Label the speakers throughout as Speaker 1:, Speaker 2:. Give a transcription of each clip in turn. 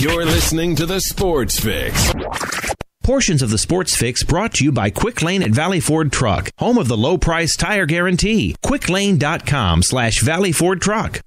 Speaker 1: You're listening to the Sports Fix.
Speaker 2: Portions of the Sports Fix brought to you by Quick Lane at Valley Ford Truck, home of the low price tire guarantee. quicklane.com/Valley Ford Truck.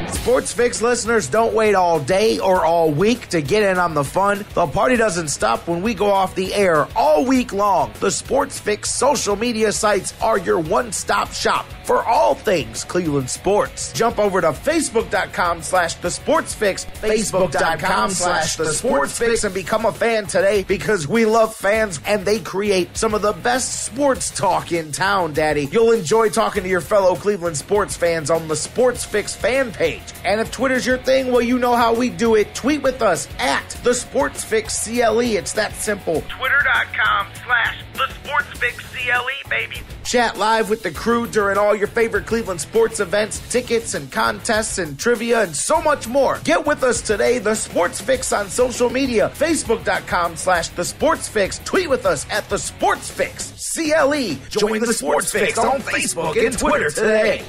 Speaker 3: Sports Fix listeners, don't wait all day or all week to get in on the fun. The party doesn't stop when we go off the air all week long. The Sports Fix social media sites are your one-stop shop for all things Cleveland sports. Jump over to Facebook.com/The Sports Fix, Facebook.com/The Sports Fix, and become a fan today because we love fans and they create some of the best sports talk in town, Daddy. You'll enjoy talking to your fellow Cleveland sports fans on the Sports Fix fan page. And if Twitter's your thing, well, you know how we do it. Tweet with us at The Sports Fix CLE. It's that simple.
Speaker 4: Twitter.com/The Sports Fix CLE, baby.
Speaker 3: Chat live with the crew during all your favorite Cleveland sports events, tickets and contests and trivia and so much more. Get with us today, The Sports Fix on social media. Facebook.com/The Sports Fix. Tweet with us at The Sports Fix CLE. Join The Sports Fix on Facebook and Twitter today.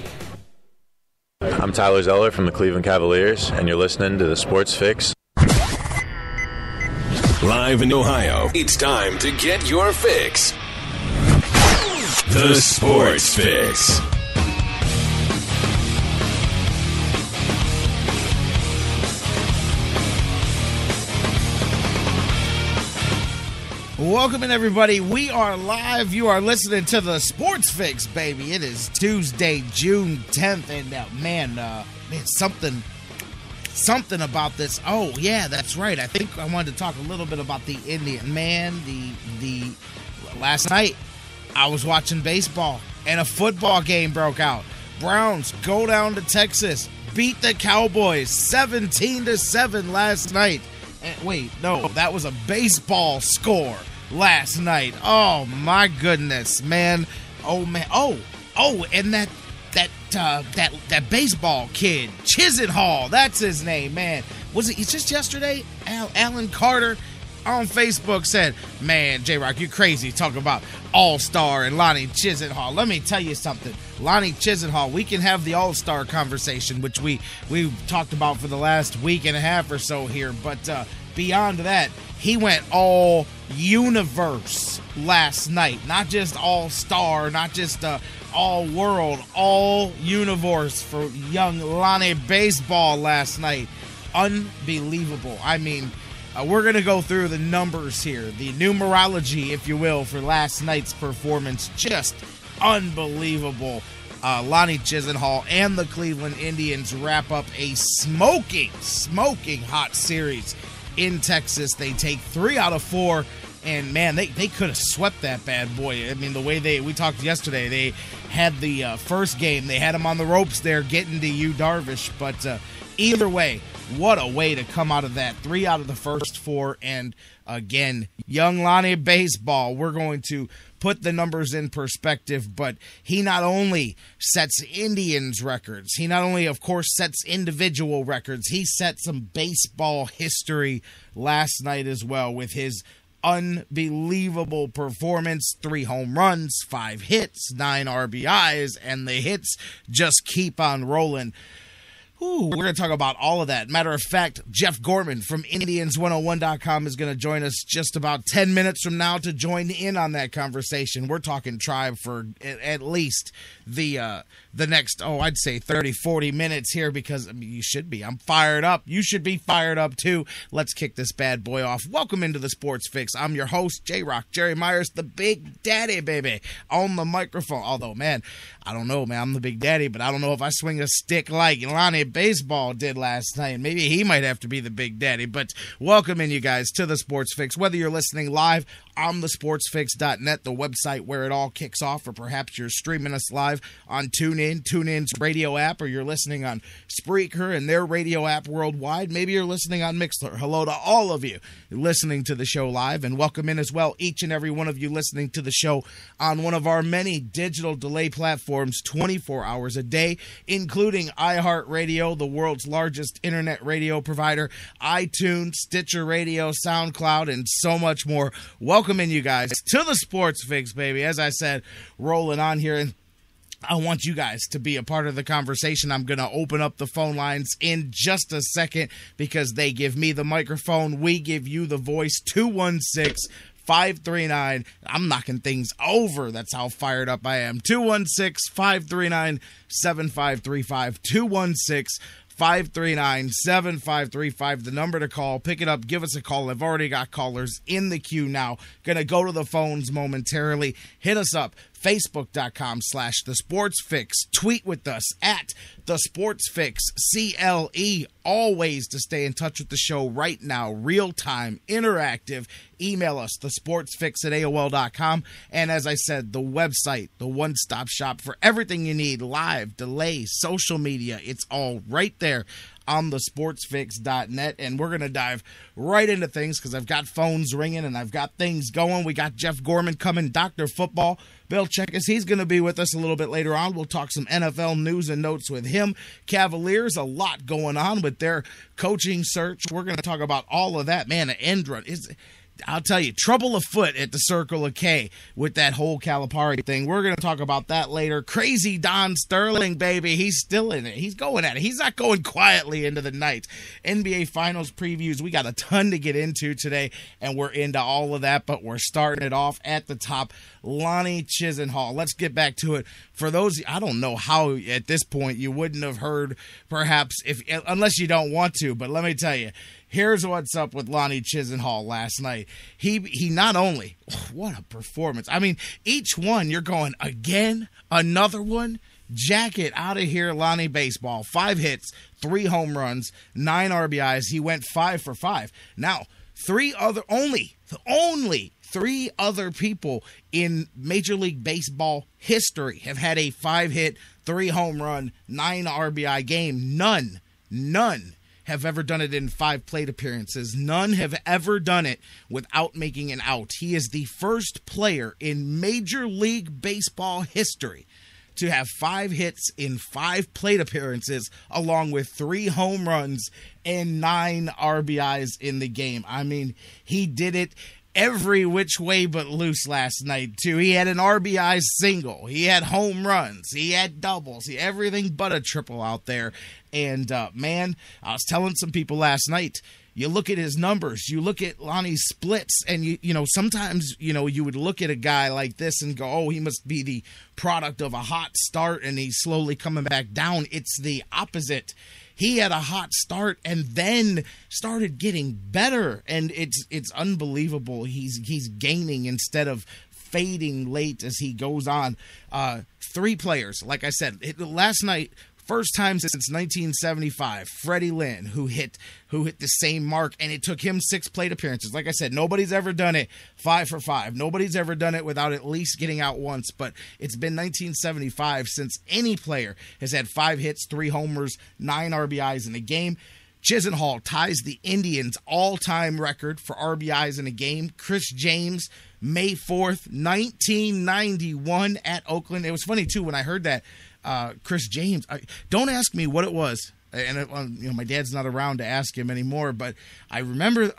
Speaker 5: I'm Tyler Zeller from the Cleveland Cavaliers, and you're listening to the Sports Fix.
Speaker 1: Live in Ohio, it's time to get your fix. The Sports Fix.
Speaker 6: Welcome in, everybody. We are live. You are listening to the Sports Fix, baby. It is Tuesday, June 10th, and man, something about this. Oh, yeah, that's right. I think I wanted to talk a little bit about the Indian. Man, the last night I was watching baseball, and a football game broke out. Browns go down to Texas, beat the Cowboys 17-7 last night. And wait, no, that was a baseball score last night. Oh my goodness, man. Oh man. Oh, and that baseball kid, Chisenhalls, that's his name, man. Was it just yesterday? Alan Carter on Facebook said, man, J-Rocc, you crazy talking about All-Star and Lonnie Chisenhalls. Let me tell you something. Lonnie Chisenhalls, we can have the All-Star conversation, which we've talked about for the last week and a half or so here, but beyond that, he went all universe last night. Not just all-star, not just all-world, all universe for young Lonnie baseball last night. Unbelievable. I mean, we're going to go through the numbers here, the numerology, if you will, for last night's performance. Just unbelievable. Lonnie Chisenhalls and the Cleveland Indians wrap up a smoking hot series in Texas. They take 3 out of 4, and man, they could have swept that bad boy. I mean, the way we talked yesterday, they had the first game, they had him on the ropes there getting to Yu Darvish, but either way, what a way to come out of that. 3 out of the first 4, and again, young Lonnie baseball. We're going to put the numbers in perspective, but he not only sets Indians records, he not only, of course, sets individual records, he set some baseball history last night as well with his unbelievable performance. 3 home runs, 5 hits, 9 RBIs, and the hits just keep on rolling. Ooh, we're going to talk about all of that. Matter of fact, Jeff Gorman from Indians101.com is going to join us just about 10 minutes from now to join in on that conversation. We're talking Tribe for at least the next, I'd say 30, 40 minutes here because, I mean, you should be. I'm fired up. You should be fired up too. Let's kick this bad boy off. Welcome into the Sports Fix. I'm your host, J-Rocc, Jerry Myers, the Big Daddy, baby, on the microphone. Although, man, I don't know, man. I'm the Big Daddy, but I don't know if I swing a stick like Lonnie baseball did last night. Maybe he might have to be the Big Daddy. But welcome in, you guys, to the Sports Fix. Whether you're listening live on thesportsfix.net, the website where it all kicks off, or perhaps you're streaming us live on TuneIn's radio app, or you're listening on Spreaker and their radio app worldwide. Maybe you're listening on Mixler. Hello to all of you listening to the show live, and welcome in as well, each and every one of you listening to the show on one of our many digital delay platforms 24 hours a day, including iHeartRadio, the world's largest internet radio provider, iTunes, Stitcher Radio, SoundCloud, and so much more. Welcome in, you guys, to the Sports Fix, baby. As I said, rolling on here, and I want you guys to be a part of the conversation. I'm going to open up the phone lines in just a second because they give me the microphone. We give you the voice. 216-539. I'm knocking things over. That's how fired up I am. 216-539-7535. 216-539-7535, the number to call. Pick it up, give us a call. I've already got callers in the queue now. Gonna go to the phones momentarily. Hit us up, facebook.com/thesportsfix. Tweet with us at thesportsfixCLE. Always to stay in touch with the show right now, real time, interactive. Email us, thesportsfix@AOL.com. And as I said, the website, the one-stop shop for everything you need, live, delay, social media. It's all right there on thesportsfix.net. And we're going to dive right into things because I've got phones ringing and I've got things going. We got Jeff Gorman coming, Dr. Football Bill Chachkes. He's going to be with us a little bit later on. We'll talk some NFL news and notes with him. Cavaliers, a lot going on with their coaching search. We're going to talk about all of that. Man, an end run is... I'll tell you, trouble afoot at the Circle of K with that whole Calipari thing. We're going to talk about that later. Crazy Don Sterling, baby. He's still in it. He's going at it. He's not going quietly into the night. NBA Finals previews. We got a ton to get into today, and we're into all of that, but we're starting it off at the top. Lonnie Chisenhalls. Let's get back to it. For those, I don't know how at this point you wouldn't have heard, perhaps, unless you don't want to, but let me tell you. Here's what's up with Lonnie Chisenhalls last night. He not only, what a performance. I mean, each one you're going, again, another one. Jack it out of here, Lonnie baseball. 5 hits, 3 home runs, 9 RBIs. He went 5 for 5. Now, only 3 other people in Major League Baseball history have had a 5-hit, 3 home run, 9 RBI game. None have ever done it in 5 plate appearances. None have ever done it without making an out. He is the first player in Major League Baseball history to have 5 hits in 5 plate appearances, along with 3 home runs and 9 RBIs in the game. I mean, he did it every which way but loose last night, too. He had an RBI single. He had home runs. He had doubles. Everything but a triple out there. And, man, I was telling some people last night, you look at his numbers, you look at Lonnie's splits, and, you know, sometimes, you know, you would look at a guy like this and go, oh, he must be the product of a hot start, and he's slowly coming back down. It's the opposite. He had a hot start and then started getting better, and it's unbelievable. He's gaining instead of fading late as he goes on. 3 players, like I said, last night. First time since 1975, Freddie Lynn, who hit the same mark, and it took him 6 plate appearances. Like I said, nobody's ever done it 5 for 5. Nobody's ever done it without at least getting out once, but it's been 1975 since any player has had 5 hits, 3 homers, 9 RBIs in a game. Chisenhalls ties the Indians' all-time record for RBIs in a game. Chris James, May 4th, 1991 at Oakland. It was funny, too, when I heard that. Chris James, don't ask me what it was, and you know, my dad's not around to ask him anymore, but I remember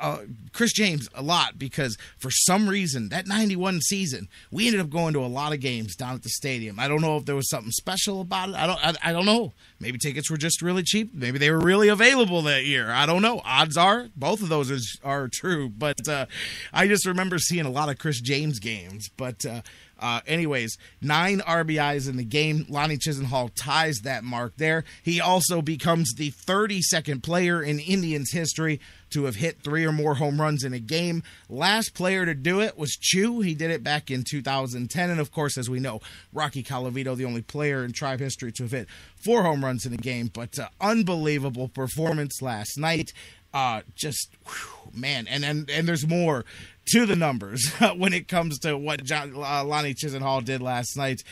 Speaker 6: Chris James a lot because for some reason that 91 season we ended up going to a lot of games down at the stadium. I don't know if there was something special about it. I don't know. Maybe tickets were just really cheap. Maybe they were really available that year. I don't know. Odds are both of those are true, but I just remember seeing a lot of Chris James games. But anyways, 9 RBIs in the game. Lonnie Chisenhalls ties that mark there. He also becomes the 32nd player in Indians history to have hit 3 or more home runs in a game. Last player to do it was Chew. He did it back in 2010. And, of course, as we know, Rocky Colavito, the only player in Tribe history to have hit 4 home runs in a game. But unbelievable performance last night. Man, and there's more to the numbers when it comes to what Lonnie Chisenhalls did last night.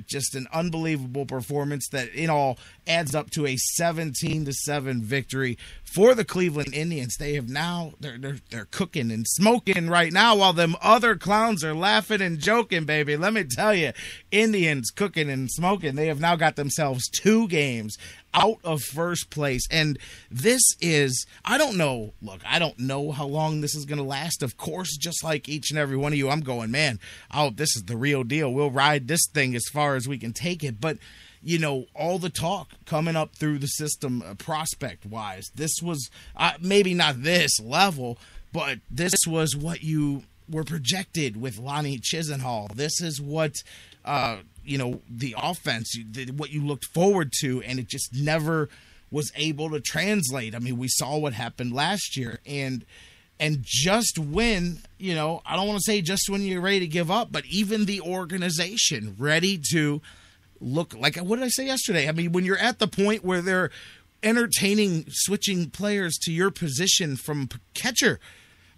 Speaker 6: Just an unbelievable performance that in all adds up to a 17-7 victory for the Cleveland Indians. They have now they're cooking and smoking right now while them other clowns are laughing and joking, baby. Let me tell you, Indians cooking and smoking. They have now got themselves 2 games out of first place. And this is, I don't know how long this is going to last. Of course, course, just like each and every one of you, I'm going, man, this is the real deal. We'll ride this thing as far as we can take it. But, all the talk coming up through the system prospect-wise, this was maybe not this level, but this was what you were projected with Lonnie Chisenhall. This is what, the offense, what you looked forward to, and it just never was able to translate. I mean, we saw what happened last year, and just when, I don't want to say just when you're ready to give up, but even the organization ready to look like, what did I say yesterday? I mean, when you're at the point where they're entertaining switching players to your position from catcher.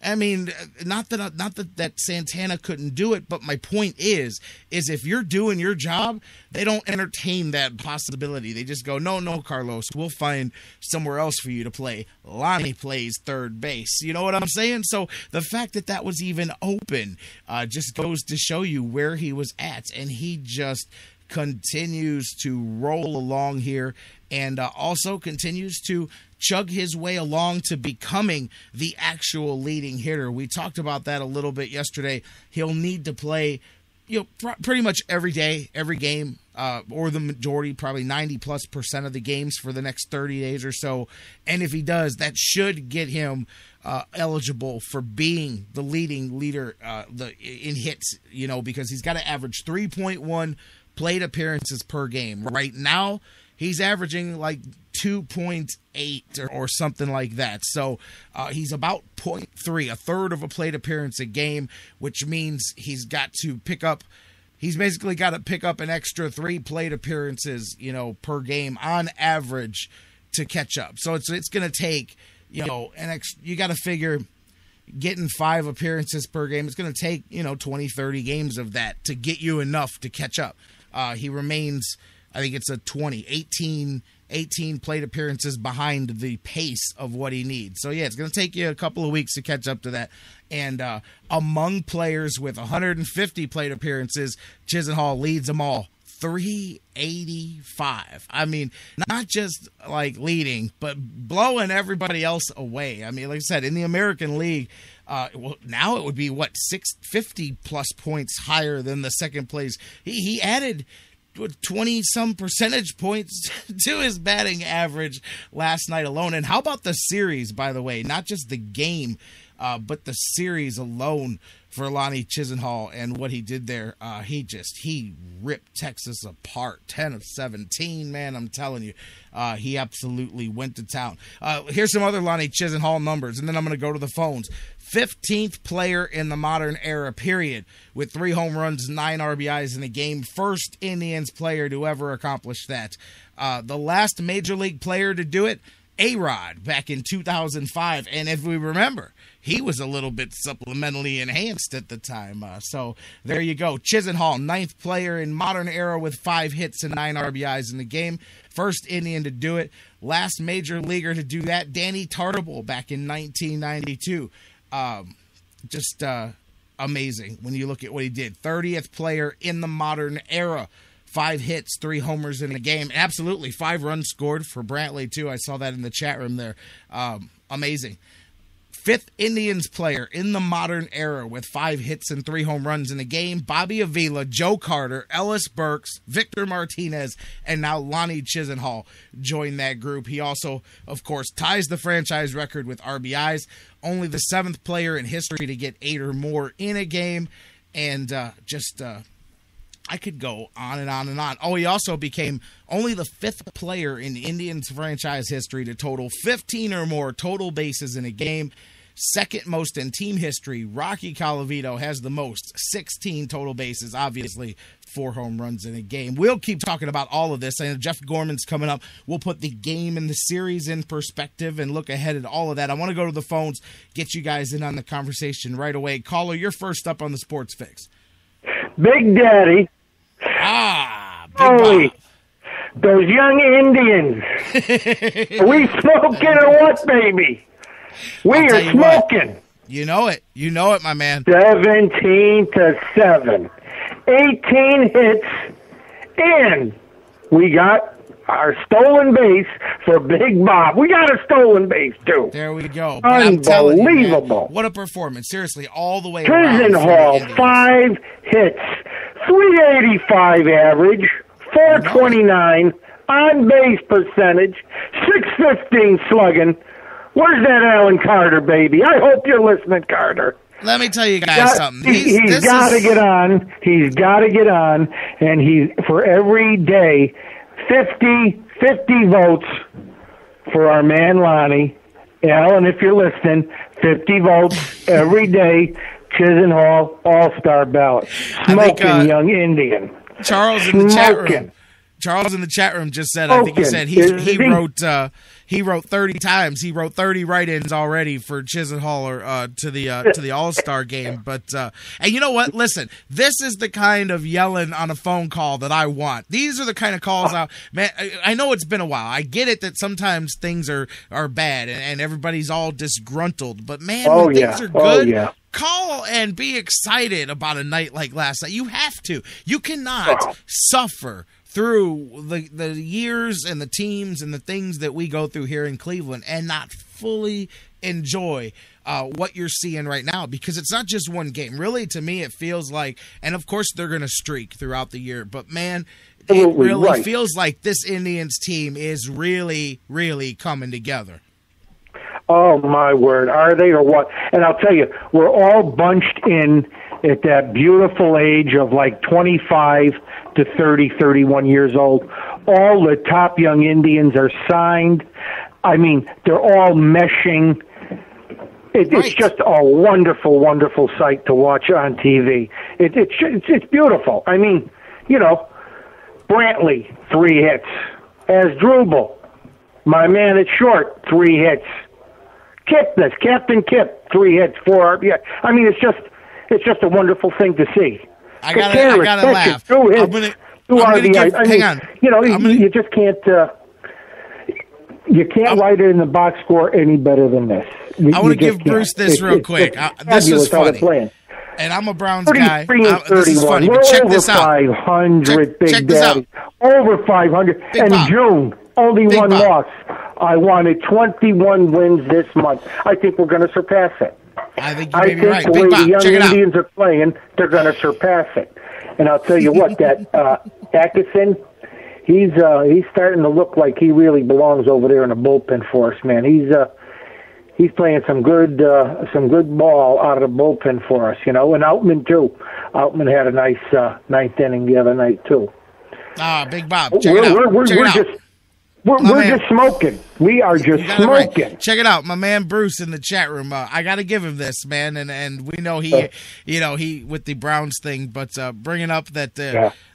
Speaker 6: I mean, not that Santana couldn't do it, but my point is if you're doing your job, they don't entertain that possibility. They just go, no, Carlos, we'll find somewhere else for you to play. Lonnie plays third base. You know what I'm saying? So the fact that was even open just goes to show you where he was at, and he just continues to roll along here and also continues to chug his way along to becoming the actual leading hitter. We talked about that a little bit yesterday. He'll need to play, pretty much every day, every game, or the majority, probably 90+% of the games for the next 30 days or so. And if he does, that should get him eligible for being the leading leader in hits, because he's got to average 3.1 plate appearances per game. Right now, he's averaging like 2.8 or something like that. So he's about 0.3, a third of a plate appearance a game, which means he's basically got to pick up an extra 3 plate appearances, per game on average to catch up. So it's going to take, you got to figure getting 5 appearances per game. It's going to take, 20, 30 games of that to get you enough to catch up. He remains, I think it's 18 plate appearances behind the pace of what he needs. So, yeah, it's going to take you a couple of weeks to catch up to that. And among players with 150 plate appearances, Chisenhall leads them all. 385. I mean, not just like leading, but blowing everybody else away. I mean, like I said, in the American League, now it would be 650+ points higher than the second place. He added 20 some percentage points to his batting average last night alone. And how about the series, by the way? Not just the game, but the series alone for Lonnie Chisenhall and what he did there. He ripped Texas apart. 10 of 17, man, I'm telling you. He absolutely went to town. Here's some other Lonnie Chisenhall numbers, and then I'm going to go to the phones. 15th player in the modern era, period, with 3 home runs, 9 RBIs in a game. First Indians player to ever accomplish that. The last major league player to do it, J-Rocc, back in 2005. And if we remember, he was a little bit supplementally enhanced at the time. So there you go. Chisenhall, 9th player in modern era with 5 hits and 9 RBIs in the game. First Indian to do it. Last major leaguer to do that, Danny Tartabull, back in 1992. Just amazing when you look at what he did. 30th player in the modern era. 5 hits, 3 homers in a game. Absolutely, 5 runs scored for Brantley, too. I saw that in the chat room there. Amazing. 5th Indians player in the modern era with 5 hits and 3 home runs in a game. Bobby Avila, Joe Carter, Ellis Burks, Victor Martinez, and now Lonnie Chisenhall joined that group. He also, of course, ties the franchise record with RBIs. Only the 7th player in history to get 8 or more in a game. And I could go on and on and on. Oh, he also became only the 5th player in Indians franchise history to total 15 or more total bases in a game. Second most in team history, Rocky Colavito has the most, 16 total bases, obviously 4 home runs in a game. We'll keep talking about all of this. I know Jeff Gorman's coming up. We'll put the game and the series in perspective and look ahead at all of that. I want to go to the phones, get you guys in on the conversation right away. Caller, you're first up on the Sports Fix.
Speaker 7: Big Daddy.
Speaker 6: Big
Speaker 7: Holy,
Speaker 6: Bob.
Speaker 7: those young Indians. Are we smoking or what, baby? We are smoking.
Speaker 6: What, you know it, my man.
Speaker 7: 17-7, 18 hits, and we got our stolen base for Big Bob. We got a stolen base, too.
Speaker 6: There we go. But I'm telling you,
Speaker 7: Unbelievable.
Speaker 6: man, what a performance. Seriously, all the way around.
Speaker 7: Chisenhalls, 5 hits, 385 average, 429 on base percentage, 615 slugging. Where's that Alan Carter, baby? I hope you're listening, Carter.
Speaker 6: Let me tell you guys something.
Speaker 7: He's got to get on. He's got to get on. And he, for every day, 50 votes for our man Lonnie. Alan, if you're listening, 50 votes every day. Chisenhall All-Star ballot. Smoking young Indian.
Speaker 6: Charles in the chat room. Charles in the chat room just said, I think he said he wrote 30 times. He wrote 30 write-ins already for Chisenhall to the All-Star game. But and you know what? Listen, this is the kind of yelling on a phone call that I want. These are the kind of calls man, I know it's been a while. I get it that sometimes things are bad and everybody's all disgruntled. But man, when things are good, call and be excited about a night like last night. You have to. You cannot suffer through the years and the teams and the things that we go through here in Cleveland and not fully enjoy what you're seeing right now, because it's not just one game. Really, to me, it feels like, and of course they're going to streak throughout the year, but man, it really feels like this Indians team is really, really coming together.
Speaker 7: Oh, my word. Are they or what? And I'll tell you, we're all bunched in at that beautiful age of like 25 to 30, 31 years old. All the top young Indians are signed. I mean, they're all meshing. It's just a wonderful, wonderful sight to watch on TV. It's beautiful. I mean, you know, Brantley, 3 hits. Asdrubal, my man at short, 3 hits. Captain Kip, 3 hits, 4 RBI. I mean, it's just a wonderful thing to see.
Speaker 6: I gotta laugh.
Speaker 7: 2 hits, 2 RBI.
Speaker 6: Hang on.
Speaker 7: You know, you just can't. You can't write it in the box score any better than this.
Speaker 6: I want to give Bruce this real quick. This is funny. And I'm a Browns guy. This is funny. But check this out.
Speaker 7: 500, Big Daddy. Over 500. And June, only
Speaker 6: Big
Speaker 7: one
Speaker 6: Bob.
Speaker 7: loss. I wanted 21 wins this month. I think we're going to surpass it.
Speaker 6: I think you may be right.
Speaker 7: The
Speaker 6: Big
Speaker 7: way
Speaker 6: Bob,
Speaker 7: the young
Speaker 6: check it
Speaker 7: Indians are playing, they're going to surpass it. And I'll tell you what, that Atkinson, he's starting to look like he really belongs over there in the bullpen for us, man. He's playing some good ball out of the bullpen for us, you know. And Outman too. Outman had a nice ninth inning the other night too.
Speaker 6: Big Bob, check it out.
Speaker 7: We're just smoking. We are just smoking.
Speaker 6: Right. Check it out, my man Bruce in the chat room. I got to give him this, man, and we know he with the Browns thing, but bringing up that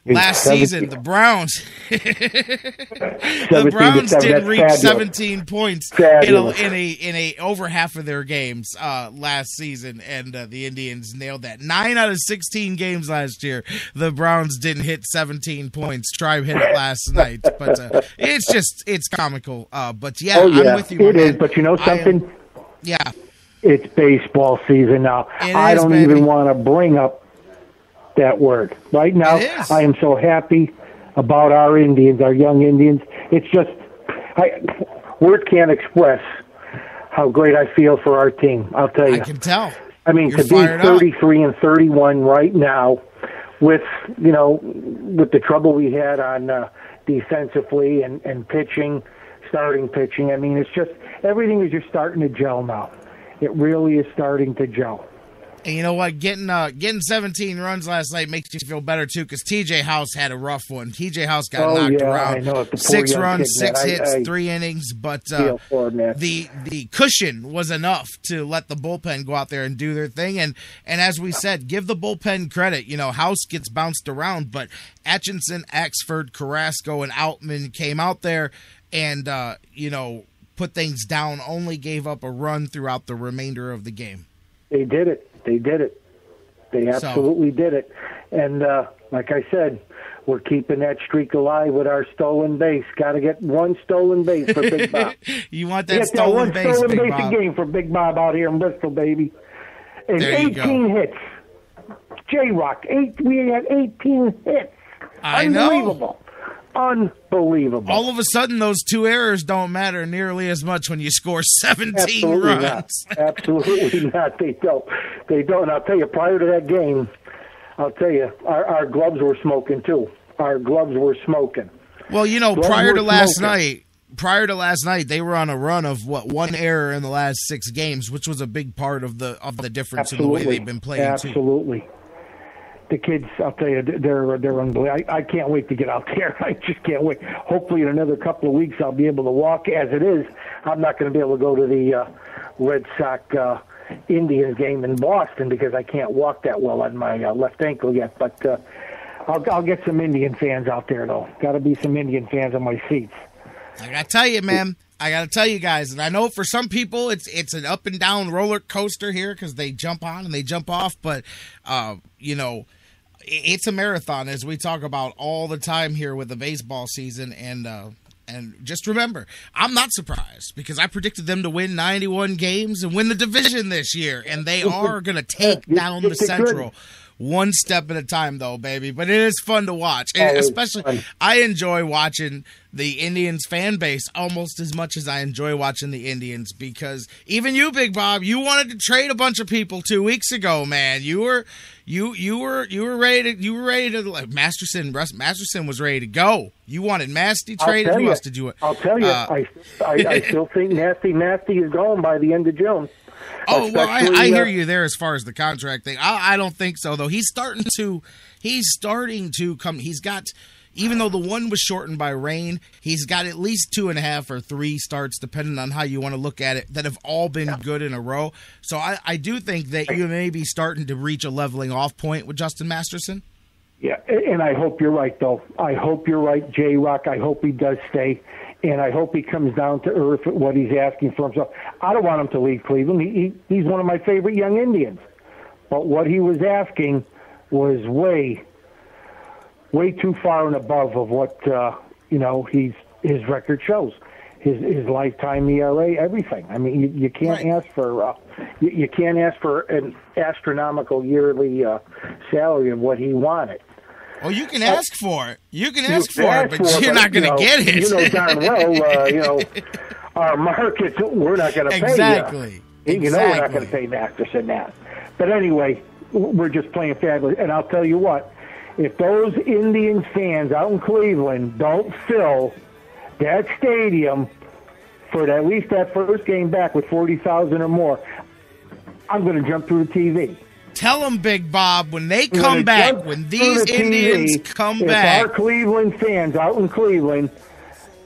Speaker 6: last season the Browns, didn't reach 17 points in a over half of their games last season, and the Indians nailed that. 9 out of 16 games last year, the Browns didn't hit 17 points. Tribe hit it last night, but it's comical. But I'm with you.
Speaker 7: It is, but you know something? It's baseball season now. I don't even want to bring up that word. Right now, I am so happy about our Indians, our young Indians. It's just, words can't express how great I feel for our team. I'll tell you.
Speaker 6: I can tell.
Speaker 7: I mean, to be 33 and 31 right now with the trouble we had on defensively and pitching, starting pitching. I mean, it's just everything is just starting to gel now. It really is starting to gel.
Speaker 6: And you know what? Getting 17 runs last night makes you feel better too, because T.J. House had a rough one. T.J. House got knocked around.
Speaker 7: I know.
Speaker 6: 6 runs, 6 hits, 3 innings, but the cushion was enough to let the bullpen go out there and do their thing. And as we said, give the bullpen credit. You know, House gets bounced around, but Atchison, Axford, Carrasco, and Outman came out there and put things down. Only gave up a run throughout the remainder of the game.
Speaker 7: They did it. They absolutely did it. And like I said, we're keeping that streak alive with our stolen base. Got to get 1 stolen base for Big Bob.
Speaker 6: You want that stolen base,
Speaker 7: Big Bob.
Speaker 6: Bob.
Speaker 7: A game for Big Bob out here in Bristol, baby. And
Speaker 6: there
Speaker 7: 18 hits. J-Rocc, we had 18 hits.
Speaker 6: I
Speaker 7: Unbelievable. Unbelievable.
Speaker 6: All of a sudden, those 2 errors don't matter nearly as much when you score 17
Speaker 7: Absolutely
Speaker 6: runs.
Speaker 7: Not. Absolutely not. They don't. They don't. And I'll tell you, prior to that game, I'll tell you, our gloves were smoking too. Our gloves were smoking.
Speaker 6: Well, prior to last night, they were on a run of 1 error in the last 6 games, which was a big part of the difference in the way they've been playing.
Speaker 7: Absolutely.
Speaker 6: Too.
Speaker 7: The kids, I'll tell you, they're unbelievable. I can't wait to get out there. I just can't wait. Hopefully, in another couple of weeks, I'll be able to walk. As it is, I'm not going to be able to go to the Red Sox Indians game in Boston because I can't walk that well on my left ankle yet. But I'll get some Indian fans out there, though. Got to be some Indian fans on my seats.
Speaker 6: I got to tell you, man. I got to tell you guys, and I know for some people it's an up and down roller coaster here because they jump on and they jump off, but it's a marathon, as we talk about all the time here with the baseball season. And just remember, I'm not surprised because I predicted them to win 91 games and win the division this year, and they are going to take down the Central. One step at a time, though, baby. But it is fun to watch. And especially, I enjoy watching the Indians fan base almost as much as I enjoy watching the Indians because even you, Big Bob, you wanted to trade a bunch of people 2 weeks ago, man. You were ready to Masterson was ready to go. You wanted Nasty traded. Who else did you want?
Speaker 7: I'll tell you, I still think Nasty is gone by the end of June.
Speaker 6: Oh, well, I hear you there as far as the contract thing. I don't think so, though. He's starting to come. He's got, even though the one was shortened by rain, he's got at least 2.5 or 3 starts, depending on how you want to look at it, that have all been good in a row. So I do think that you may be starting to reach a leveling off point with Justin Masterson.
Speaker 7: Yeah, and I hope you're right, though. I hope you're right, J-Rocc. I hope he does stay. And I hope he comes down to earth with what he's asking for himself. I don't want him to leave Cleveland. He's one of my favorite young Indians. But what he was asking was way too far and above of what his record shows. His lifetime ERA, everything. I mean, you can't ask for you can't ask for an astronomical yearly salary of what he wanted.
Speaker 6: Well, you can ask for it. You can ask for it, but you're not going to get it.
Speaker 7: You know darn well, our markets, we're not going to pay you.
Speaker 6: Exactly.
Speaker 7: We're not going to pay Masterson that. But anyway, we're just playing fabulous. And I'll tell you what, if those Indians fans out in Cleveland don't fill that stadium for at least that first game back with 40,000 or more, I'm going to jump through the TV.
Speaker 6: Tell them, Big Bob, when they come back, when these Indians come back.
Speaker 7: If our Cleveland fans out in Cleveland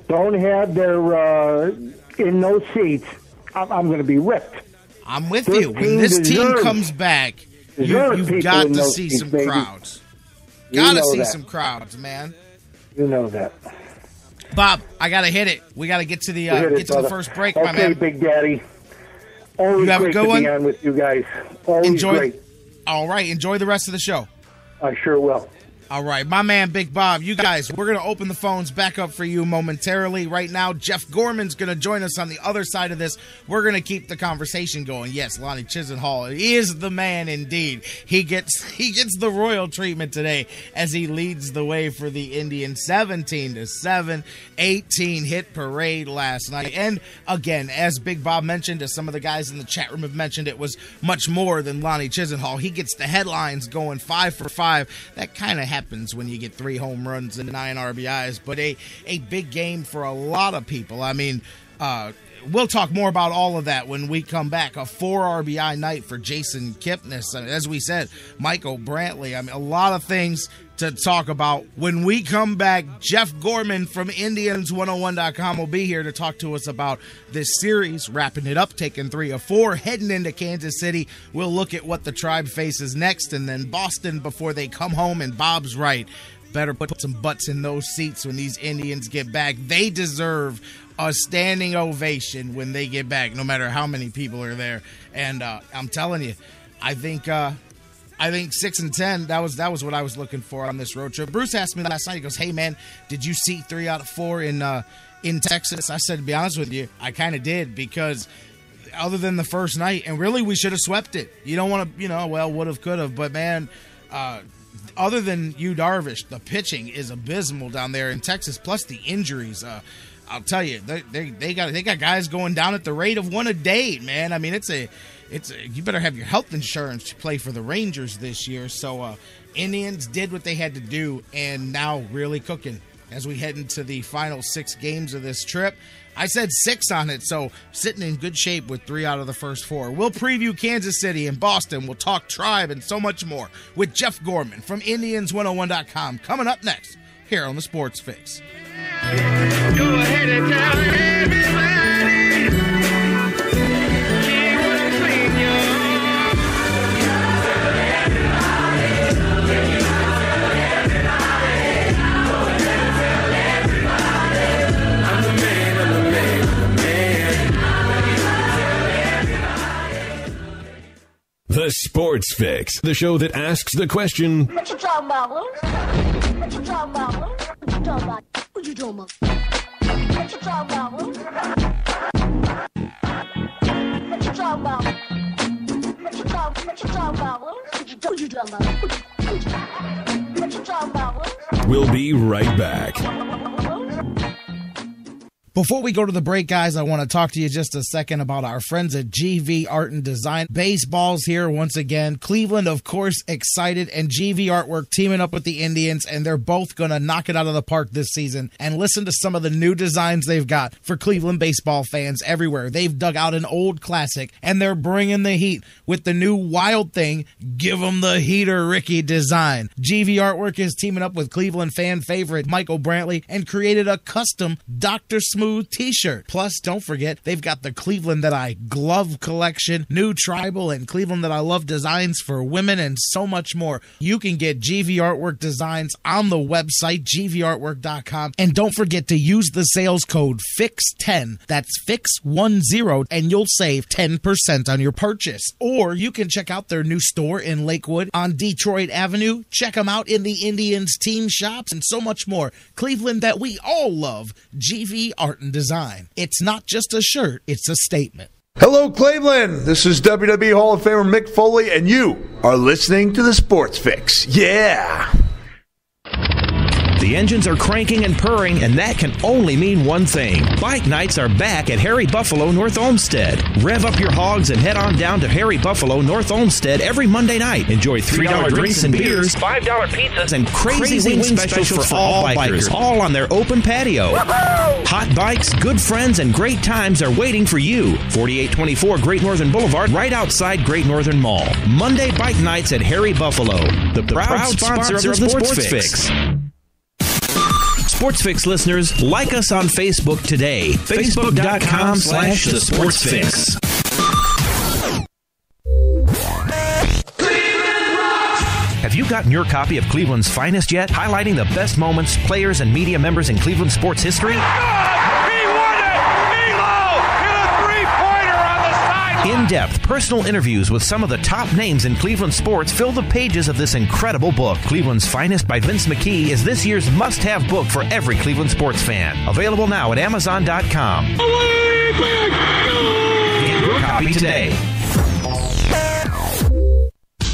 Speaker 7: don't have their in those seats, I'm going to be ripped.
Speaker 6: I'm with you. When this team comes back, you've got to see some crowds. Got to see some crowds, man.
Speaker 7: You know that.
Speaker 6: Bob, I got to hit it. We got to get to the the first break, my man.
Speaker 7: Okay, Big Daddy. Always great to be on with you guys. Always great.
Speaker 6: All right, enjoy the rest of the show.
Speaker 7: I sure will.
Speaker 6: All right, my man, Big Bob. You guys, we're going to open the phones back up for you momentarily. Right now, Jeff Gorman's going to join us on the other side of this. We're going to keep the conversation going. Yes, Lonnie Chisenhalls is the man indeed. He gets the royal treatment today as he leads the way for the Indians. 17-7, 18-hit parade last night. And again, as Big Bob mentioned, as some of the guys in the chat room have mentioned, it was much more than Lonnie Chisenhalls. He gets the headlines going 5 for 5. That kind of happens when you get 3 home runs and 9 RBIs, but a big game for a lot of people. I mean, we'll talk more about all of that when we come back. A 4 RBI night for Jason Kipnis. I mean, as we said, Michael Brantley. I mean, a lot of things to talk about. When we come back, Jeff Gorman from Indians101.com will be here to talk to us about this series, wrapping it up, taking 3 of 4, heading into Kansas City. We'll look at what the Tribe faces next, and then Boston before they come home. And Bob's right. Better put some butts in those seats when these Indians get back. They deserve a standing ovation when they get back, no matter how many people are there. And I'm telling you, I think 6-10. That was what I was looking for on this road trip. Bruce asked me last night. He goes, "Hey man, did you see 3 out of 4 in Texas?" I said, to be honest with you, I kind of did, because other than the first night, and really we should have swept it. You don't want to, would have, could have, but man, other than Yu Darvish, the pitching is abysmal down there in Texas, plus the injuries. I'll tell you, they got guys going down at the rate of one a day, man. I mean, you better have your health insurance to play for the Rangers this year. So Indians did what they had to do, and now really cooking as we head into the final 6 games of this trip. I said 6 on it, so sitting in good shape with 3 out of the first 4. We'll preview Kansas City and Boston. We'll talk Tribe and so much more with Jeff Gorman from Indians101.com coming up next here on the Sports Fix.
Speaker 4: Go ahead and tell everybody. He will clean you.
Speaker 1: The Sports Fix, the show that asks the question,
Speaker 8: what you talking about, Lou? What you talking about, Lou? What you talking about? What you talking about? What you talking about, Lou? What you talking about? What you talking about, Lou? What you talking about? What you talking about, Lou?
Speaker 1: We'll be right back.
Speaker 6: Before we go to the break, guys, I want to talk to you just a second about our friends at GV Art and Design. Baseball's here once again. Cleveland, of course, excited, and GV Artwork teaming up with the Indians, and they're both going to knock it out of the park this season. And listen to some of the new designs they've got for Cleveland baseball fans everywhere. They've dug out an old classic, and they're bringing the heat with the new Wild Thing, Give 'em the Heater Ricky design. GV Artwork is teaming up with Cleveland fan favorite Michael Brantley and created a custom Dr. Smooth t-shirt. Plus, don't forget, they've got the Cleveland That I Glove collection, new tribal and Cleveland That I Love designs for women, and so much more. You can get GV Artwork designs on the website, gvartwork.com. And don't forget to use the sales code FIX10. That's FIX10, and you'll save 10% on your purchase. Or you can check out their new store in Lakewood on Detroit Avenue. Check them out in the Indians team shops and so much more. Cleveland That we all love, GV Art and Design. It's not just a shirt, it's a statement.
Speaker 9: Hello, Cleveland. This is WWE Hall of Famer Mick Foley, and you are listening to the Sports Fix. Yeah.
Speaker 2: The engines are cranking and purring, and that can only mean one thing. Bike nights are back at Harry Buffalo North Olmsted. Rev up your hogs and head on down to Harry Buffalo North Olmsted every Monday night. Enjoy $3 drinks and beers, $5 pizzas, and crazy wing specials for all bikers, all on their open patio. Hot bikes, good friends, and great times are waiting for you. 4824 Great Northern Boulevard, right outside Great Northern Mall. Monday bike nights at Harry Buffalo, the proud sponsor of the Sports Fix. Sports Fix listeners, like us on Facebook today. Facebook.com/The Sports Fix. Have you gotten your copy of Cleveland's Finest yet? Highlighting the best moments, players, and media members in Cleveland sports history? In-depth, personal interviews with some of the top names in Cleveland sports fill the pages of this incredible book. Cleveland's Finest by Vince McKee is this year's must-have book for every Cleveland sports fan. Available now at Amazon.com. Get your copy today.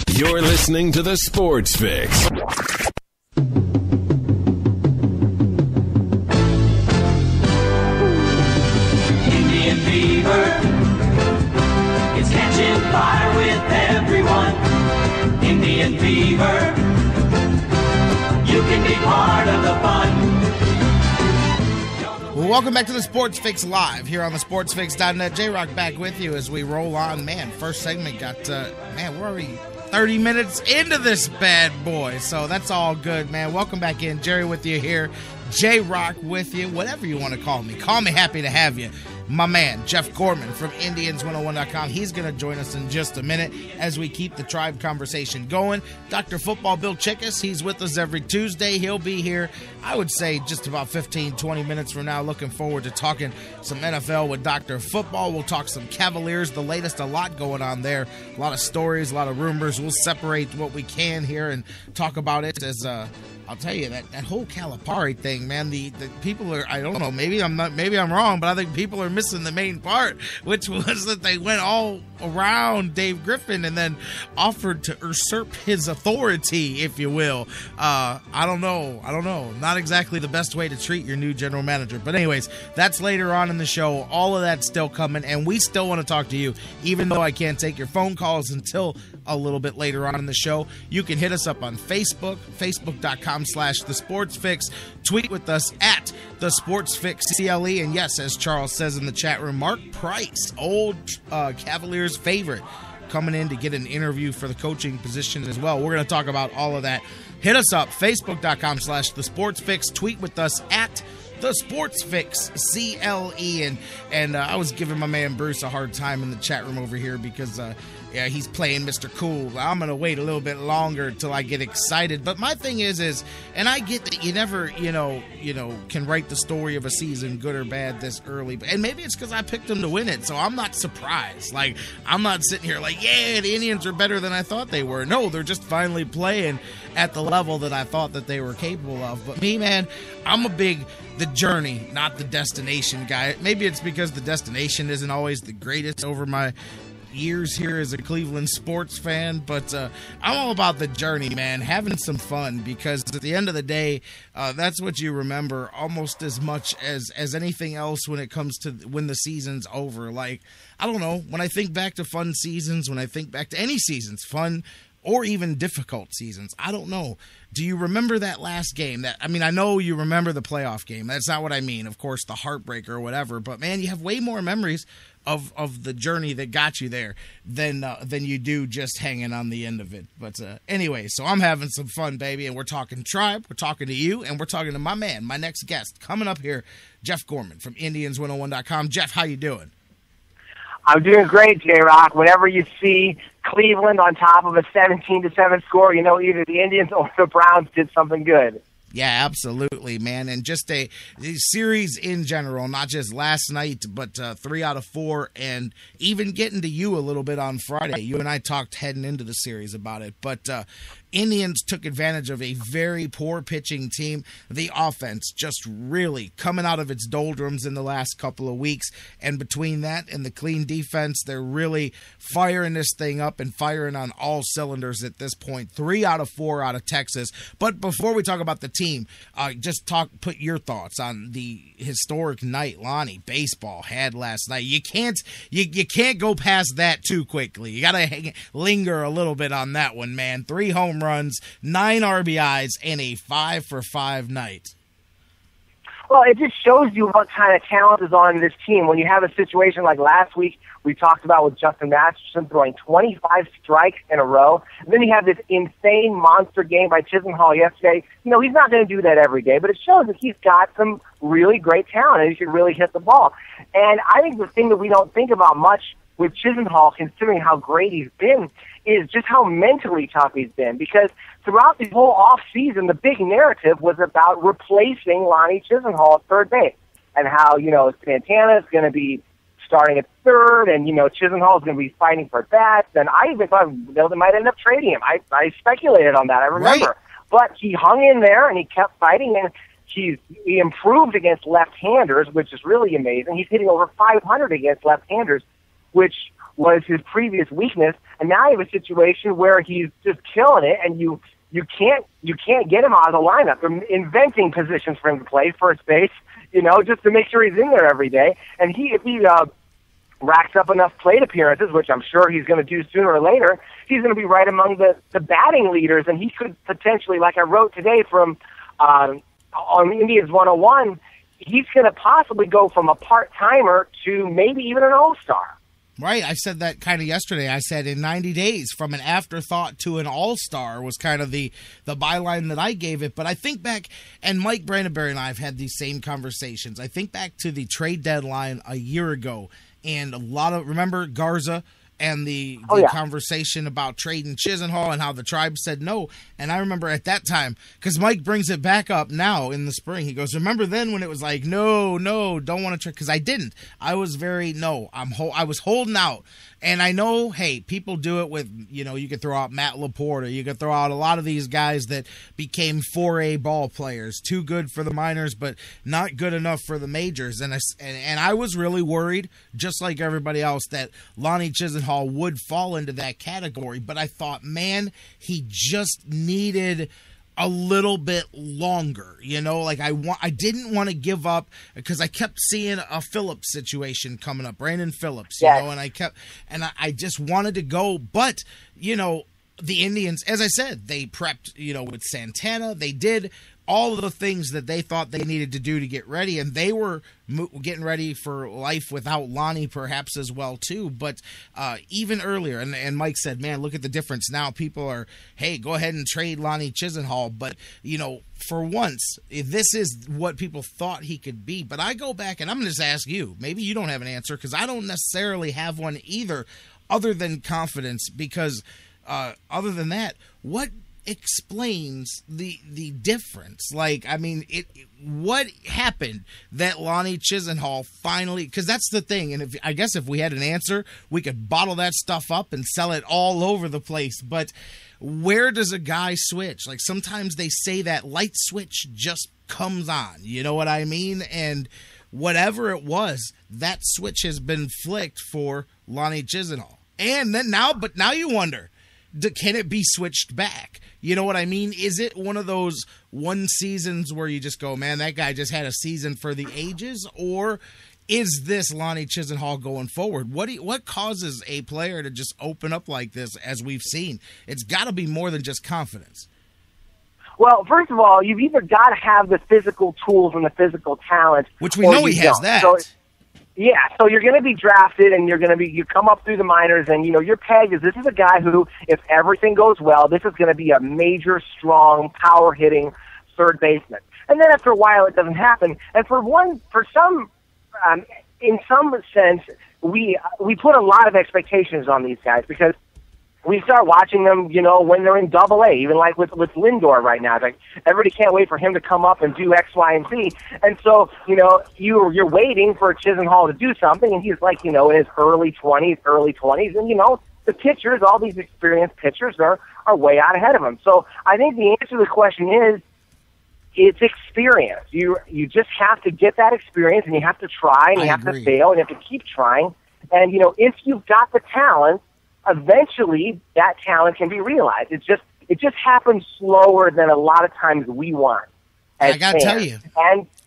Speaker 1: You're listening to the Sports Fix.
Speaker 10: Indian fever. Catching fire with everyone. Indian fever. You can be part of the fun.
Speaker 6: Well, welcome back to the Sports Fix Live here on the sportsfix.net. J-Rocc back with you as we roll on. Man, first segment got, we're already 30 minutes into this bad boy. So that's all good, man. Welcome back in. Jerry with you here. J-Rocc with you. Whatever you want to call me. Call me happy to have you. My man, Jeff Gorman from Indians101.com. He's going to join us in just a minute as we keep the Tribe conversation going. Dr. Football Bill Chachkes, he's with us every Tuesday. He'll be here, I would say, just about 15, 20 minutes from now. Looking forward to talking some NFL with Dr. Football. We'll talk some Cavaliers, the latest, a lot going on there. A lot of stories, a lot of rumors. We'll separate what we can here and talk about it as I'll tell you that whole Calipari thing, man. The people are, I don't know, maybe I'm wrong, but I think people are missing the main part, which was that they went all around Dave Griffin and then offered to usurp his authority, if you will. I don't know. Not exactly the best way to treat your new general manager. But anyways, that's later on in the show. All of that's still coming, and we still want to talk to you, even though I can't take your phone calls until a little bit later on in the show. You can hit us up on Facebook, facebook.com/thesportsfix. Tweet with us at thesportsfixcle. And yes, as Charles says in the chat room, Mark Price, old Cavaliers favorite, coming in to get an interview for the coaching position as well. We're going to talk about all of that. Hit us up, facebook.com/thesportsfix. Tweet with us at The Sports Fix, CLE. And I was giving my man Bruce a hard time in the chat room over here because he's playing Mr. Cool. I'm going to wait a little bit longer till I get excited. But my thing is, and I get that you never, can write the story of a season, good or bad, this early. And maybe it's because I picked them to win it, so I'm not surprised. Like, I'm not sitting here like, yeah, the Indians are better than I thought they were. No, they're just finally playing at the level that I thought that they were capable of. But me, man, I'm a big the journey, not the destination guy. Maybe it's because the destination isn't always the greatest over my years here as a Cleveland sports fan, but I'm all about the journey, man, having some fun, because at the end of the day, that's what you remember almost as much as anything else when it comes to when the season's over. Like, I don't know, when I think back to fun seasons, when I think back to any seasons, fun or even difficult seasons, I don't know. Do you remember that last game? I know you remember the playoff game. That's not what I mean. Of course, the heartbreaker or whatever. But, man, you have way more memories of the journey that got you there than you do just hanging on the end of it. But anyway, so I'm having some fun, baby, and we're talking Tribe, we're talking to you, and we're talking to my man, my next guest, coming up here, Jeff Gorman from Indians101.com. Jeff, how you doing?
Speaker 11: I'm doing great, J-Rocc. Whenever you see Cleveland on top of a 17-7 score, you know either the Indians or the Browns did something good.
Speaker 6: Yeah, absolutely, man. And just a series in general, not just last night, but 3 out of 4, and even getting to you a little bit on Friday. You and I talked heading into the series about it, but Indians took advantage of a very poor pitching team. The offense just really coming out of its doldrums in the last couple of weeks, and between that and the clean defense, they're really firing this thing up and firing on all cylinders at this point. 3 out of 4 out of Texas. But before we talk about the team, put your thoughts on the historic night Lonnie baseball had last night. You can't go past that too quickly. You gotta linger a little bit on that one, man. 3 home runs, 9 RBIs, and a 5-for-5 night.
Speaker 11: Well, it just shows you what kind of talent is on this team. When you have a situation like last week, we talked about with Justin Masterson throwing 25 strikes in a row. And then you have this insane monster game by Chisenhall yesterday. You know, he's not going to do that every day, but it shows that he's got some really great talent and he should really hit the ball. And I think the thing that we don't think about much with Chisenhall, considering how great he's been, is just how mentally tough he's been. Because throughout the whole off-season, the big narrative was about replacing Lonnie Chisenhall at third base and how, Santana is going to be starting at third, and, Chisenhall is going to be fighting for bats. And I even thought they might end up trading him. I speculated on that, I remember. Right. But he hung in there, and he kept fighting, and he improved against left-handers, which is really amazing. He's hitting over 500 against left-handers, which was his previous weakness. And now you have a situation where he's just killing it, and you can't get him out of the lineup. They're inventing positions for him to play, first base, just to make sure he's in there every day. And if he racks up enough plate appearances, which I'm sure he's going to do sooner or later, he's going to be right among the batting leaders, and he could potentially, like I wrote today from on Indians 101, he's going to possibly go from a part-timer to maybe even an all-star.
Speaker 6: Right, I said that kind of yesterday. I said in 90 days, from an afterthought to an all-star was kind of the byline that I gave it. But I think back, and Mike Brandenberry and I have had these same conversations. I think back to the trade deadline a year ago, and remember Garza and the conversation about trading Chisenhall and how the tribe said no. And I remember at that time, because Mike brings it back up now in the spring, he goes, remember then when it was like, no, don't want to trade? Because I didn't. I was I was holding out. And I know, hey, people do it with, you could throw out Matt Laporta. You could throw out a lot of these guys that became 4A ball players, too good for the minors, but not good enough for the majors. And I was really worried, just like everybody else, that Lonnie Chisenhall would fall into that category. But I thought, man, he just needed a little bit longer, I didn't want to give up, because I kept seeing a Phillips situation coming up, Brandon Phillips, and I just wanted to go, but the Indians, as I said, they prepped, with Santana, they did all of the things that they thought they needed to do to get ready, and they were getting ready for life without Lonnie perhaps as well too, but even earlier, and Mike said, man, look at the difference now. People are, hey, go ahead and trade Lonnie Chisenhall, but for once, this is what people thought he could be. But I go back, and I'm going to just ask you, maybe you don't have an answer, because I don't necessarily have one either, other than confidence, because other than that, what explains the difference? What happened that Lonnie Chisenhall finally, because that's the thing, and I guess if we had an answer, we could bottle that stuff up and sell it all over the place, but where does a guy switch? Like, sometimes they say that light switch just comes on, you know what I mean? And whatever it was, that switch has been flicked for Lonnie Chisenhall. And then now you wonder, can it be switched back? You know what I mean? Is it one of those one seasons where you just go, man, that guy just had a season for the ages? Or is this Lonnie Chisenhall going forward? What causes a player to just open up like this, as we've seen? It's got to be more than just confidence.
Speaker 11: Well, first of all, you've either got to have the physical tools and the physical talent,
Speaker 6: which we know he has that.
Speaker 11: So you're going to be drafted, and you come up through the minors, and your peg is, this is a guy who, if everything goes well, this is going to be a major, strong, power hitting third baseman. And then after a while, it doesn't happen. And in some sense, we put a lot of expectations on these guys, because we start watching them, when they're in Double A, even like with Lindor right now. It's like, everybody can't wait for him to come up and do X, Y, and Z. And so, you're waiting for Chisenhall to do something, and he's like, in his early 20s, and the pitchers, all these experienced pitchers are way out ahead of him. So I think the answer to the question is, it's experience. You just have to get that experience, and you have to try, and you have to fail, and you have to keep trying. And, if you've got the talent, eventually that talent can be realized. It just happens slower than a lot of times we want.
Speaker 6: I gotta tell you.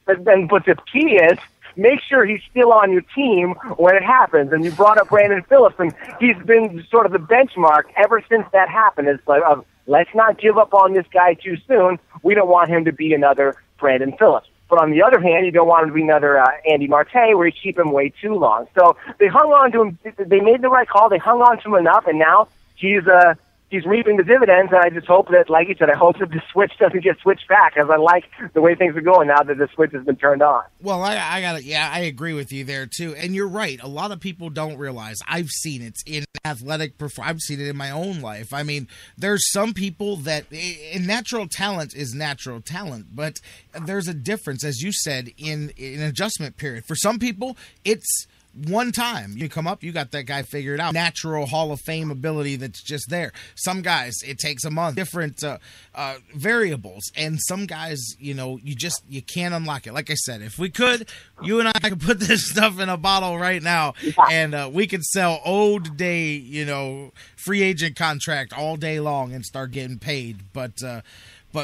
Speaker 11: But the key is, make sure he's still on your team when it happens. And you brought up Brandon Phillips, and he's been sort of the benchmark ever since that happened. It's like, let's not give up on this guy too soon. We don't want him to be another Brandon Phillips. But on the other hand, you don't want him to be another Andy Marte, where you keep him way too long. So they hung on to him. They made the right call. They hung on to him enough, and now he's reaping the dividends. And I just hope that, like you said, I hope that the switch doesn't get switched back, as I like the way things are going now that the switch has been turned on.
Speaker 6: Well, I agree with you there too. And you're right. A lot of people don't realize. I've seen it in athletic performance. I've seen it in my own life. I mean, there's some people that natural talent is natural talent, but there's a difference, as you said, in an adjustment period. For some people, it's one time you come up, you got that guy figured out. Natural Hall of Fame ability that's just there. Some guys, it takes a month. Different variables. And some guys, you can't unlock it. Like I said, if we could, you and I could put this stuff in a bottle right now, and we could sell old day, free agent contract all day long and start getting paid. But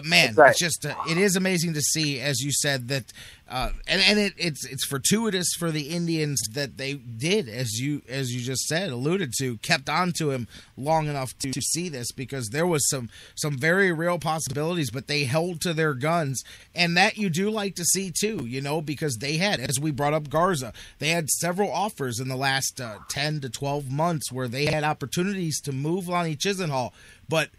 Speaker 6: man, It's just it is amazing to see, as you said, that it's fortuitous for the Indians that they did, as you just said, alluded to, kept on to him long enough to see this, because there was some very real possibilities, but they held to their guns, and that you do like to see too, because they had, as we brought up Garza, they had several offers in the last 10 to 12 months where they had opportunities to move Lonnie Chisenhall. But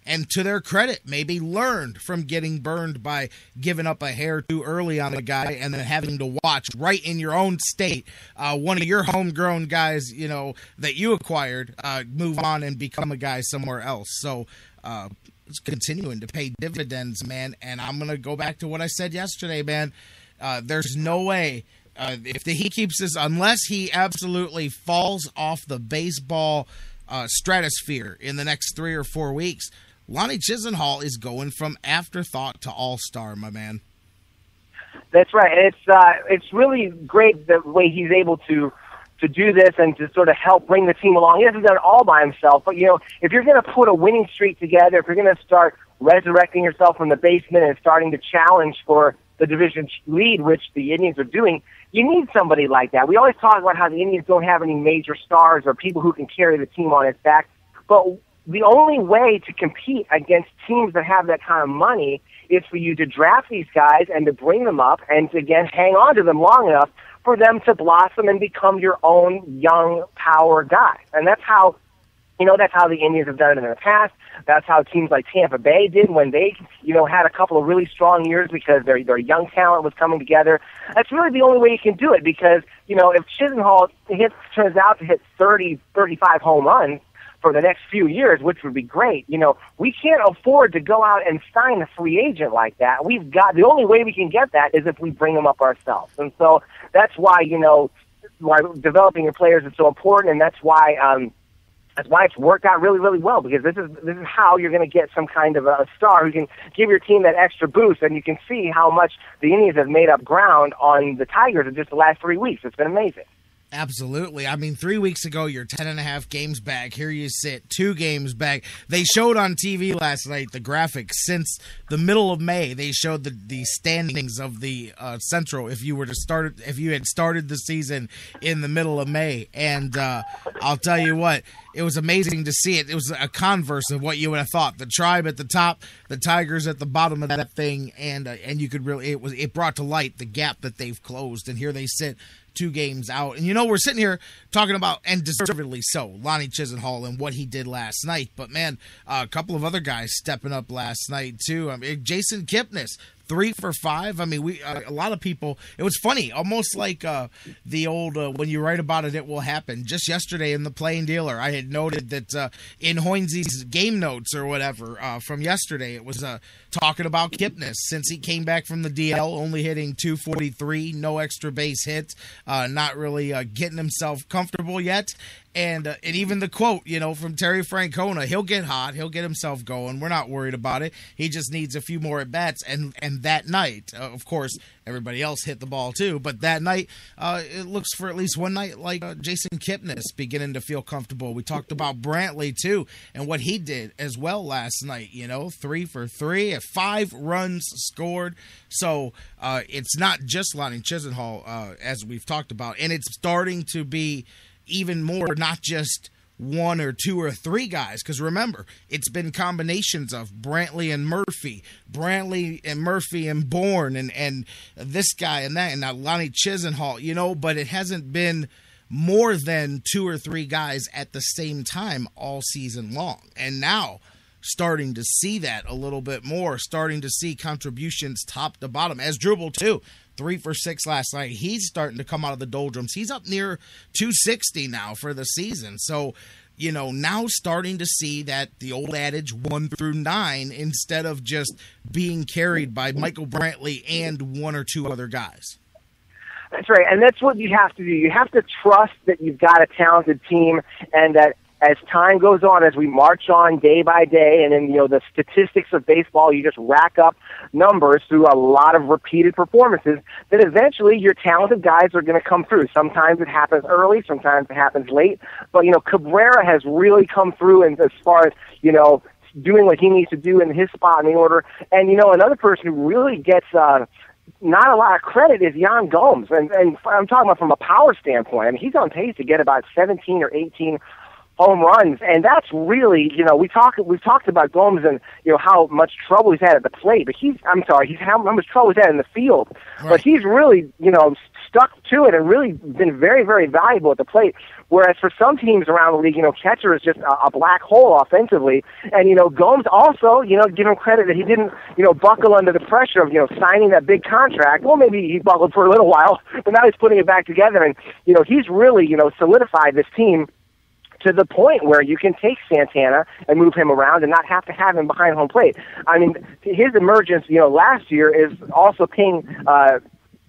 Speaker 6: and to their credit, maybe learned from getting burned by giving up a hair too early on on a guy and then having to watch right in your own state one of your homegrown guys, that you acquired, move on and become a guy somewhere else. So it's continuing to pay dividends, man. And I'm going to go back to what I said yesterday, man. There's no way if he keeps this, unless he absolutely falls off the baseball stratosphere in the next 3 or 4 weeks, Lonnie Chisenhall is going from afterthought to all-star, my man.
Speaker 11: That's right. And it's really great the way he's able to do this and to sort of help bring the team along. He hasn't done it all by himself, but, if you're going to put a winning streak together, if you're going to start resurrecting yourself from the basement and starting to challenge for the division lead, which the Indians are doing, you need somebody like that. We always talk about how the Indians don't have any major stars or people who can carry the team on its back, but the only way to compete against teams that have that kind of money is for you to draft these guys and to bring them up and to, again, hang on to them long enough for them to blossom and become your own young power guy. And that's how, that's how the Indians have done it in the past. That's how teams like Tampa Bay did when they, had a couple of really strong years because their young talent was coming together. That's really the only way you can do it because, if Chisenhall turns out to hit 30, 35 home runs for the next few years, which would be great, we can't afford to go out and sign a free agent like that. The only way we can get that is if we bring them up ourselves. And so that's why, why developing your players is so important, and that's why it's worked out really, really well, because this is how you're going to get some kind of a star who can give your team that extra boost. And you can see how much the Indians have made up ground on the Tigers in just the last 3 weeks. It's been amazing.
Speaker 6: Absolutely. I mean, 3 weeks ago, you're 10.5 games back. Here you sit, 2 games back. They showed on TV last night the graphics since the middle of May. They showed the standings of the Central. If you had started the season in the middle of May, and I'll tell you what, it was amazing to see it. It was a converse of what you would have thought. The Tribe at the top, the Tigers at the bottom of that thing, and you could really it brought to light the gap that they've closed. And here they sit, 2 games out. And, we're sitting here talking about, and deservedly so, Lonnie Chisenhall and what he did last night. But, man, a couple of other guys stepping up last night, too. I mean, Jason Kipnis, 3 for 5. I mean, a lot of people, it was funny, almost like the old, when you write about it, it will happen. Just yesterday in the Plain Dealer, I had noted that in Hoynes's game notes or whatever from yesterday, it was talking about Kipnis since he came back from the DL, only hitting .243, no extra base hits, not really getting himself comfortable yet. And even the quote, from Terry Francona, he'll get hot, he'll get himself going. We're not worried about it. He just needs a few more at bats. And that night, of course, everybody else hit the ball too. But that night, it looks for at least one night like Jason Kipnis beginning to feel comfortable. We talked about Brantley too and what he did as well last night. 3 for 3, 5 runs scored. So it's not just Lonnie Chisenhall as we've talked about, and it's starting to be even more, not just 1 or 2 or 3 guys, because remember, it's been combinations of Brantley and Murphy and Bourne, and this guy and that, and now Lonnie Chisenhall, but it hasn't been more than 2 or 3 guys at the same time all season long. And now starting to see that a little bit more, starting to see contributions top to bottom, as Drupal too. 3 for 6 last night. He's starting to come out of the doldrums. He's up near 260 now for the season. So, now starting to see that the old adage 1 through 9 instead of just being carried by Michael Brantley and 1 or 2 other guys.
Speaker 11: That's right, and that's what you have to do. You have to trust that you've got a talented team, and that as time goes on, as we march on day by day, and then, the statistics of baseball, you just rack up numbers through a lot of repeated performances, that eventually your talented guys are going to come through. Sometimes it happens early, sometimes it happens late, but, Cabrera has really come through as far as, doing what he needs to do in his spot in the order. And, another person who really gets not a lot of credit is Yan Gomes. And I'm talking about from a power standpoint. I mean, he's on pace to get about 17 or 18 home runs, and that's really, we've talked about Gomes and how much trouble he's had at the plate, but how much trouble he's had in the field, right. But he's really stuck to it and really been very, very valuable at the plate. Whereas for some teams around the league, catcher is just a black hole offensively. And, Gomes also, give him credit that he didn't, buckle under the pressure of, signing that big contract. Well, maybe he buckled for a little while, but now he's putting it back together. And, he's really, solidified this team to the point where you can take Santana and move him around and not have to have him behind home plate. I mean, his emergence, last year is also paying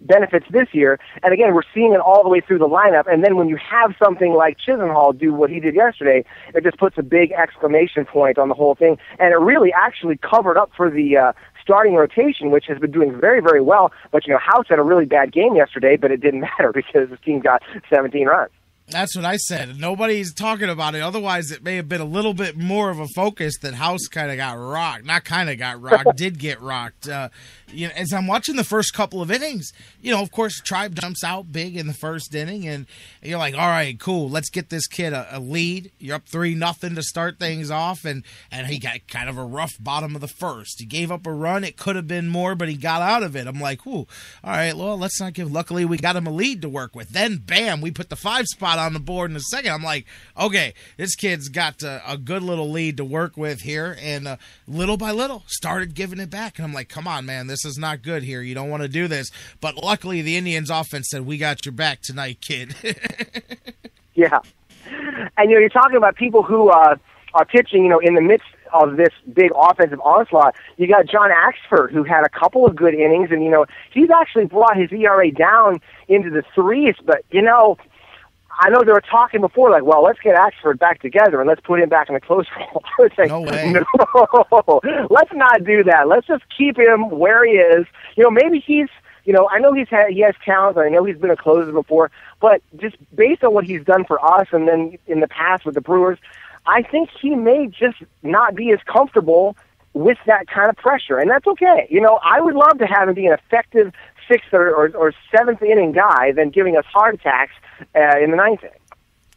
Speaker 11: benefits this year. And again, we're seeing it all the way through the lineup. And then when you have something like Chisenhall do what he did yesterday, it just puts a big exclamation point on the whole thing. And it really actually covered up for the starting rotation, which has been doing very, very well. But, House had a really bad game yesterday, but it didn't matter because his team got 17 runs.
Speaker 6: That's what I said. Nobody's talking about it. Otherwise, it may have been a little bit more of a focus that House kind of got rocked. Not kind of got rocked, did get rocked. As I'm watching the first couple of innings, of course, Tribe jumps out big in the first inning, and you're like, all right, cool, let's get this kid a lead. You're up 3-0 to start things off, and he got kind of a rough bottom of the first. He gave up a run. It could have been more, but he got out of it. I'm like, ooh, all right, well, let's not give. Luckily, we got him a lead to work with. Then, bam, we put the 5 spot on the board in the second. I'm like, okay, this kid's got a good little lead to work with here, and little by little started giving it back. And I'm like, come on, man, this is not good here. You don't want to do this. But luckily, the Indians offense said, we got your back tonight, kid.
Speaker 11: Yeah. And, you're talking about people who are pitching, in the midst of this big offensive onslaught. You got John Axford, who had a couple of good innings, and, he's actually brought his ERA down into the 3s, but, I know they were talking before, like, well, let's get Axford back together and let's put him back in the close role. Like,
Speaker 6: no way.
Speaker 11: No, let's not do that. Let's just keep him where he is. Maybe he's, I know he has talent. I know he's been a closer before, but just based on what he's done for us and then in the past with the Brewers, I think he may just not be as comfortable with that kind of pressure, and that's okay. I would love to have him be an effective 6th or 7th inning guy than giving us heart attacks in the 9th inning.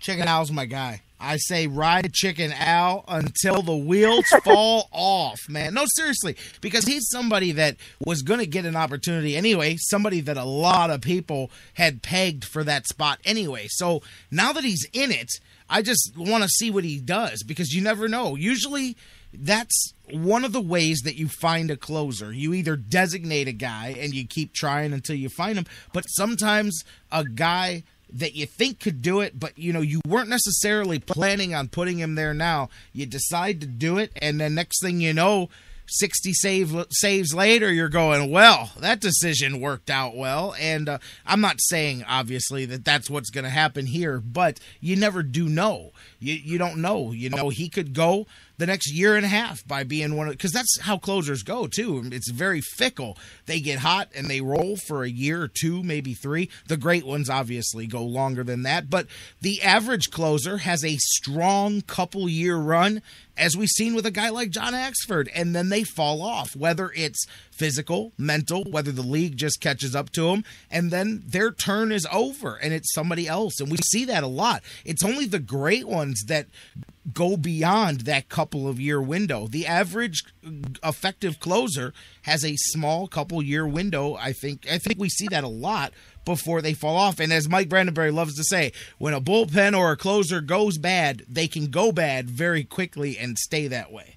Speaker 6: Chicken Al's my guy. I say ride Chicken Al until the wheels fall off, man. No, seriously, because he's somebody that was going to get an opportunity anyway, somebody that a lot of people had pegged for that spot anyway. So now that he's in it, I just want to see what he does because you never know. Usually that's one of the ways that you find a closer. You either designate a guy and you keep trying until you find him, but sometimes a guy that you think could do it, but you weren't necessarily planning on putting him there now. You decide to do it, and then next thing you know, 60 saves later, you're going, well, that decision worked out well. And I'm not saying, obviously, that that's what's going to happen here, but you never do know. You don't know. He could go the next year and a half by being one of, because that's how closers go too. It's very fickle. They get hot and they roll for a year or 2, maybe 3. The great ones obviously go longer than that, but the average closer has a strong couple year run, as we've seen with a guy like John Axford, and then they fall off, whether it's physical, mental, whether the league just catches up to them, and then their turn is over and it's somebody else. And we see that a lot. It's only the great ones that go beyond that couple of year window. The average effective closer has a small couple year window. I think we see that a lot before they fall off. And as Mike Brandenberry loves to say, when a bullpen or a closer goes bad, they can go bad very quickly and stay that way.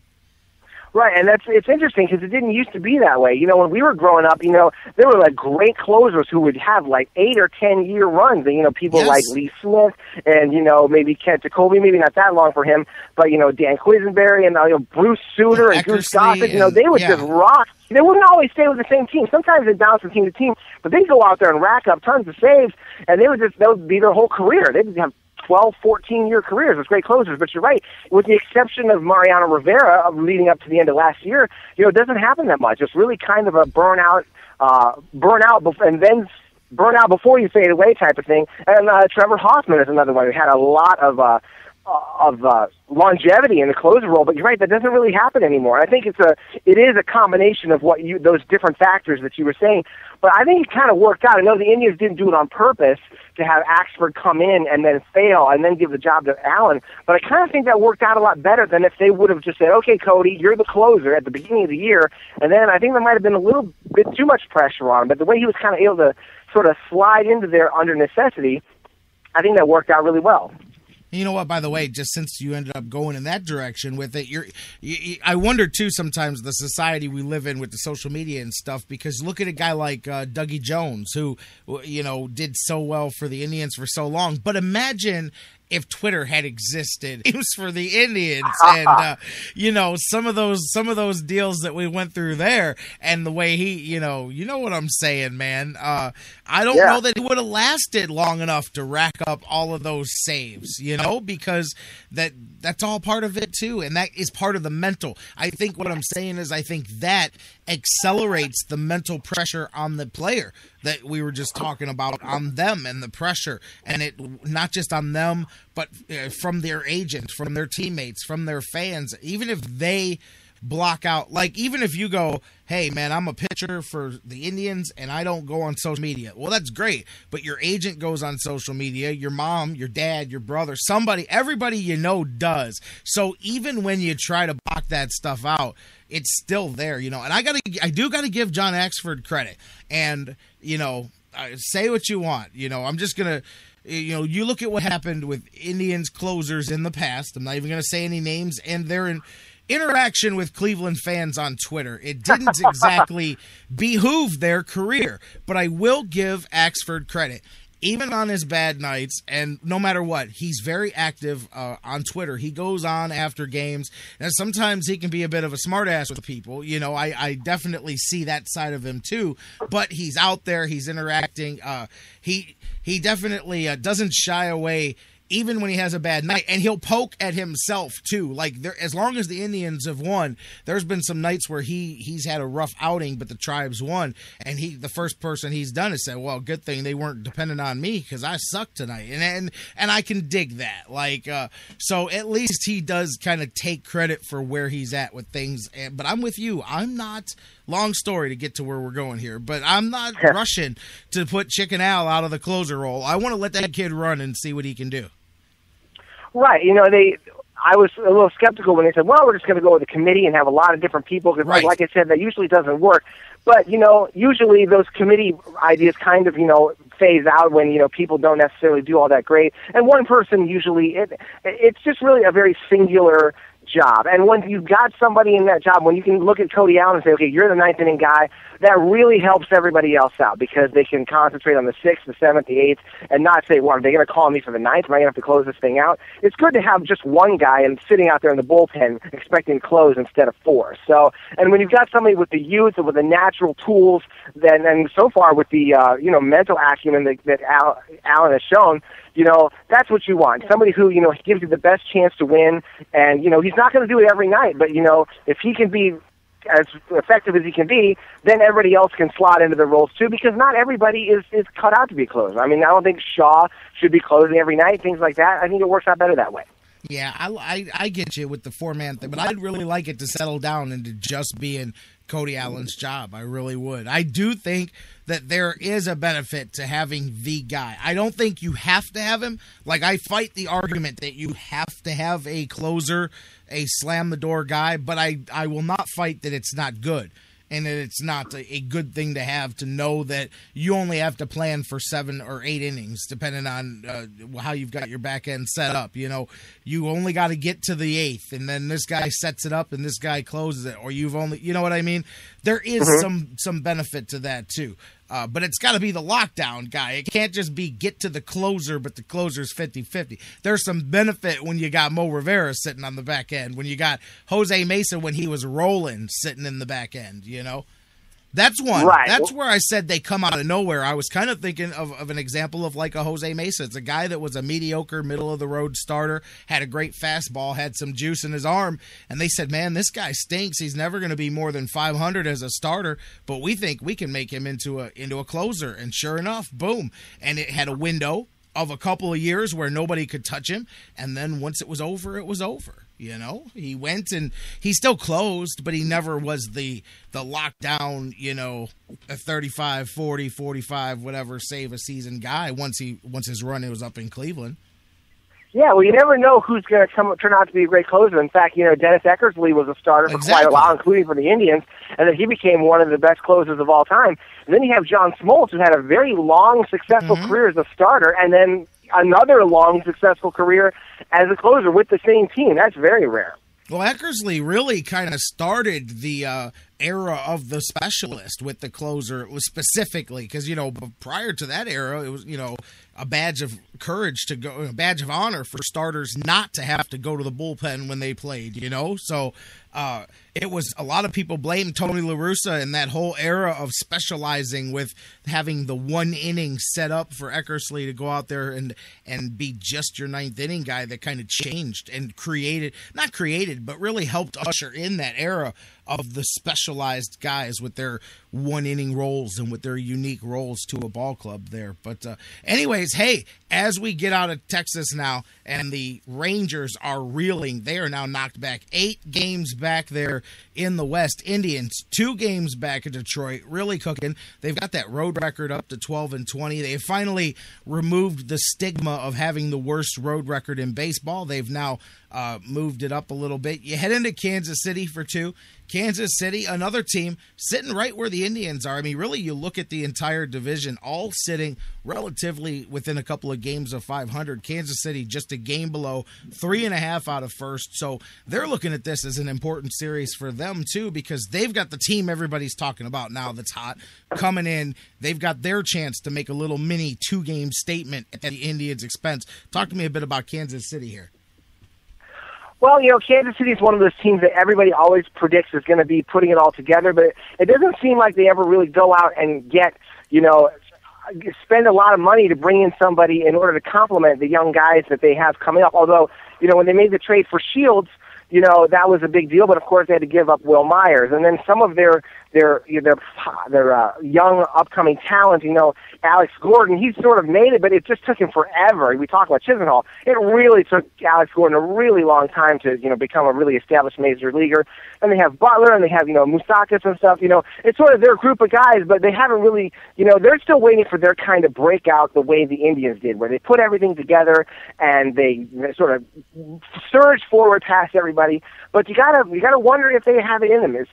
Speaker 11: Right, and it's interesting because it didn't used to be that way. When we were growing up, there were like great closers who would have like 8 or 10 year runs. And, people
Speaker 6: yes.
Speaker 11: like Lee Smith and, maybe Kent Jacoby, maybe not that long for him, but, Dan Quisenberry and, Bruce Suter and Goose Gossett, they would just rock. They wouldn't always stay with the same team. Sometimes they'd bounce from team to team, but they'd go out there and rack up tons of saves, and that would be their whole career. They'd have 12, 14-year careers as great closers. But you're right, with the exception of Mariano Rivera leading up to the end of last year, it doesn't happen that much. It's really kind of a burnout before you fade away type of thing. And Trevor Hoffman is another one who had a lot of longevity in the closer role, but you're right, that doesn't really happen anymore. I think it is a combination of those different factors that you were saying, but I think it kind of worked out. I know the Indians didn't do it on purpose to have Axford come in and then fail and then give the job to Allen, but I kind of think that worked out a lot better than if they would have just said, okay, Cody, you're the closer at the beginning of the year, and then I think there might have been a little bit too much pressure on him, but the way he was kind of able to sort of slide into there under necessity, I think that worked out really well.
Speaker 6: You know what, by the way, just since you ended up going in that direction with it, I wonder, too, sometimes the society we live in with the social media and stuff, because look at a guy like Dougie Jones, who, did so well for the Indians for so long. But imagine if Twitter had existed. It was for the Indians, and some of those deals that we went through there, and the way he, you know what I'm saying, man. I don't know that he would have lasted long enough to rack up all of those saves, because that's all part of it too, and that is part of the mental. I think what I'm saying is I think that accelerates the mental pressure on the player that we were just talking about, on them and the pressure, and it not just on them, but from their agent, from their teammates, from their fans. Even if they block out, like even if you go, hey man, I'm a pitcher for the Indians and I don't go on social media, well, that's great, but your agent goes on social media, your mom, your dad, your brother, somebody, everybody does. So even when you try to block that stuff out, it's still there, and I do gotta give John Axford credit, and say what you want, I'm just gonna, you look at what happened with Indians closers in the past. I'm not even gonna say any names, and their interaction with Cleveland fans on Twitter, it didn't exactly behoove their career, but I will give Axford credit. Even on his bad nights, and no matter what, he's very active on Twitter. He goes on after games, and sometimes he can be a bit of a smartass with people. I definitely see that side of him too, but he's out there, he's interacting. He definitely doesn't shy away even when he has a bad night, and he'll poke at himself too. Like, as long as the Indians have won, there's been some nights where he's had a rough outing, but the Tribes won, and the first person he's done is said, well, good thing they weren't dependent on me because I sucked tonight, and I can dig that. Like, so at least he does kind of take credit for where he's at with things. But I'm with you. I'm not. Long story to get to where we're going here, but I'm not rushing to put Chicken Al out of the closer role. I want to let that kid run and see what he can do.
Speaker 11: Right. I was a little skeptical when they said, well, we're just going to go with a committee and have a lot of different people, because like I said, that usually doesn't work. But, usually those committee ideas kind of, phase out when, people don't necessarily do all that great. And one person usually, it's just really a very singular job. And when you've got somebody in that job, when you can look at Cody Allen and say, okay, you're the ninth inning guy, that really helps everybody else out, because they can concentrate on the sixth, the seventh, the eighth, and not say, well, are they going to call me for the ninth? Am I going to have to close this thing out? It's good to have just one guy and sitting out there in the bullpen expecting to close instead of four. So, and when you've got somebody with the youth and with the natural tools, then, and so far with the, mental acumen that Allen has shown, that's what you want. Somebody who, gives you the best chance to win, and, he's not going to do it every night, but, if he can be as effective as he can be, then everybody else can slot into the roles too, because not everybody is cut out to be a closer. I mean, I don't think Shaw should be closing every night, things like that. I think it works out better that way.
Speaker 6: Yeah, I get you with the four-man thing, but I'd really like it to settle down into just being Cody Allen's job. I really would. I do think that there is a benefit to having the guy. I don't think you have to have him. Like, I fight the argument that you have to have a closer, a slam-the-door guy, but I will not fight that it's not good, and that it's not a good thing to have, to know that you only have to plan for 7 or 8 innings, depending on how you've got your back end set up. You only got to get to the 8th, and then this guy sets it up and this guy closes it, or you've only, you know what I mean? There is some benefit to that too. But it's got to be the lockdown guy. It can't just be get to the closer, but the closer's 50-50. There's some benefit when you got Mo Rivera sitting on the back end, when you got Jose Mesa when he was rolling sitting in the back end, That's one.
Speaker 11: Right.
Speaker 6: That's where I said they come out of nowhere. I was kind of thinking of an example of like a Jose Mesa. It's a guy that was a mediocre, middle-of-the-road starter, had a great fastball, had some juice in his arm, and they said, man, this guy stinks. He's never going to be more than 500 as a starter, but we think we can make him into a closer. And sure enough, boom. And it had a window of a couple of years where nobody could touch him, and then once it was over, it was over. He went and he still closed, but he never was the lockdown, a 35, 40, 45, whatever save a season guy once his run was up in Cleveland.
Speaker 11: Yeah, well, you never know who's going to turn out to be a great closer. In fact, Dennis Eckersley was a starter for quite a while, including for the Indians, and then he became one of the best closers of all time. And then you have John Smoltz, who had a very long, successful career as a starter, and then another long, successful career as a closer with the same team. That's very rare.
Speaker 6: Well, Eckersley really kind of started the era of the specialist with the closer specifically because, prior to that era, it was, a badge of courage to go, a badge of honor for starters not to have to go to the bullpen when they played, So it was a lot of people blame Tony La Russa and that whole era of specializing with having the one inning set up for Eckersley to go out there and be just your ninth inning guy that kind of changed and not created, but really helped usher in that era of the specialized guys with their one inning roles and with their unique roles to a ball club there. But anyways, hey, as we get out of Texas now and the Rangers are reeling, they are now knocked back 8 games back there in the West. Indians 2 games back in Detroit, really cooking. They've got that road record up to 12-20. They have finally removed the stigma of having the worst road record in baseball. They've now moved it up a little bit. You head into Kansas City for 2. Kansas City, another team sitting right where the Indians are. I mean, really, you look at the entire division, all sitting relatively within a couple of games of 500. Kansas City just a game below, 3.5 out of first. So they're looking at this as an important series for them, too, because they've got the team everybody's talking about now that's hot coming in. They've got their chance to make a little mini 2-game statement at the Indians' expense. Talk to me a bit about Kansas City here.
Speaker 11: Well, Kansas City is one of those teams that everybody always predicts is going to be putting it all together, but it doesn't seem like they ever really go out and get, spend a lot of money to bring in somebody in order to complement the young guys that they have coming up. Although, when they made the trade for Shields, that was a big deal, but of course they had to give up Will Myers. And then some of their young upcoming talent, Alex Gordon, he's sort of made it, but it just took him forever. We talk about Chisenhall. It really took Alex Gordon a really long time to, become a really established major leaguer. And they have Butler and they have, Moustakas and stuff. It's sort of their group of guys, but they haven't really, they're still waiting for their kind of breakout the way the Indians did, where they put everything together and they sort of surge forward past everybody. But you gotta wonder if they have it in them.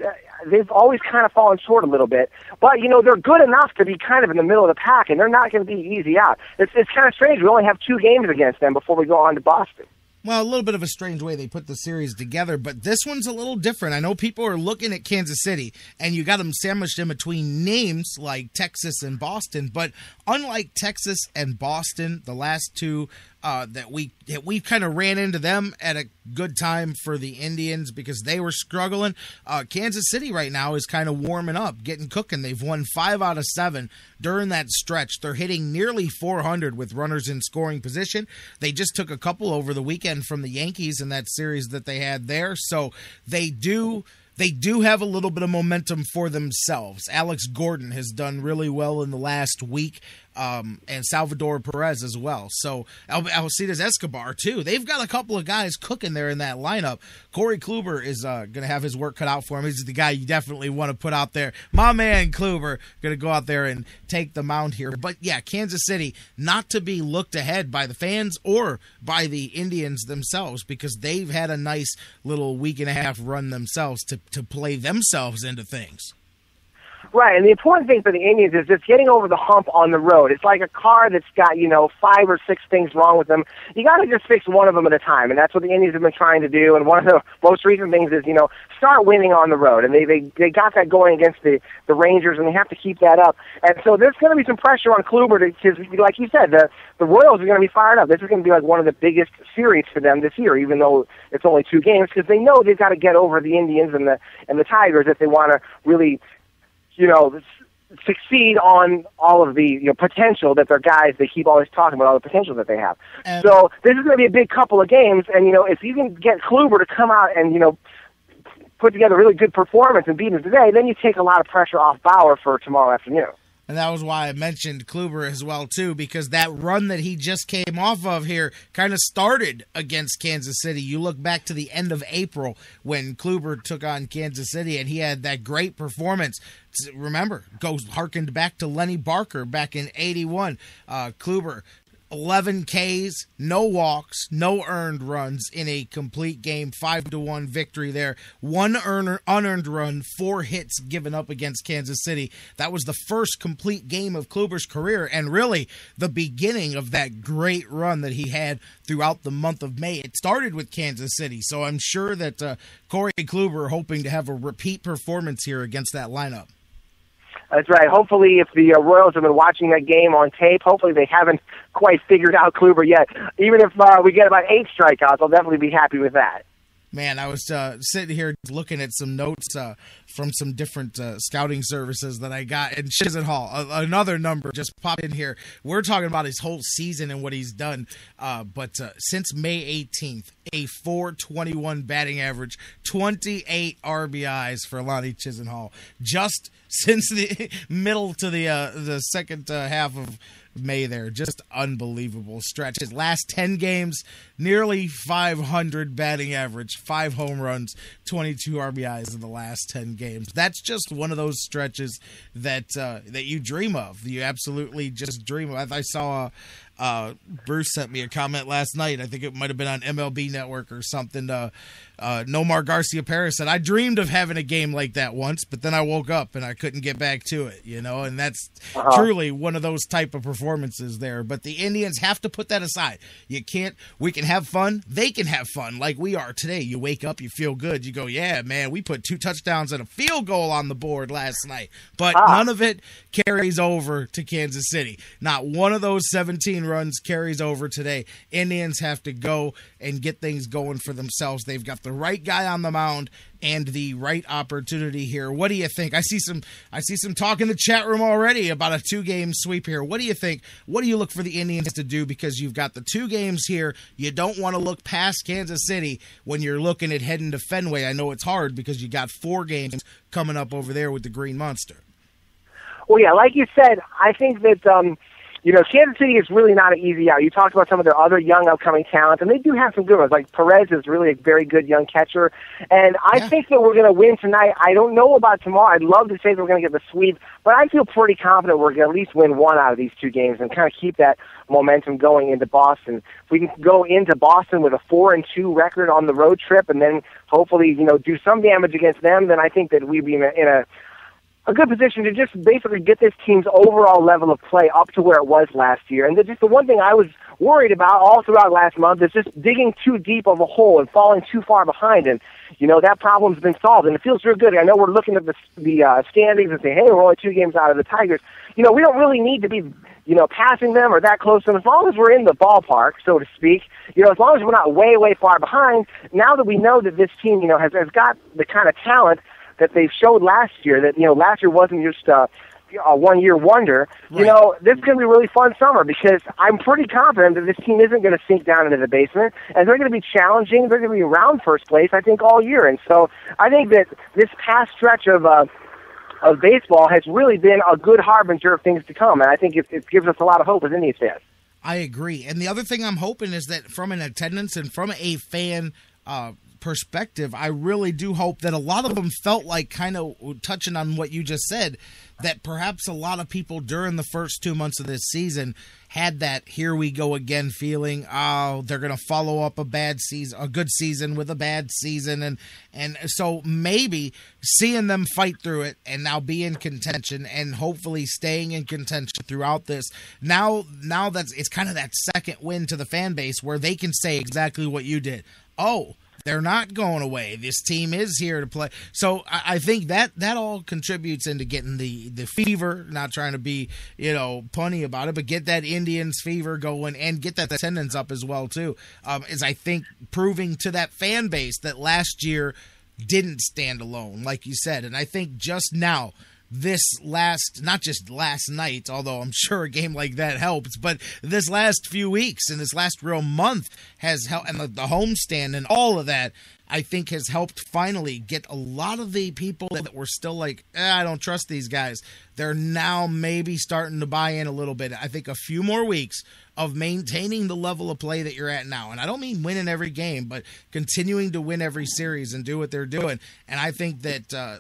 Speaker 11: They've always kind of fallen short a little bit, but they're good enough to be kind of in the middle of the pack, and they're not going to be easy out. It's kind of strange. We only have 2 games against them before we go on to Boston.
Speaker 6: Well, a little bit of a strange way they put the series together, but this one's a little different. I know people are looking at Kansas City, and you got them sandwiched in between names like Texas and Boston, but unlike Texas and Boston, the last 2 that we kind of ran into them at a good time for the Indians because they were struggling. Kansas City right now is kind of warming up, getting cooking. They've won 5 out of 7 during that stretch. They're hitting nearly 400 with runners in scoring position. They just took a couple over the weekend from the Yankees in that series that they had there. So they do have a little bit of momentum for themselves. Alex Gordon has done really well in the last week, and Salvador Perez as well. So Alcides Escobar, too. They've got a couple of guys cooking there in that lineup. Corey Kluber is going to have his work cut out for him. He's the guy you definitely want to put out there. My man Kluber going to go out there and take the mound here. But, yeah, Kansas City, not to be looked ahead by the fans or by the Indians themselves because they've had a nice little week and a half run themselves to play themselves into things.
Speaker 11: Right, and the important thing for the Indians is just getting over the hump on the road. It's like a car that's got, 5 or 6 things wrong with them. You got to just fix one of them at a time, and that's what the Indians have been trying to do. And one of the most recent things is, start winning on the road. And they got that going against the Rangers, and they have to keep that up. And so there's going to be some pressure on Kluber because, like you said, the Royals are going to be fired up. This is going to be like one of the biggest series for them this year, even though it's only 2 games, because they know they've got to get over the Indians and the Tigers if they want to really succeed on all of the potential that their guys, they keep always talking about all the potential that they have. So this is going to be a big couple of games, and if you can get Kluber to come out and put together a really good performance and beat him today, then you take a lot of pressure off Bauer for tomorrow afternoon.
Speaker 6: And that was why I mentioned Kluber as well, too, because that run that he just came off of here kind of started against Kansas City. You look back to the end of April when Kluber took on Kansas City, and he had that great performance. Remember, harkened back to Lenny Barker back in 81. Kluber 11 Ks, no walks, no earned runs in a complete game, 5-1 victory there. One unearned run, 4 hits given up against Kansas City. That was the first complete game of Kluber's career, and really the beginning of that great run that he had throughout the month of May. It started with Kansas City, so I'm sure that Corey Kluber hoping to have a repeat performance here against that lineup.
Speaker 11: That's right. Hopefully, if the Royals have been watching that game on tape, hopefully they haven't quite figured out Kluber yet. Even if we get about 8 strikeouts, I'll definitely be happy with that.
Speaker 6: Man, I was sitting here looking at some notes from some different scouting services that I got. And Chisenhall, another number just popped in here. We're talking about his whole season and what he's done. But since May 18th, a .421 batting average, 28 RBIs for Lonnie Chisenhall. Just since the middle to the second half of May there. Just unbelievable stretch. His last 10 games, nearly 500 batting average, 5 home runs, 22 RBIs in the last 10 games. That's just one of those stretches that you dream of. You absolutely just dream of. I saw Bruce sent me a comment last night. I think it might have been on MLB Network or something. Nomar Garcia Paris said, I dreamed of having a game like that once, but then I woke up and I couldn't get back to it, and that's truly one of those type of performances there. But the Indians have to put that aside. We can have fun. They can have fun like we are today. You wake up, you feel good. You go, yeah, man, we put 2 touchdowns and a field goal on the board last night. But none of it carries over to Kansas City. Not one of those 17 runs carries over today. Indians have to go and get things going for themselves. They've got the right guy on the mound and the right opportunity here. What do you think? I see some talk in the chat room already about a 2-game sweep here. What do you think? What do you look for the Indians to do? Because you've got the 2 games here. You don't want to look past Kansas City when you're looking at heading to Fenway. I know it's hard because you got 4 games coming up over there with the Green Monster.
Speaker 11: Well, yeah, like you said, I think that Kansas City is really not an easy out. You talked about some of their other young upcoming talent, and they do have some good ones. Like Perez is really a very good young catcher, and I think that we're going to win tonight. I don't know about tomorrow. I'd love to say that we're going to get the sweep, but I feel pretty confident we're going to at least win 1 out of these 2 games and kind of keep that momentum going into Boston. If we can go into Boston with a 4-2 record on the road trip, and then hopefully do some damage against them, then I think that we'd be in a good position to just basically get this team's overall level of play up to where it was last year. And just the one thing I was worried about all throughout last month is just digging too deep of a hole and falling too far behind. And, that problem's been solved. And it feels real good. I know we're looking at the standings and saying, hey, we're only 2 games out of the Tigers. We don't really need to be, passing them or that close. And as long as we're in the ballpark, so to speak, as long as we're not way, way far behind, now that we know that this team, has got the kind of talent that they showed last year, that, last year wasn't just a one-year wonder, this is going to be a really fun summer because I'm pretty confident that this team isn't going to sink down into the basement, and they're going to be challenging. They're going to be around first place, I think, all year. And so I think that this past stretch of baseball has really been a good harbinger of things to come, and I think it gives us a lot of hope as Indians fans.
Speaker 6: I agree. And the other thing I'm hoping is that from an attendance and from a fan perspective, I really do hope that a lot of them felt like, kind of touching on what you just said, that perhaps a lot of people during the first 2 months of this season had that here we go again feeling. Oh, they're going to follow up a good season with a bad season. And so maybe seeing them fight through it and now be in contention and hopefully staying in contention throughout this. Now it's kind of that second win to the fan base where they can say exactly what you did. Oh, they're not going away. This team is here to play. So I think that all contributes into getting the fever, not trying to be, punny about it, but get that Indians fever going and get that attendance up as well, too. Is I think proving to that fan base that last year didn't stand alone, like you said. And I think just now, not just last night, although I'm sure a game like that helps, but this last few weeks and this last real month has helped, and the homestand and all of that, I think has helped finally get a lot of the people that were still like, I don't trust these guys. They're now maybe starting to buy in a little bit. I think a few more weeks of maintaining the level of play that you're at now. And I don't mean winning every game, but continuing to win every series and do what they're doing. And I think that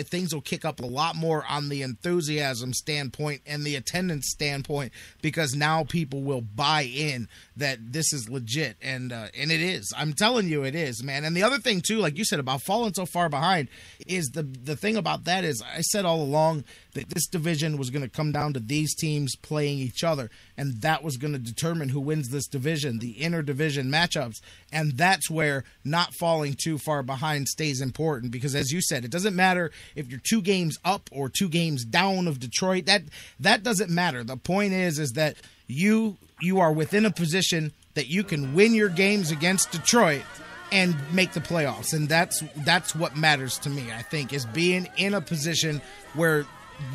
Speaker 6: things will kick up a lot more on the enthusiasm standpoint and the attendance standpoint, because now people will buy in that this is legit. And it is. I'm telling you, it is, man. And the other thing, too, like you said about falling so far behind, is the thing about that is I said all along that this division was going to come down to these teams playing each other, and that was going to determine who wins this division, the interdivision matchups. And that's where not falling too far behind stays important, because as you said, it doesn't matter if you're 2 games up or 2 games down of Detroit. That doesn't matter. The point is that you are within a position that you can win your games against Detroit and make the playoffs. And that's what matters to me, I think, is being in a position where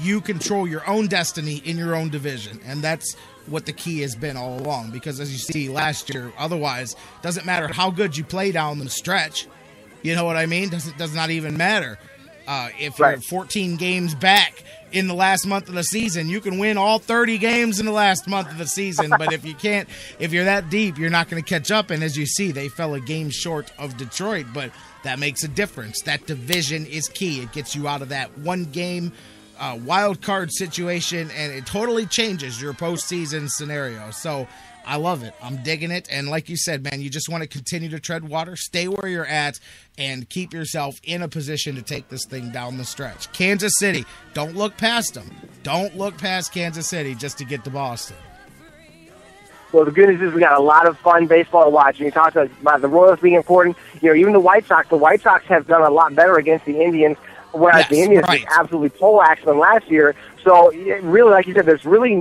Speaker 6: you control your own destiny in your own division. And that's what the key has been all along, because as you see last year, otherwise, doesn't matter how good you play down the stretch. You know what I mean? Does not even matter. If you're 14 games back in the last month of the season, you can win all 30 games in the last month of the season. But if you're that deep, you're not going to catch up. And as you see, they fell a game short of Detroit, but that makes a difference. That division is key. It gets you out of that one game wild card situation, and it totally changes your postseason scenario. So I love it. I'm digging it. And like you said, man, you just want to continue to tread water, stay where you're at, and keep yourself in a position to take this thing down the stretch. Kansas City, don't look past them. Don't look past Kansas City just to get to Boston.
Speaker 11: Well, the good news is we got a lot of fun baseball to watch. And you talked about the Royals being important. You know, even the White Sox have done a lot better against the Indians, whereas the Indians just absolutely poleaxed them last year. So, really, like you said, there's really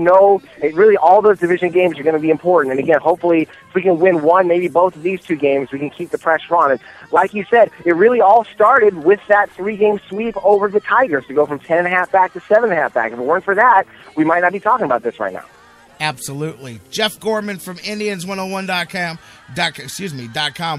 Speaker 11: all those division games are going to be important. And again, hopefully, if we can win one, maybe both of these 2 games, we can keep the pressure on. And like you said, it really all started with that 3-game sweep over the Tigers to go from 10.5 back to 7.5 back. If it weren't for that, we might not be talking about this right now.
Speaker 6: Absolutely. Jeff Gorman from Indians101.com.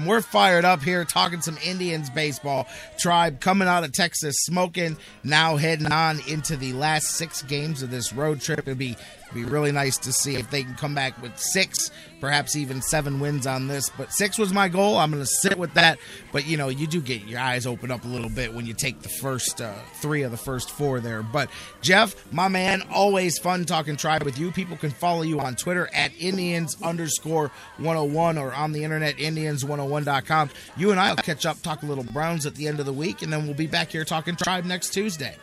Speaker 6: We're fired up here talking some Indians baseball. Tribe coming out of Texas, smoking, now heading on into the last 6 games of this road trip. It'd be really nice to see if they can come back with 6, perhaps even 7 wins on this. But 6 was my goal. I'm going to sit with that. But, you know, you do get your eyes open up a little bit when you take the first 3 of the first 4 there. But, Jeff, my man, always fun talking Tribe with you. People can follow you on Twitter at Indians_101 or on the internet, Indians101.com. You and I will catch up, talk a little Browns at the end of the week, and then we'll be back here talking Tribe next Tuesday.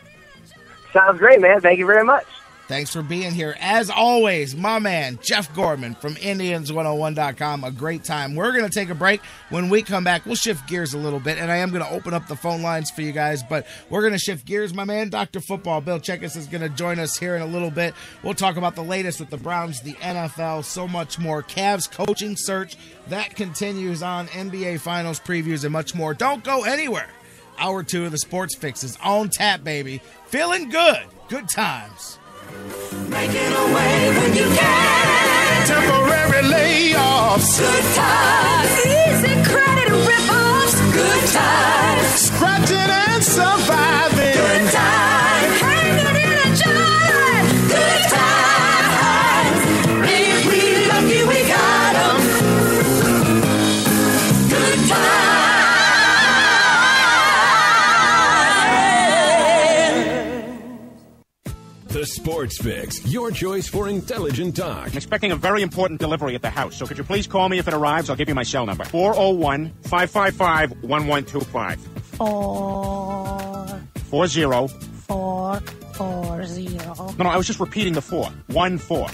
Speaker 11: Sounds great, man. Thank you very much.
Speaker 6: Thanks for being here. As always, my man, Jeff Gorman from Indians101.com. A great time. We're going to take a break. When we come back, we'll shift gears a little bit, and I am going to open up the phone lines for you guys, but we're going to shift gears. My man, Dr. Football Bill Chachkes, is going to join us here in a little bit. We'll talk about the latest with the Browns, the NFL, so much more. Cavs coaching search, that continues on. NBA Finals previews and much more. Don't go anywhere. Hour 2 of the Sports Fix is on tap, baby. Feeling good. Good times.
Speaker 10: Make it away when you can. Temporary layoffs. Good times. Easy credit rip-offs. Good times. Scratching and surviving. Good times. Hanging in a job. Good times. If we lucky we got 'em. Good times.
Speaker 1: The Sports Fix, your choice for intelligent talk.
Speaker 12: I'm expecting a very important delivery at the house, so could you please call me if it arrives? I'll give you my cell number. 401-555-1125.
Speaker 13: 440.
Speaker 12: No, I was just repeating the 4. 1-4.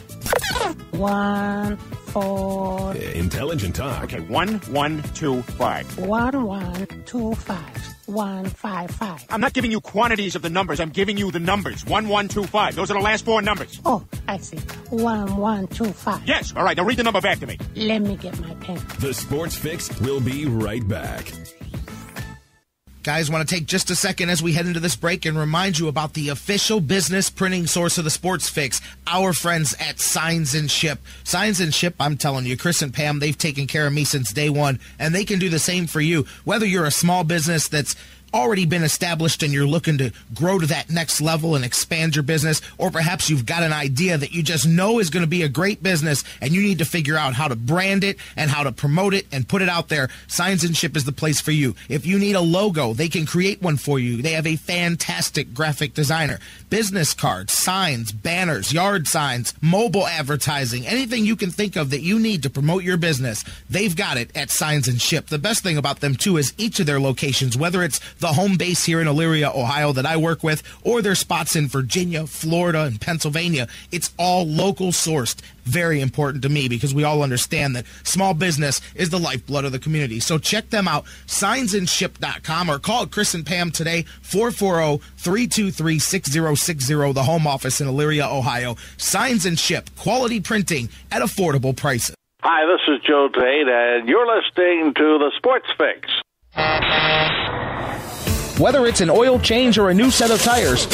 Speaker 13: 1-4.
Speaker 1: Intelligent talk.
Speaker 12: Okay, 1125.
Speaker 13: 1125. 155.
Speaker 12: I'm not giving you quantities of the numbers. I'm giving you the numbers. 1125. Those are the last 4 numbers.
Speaker 13: Oh, I see. 1125.
Speaker 12: Yes. All right. Now read the number back to me.
Speaker 13: Let me get my pen.
Speaker 1: The Sports Fix will be right back.
Speaker 6: Guys, want to take just a second as we head into this break and remind you about the official business printing source of the Sports Fix, our friends at Signs and Ship. Signs and Ship, I'm telling you, Chris and Pam, they've taken care of me since day one, and they can do the same for you. Whether you're a small business that's already been established and you're looking to grow to that next level and expand your business, or perhaps you've got an idea that you just know is going to be a great business and you need to figure out how to brand it and how to promote it and put it out there, Signs and Ship is the place for you. If you need a logo, they can create one for you. They have a fantastic graphic designer. Business cards, signs, banners, yard signs, mobile advertising, anything you can think of that you need to promote your business, they've got it at Signs and Ship. The best thing about them, too, is each of their locations, whether it's the home base here in Elyria, Ohio that I work with, or their spots in Virginia, Florida, and Pennsylvania, it's all local sourced. Very important to me because we all understand that small business is the lifeblood of the community. So check them out, signsandship.com, or call Chris and Pam today, 440-323-6060, the home office in Elyria, Ohio. Signs and Ship, quality printing at affordable prices.
Speaker 14: Hi, this is Joe Tate, and you're listening to the Sports Fix.
Speaker 3: Whether it's an oil change or a new set of tires,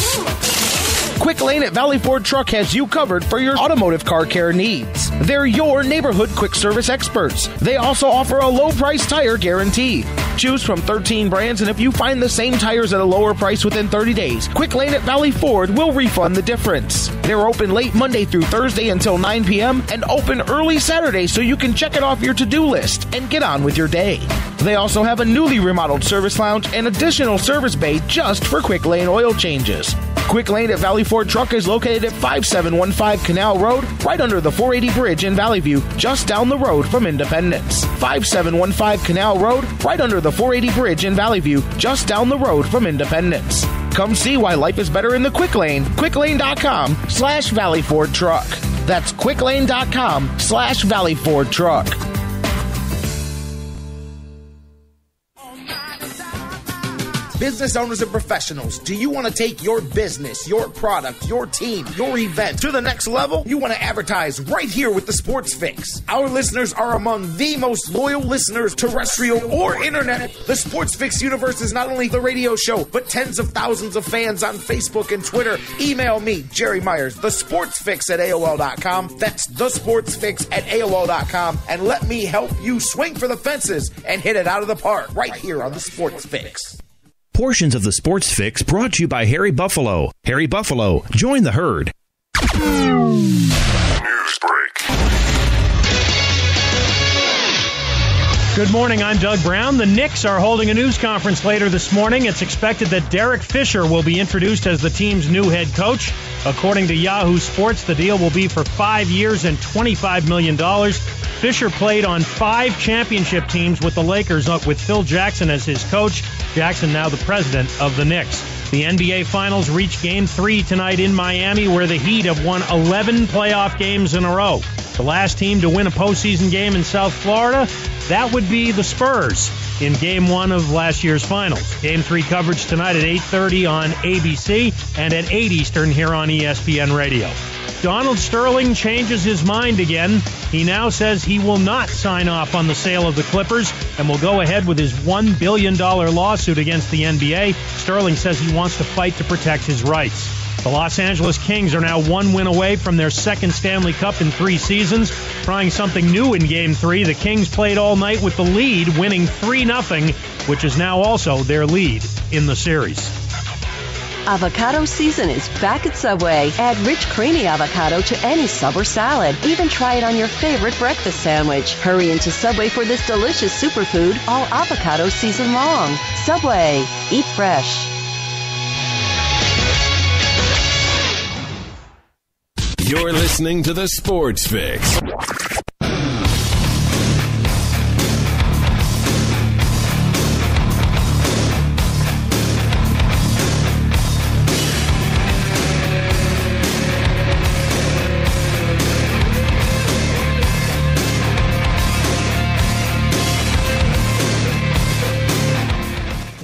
Speaker 3: Quick Lane at Valley Ford Truck has you covered for your automotive car care needs. They're your neighborhood quick service experts. They also offer a low price tire guarantee. Choose from 13 brands, and if you find the same tires at a lower price within 30 days, Quick Lane at Valley Ford will refund the difference. They're open late Monday through Thursday until 9 p.m. and open early Saturday so you can check it off your to-do list and get on with your day. They also have a newly remodeled service lounge and additional service bay just for Quick Lane oil changes. Quick Lane at Valley Ford Truck is located at 5715 Canal Road, right under the 480 bridge in Valley View, just down the road from Independence. 5715 Canal Road, right under the 480 bridge in Valley View, just down the road from Independence. Come see why life is better in the Quick Lane. QuickLane.com/Valley Ford Truck. That's QuickLane.com/Valley Ford Truck. Business owners and professionals, do you want to take your business, your product, your team, your event to the next level? You want to advertise right here with the Sports Fix. Our listeners are among the most loyal listeners, terrestrial or internet. The Sports Fix universe is not only the radio show, but tens of thousands of fans on Facebook and Twitter. Email me, Jerry Myers, thesportsfix@AOL.com. That's thesportsfix@AOL.com. And let me help you swing for the fences and hit it out of the park right here on the Sports Fix.
Speaker 2: Portions of the Sports Fix brought to you by Harry Buffalo. Harry Buffalo, join the herd.
Speaker 1: News break.
Speaker 15: Good morning, I'm Doug Brown. The Knicks are holding a news conference later this morning. It's expected that Derek Fisher will be introduced as the team's new head coach. According to Yahoo Sports, the deal will be for 5 years and $25 million. Fisher played on 5 championship teams with the Lakers, with Phil Jackson as his coach. Jackson now the president of the Knicks. The NBA Finals reach Game 3 tonight in Miami, where the Heat have won 11 playoff games in a row. The last team to win a postseason game in South Florida, that would be the Spurs in Game 1 of last year's Finals. Game 3 coverage tonight at 8:30 on ABC and at 8 Eastern here on ESPN Radio. Donald Sterling changes his mind again. He now says he will not sign off on the sale of the Clippers and will go ahead with his $1 billion lawsuit against the NBA. Sterling says he wants to fight to protect his rights. The Los Angeles Kings are now 1 win away from their second Stanley Cup in 3 seasons. Trying something new in Game 3, the Kings played all night with the lead, winning 3-0, which is now also their lead in the series.
Speaker 16: Avocado season is back at Subway. Add rich, creamy avocado to any sub or salad. Even try it on your favorite breakfast sandwich. Hurry into Subway for this delicious superfood all avocado season long. Subway. Eat fresh.
Speaker 1: You're listening to the Sports Fix.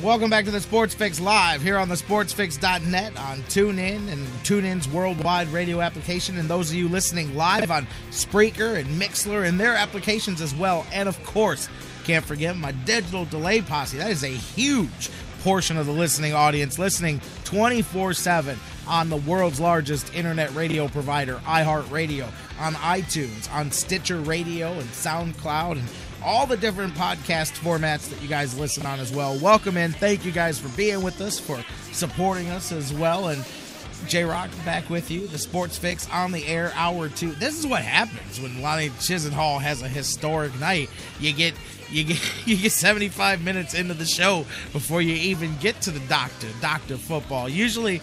Speaker 6: Welcome back to the Sports Fix Live here on the sportsfix.net, on TuneIn and TuneIn's worldwide radio application, and those of you listening live on Spreaker and Mixler and their applications as well. And of course, can't forget my digital delay posse. That is a huge portion of the listening audience, listening 24/7 on the world's largest internet radio provider, iHeartRadio. on iTunes, on Stitcher Radio and SoundCloud, and all the different podcast formats that you guys listen on as well. Welcome in. Thank you guys for being with us, for supporting us as well. And J-Rocc back with you. The Sports Fix on the air, hour 2. This is what happens when Lonnie Chisenhalls has a historic night. You get 75 minutes into the show before you even get to the Dr. Football. Usually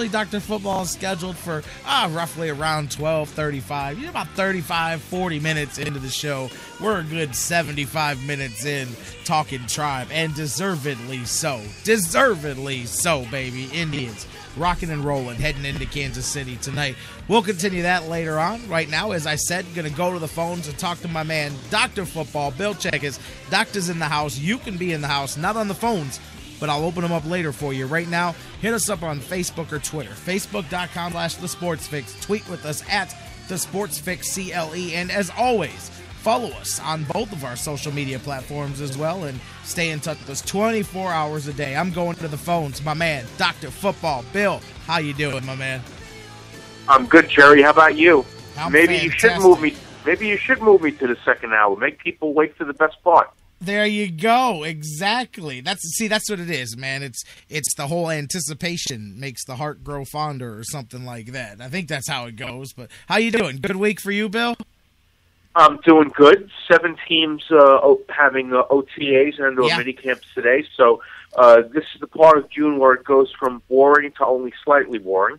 Speaker 6: Dr. Football is scheduled for roughly around 12:35. You're about 35, 40 minutes into the show. We're a good 75 minutes in talking Tribe, and deservedly so. Deservedly so, baby. Indians rocking and rolling, heading into Kansas City tonight. We'll continue that later on. Right now, as I said, going to go to the phones and talk to my man, Dr. Football Bill Chachkes. Doctor's in the house. You can be in the house, not on the phones, but I'll open them up later for you. Right now, hit us up on Facebook or Twitter. Facebook.com/TheSportsFix. Tweet with us at TheSportsFixCLE. And as always, follow us on both of our social media platforms as well, and stay in touch with us 24 hours a day. I'm going to the phones. My man, Dr. Football Bill. How you doing, my man?
Speaker 17: I'm good, Jerry. How about you?
Speaker 6: Maybe
Speaker 17: you should move me. Maybe you should move me to the second hour. Make people wait for the best part.
Speaker 6: There you go. Exactly. That's what it is, man. It's the whole anticipation makes the heart grow fonder, or something like that. I think that's how it goes. But how you doing? Good week for you, Bill?
Speaker 17: I'm doing good. 7 teams having OTAs and mini camps today. So this is the part of June where it goes from boring to only slightly boring.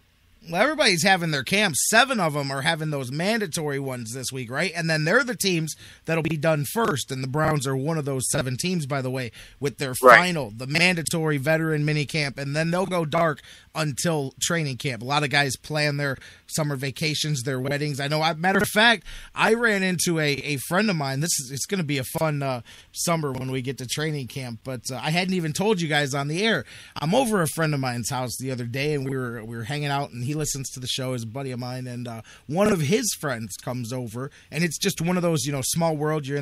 Speaker 6: Well, everybody's having their camps. 7 of them are having those mandatory ones this week, right? And then they're the teams that'll be done first. And the Browns are one of those 7 teams, by the way, with their final, the mandatory veteran mini camp. And then they'll go dark until training camp. A lot of guys plan their summer vacations, their weddings. I know, matter of fact, I ran into a friend of mine. It's going to be a fun summer when we get to training camp, but I hadn't even told you guys on the air. I'm over a friend of mine's house the other day, and we were hanging out, and he listens to the show, is a buddy of mine, and one of his friends comes over, and it's just one of those, small world, you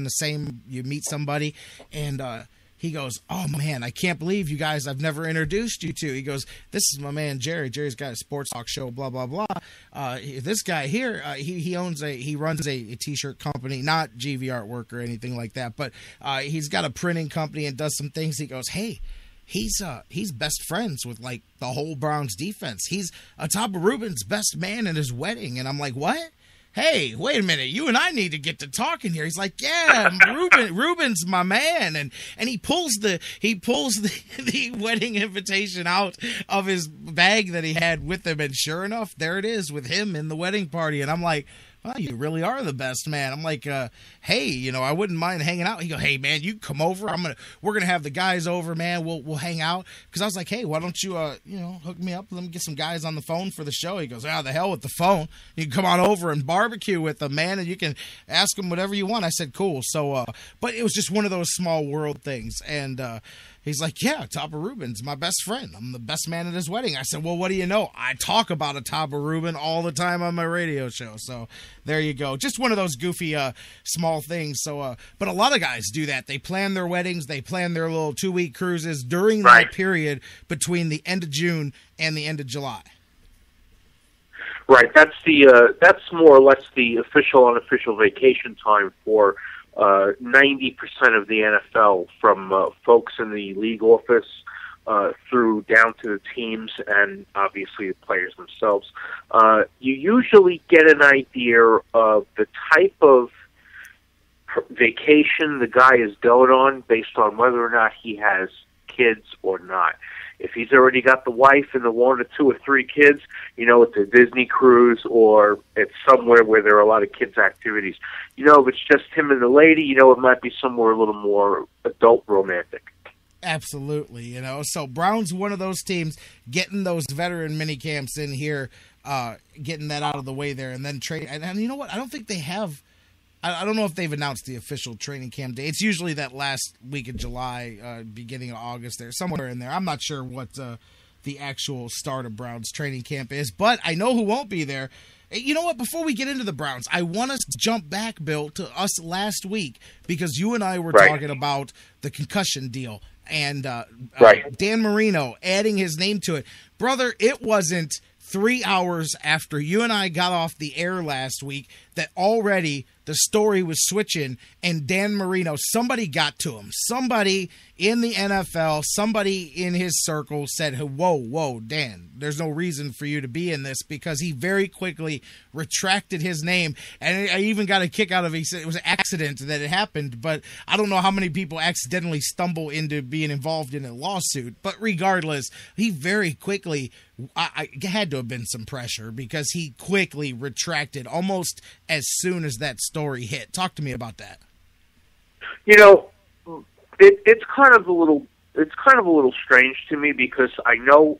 Speaker 6: meet somebody, and he goes, "Oh, man, I can't believe you guys I've never introduced you to." He goes, "This is my man, Jerry. Jerry's got a sports talk show, blah, blah, blah. This guy here, he runs a T-shirt company, not GV Artwork or anything like that, but he's got a printing company and does some things." He goes, "Hey, he's best friends with, like, the whole Browns defense. He's Ataba Rubin's best man at his wedding." And I'm like, "What? Hey, wait a minute, you and I need to get to talking here." He's like, "Yeah, Ruben's my man," and he pulls the wedding invitation out of his bag that he had with him, and sure enough, there it is with him in the wedding party. And I'm like, "Well, you really are the best, man." I'm like, "Hey, I wouldn't mind hanging out." He goes, "Hey, man, you come over. We're gonna have the guys over, man. We'll hang out." Because I was like, "Hey, why don't you hook me up? Let me get some guys on the phone for the show." He goes, "The hell with the phone. You can come on over and barbecue with them, man, and you can ask them whatever you want." I said, "Cool." So, but it was just one of those small world things, and he's like, "Yeah, Ataba Rubin's my best friend. I'm the best man at his wedding." I said, "Well, what do you know? I talk about Ataba Rubin all the time on my radio show." So there you go. Just one of those goofy small things. So, but a lot of guys do that. They plan their weddings. They plan their little 2-week cruises during that period between the end of June and the end of July.
Speaker 17: Right. That's more or less the official, unofficial vacation time for 90% of the NFL, from folks in the league office through down to the teams and obviously the players themselves. You usually get an idea of the type of vacation the guy is going on based on whether or not he has kids or not. If he's already got the wife and the 1 or 2 or 3 kids, it's a Disney cruise or it's somewhere where there are a lot of kids' activities. If it's just him and the lady, it might be somewhere a little more adult romantic.
Speaker 6: Absolutely, So Brown's one of those teams getting those veteran mini camps in here, getting that out of the way there, and then trade. And you know what? I don't think they have. I don't know if they've announced the official training camp day. It's usually that last week of July, beginning of August there, somewhere in there. I'm not sure what the actual start of Browns training camp is, but I know who won't be there. You know what? Before we get into the Browns, I want us to jump back, Bill, to us last week, because you and I were talking about the concussion deal and Dan Marino adding his name to it. Brother, it wasn't 3 hours after you and I got off the air last week that already the story was switching, and Dan Marino, somebody got to him. Somebody in the NFL, somebody in his circle said, whoa, Dan, there's no reason for you to be in this, because he very quickly retracted his name. And I even got a kick out of it. He said it was an accident that it happened, but I don't know how many people accidentally stumble into being involved in a lawsuit. But regardless, he very quickly, I had to have been some pressure, because he quickly retracted almost as soon as that story hit. Talk to me about that.
Speaker 17: It's kind of a little strange to me, because I know,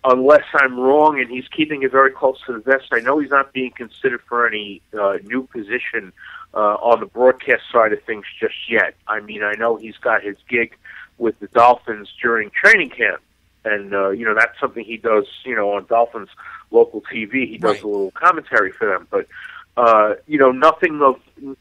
Speaker 17: unless I'm wrong, and he's keeping it very close to the vest, I know he's not being considered for any new position on the broadcast side of things just yet. I mean, I know he's got his gig with the Dolphins during training camp, and that's something he does. On Dolphins local TV, he does a little commentary for them, but.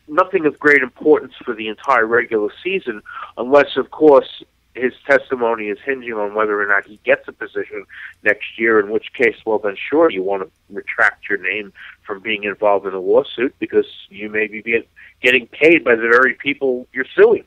Speaker 17: Nothing of great importance for the entire regular season, unless, of course, his testimony is hinging on whether or not he gets a position next year, in which case, well, then sure, you want to retract your name from being involved in a lawsuit, because you may be getting paid by the very people you're suing.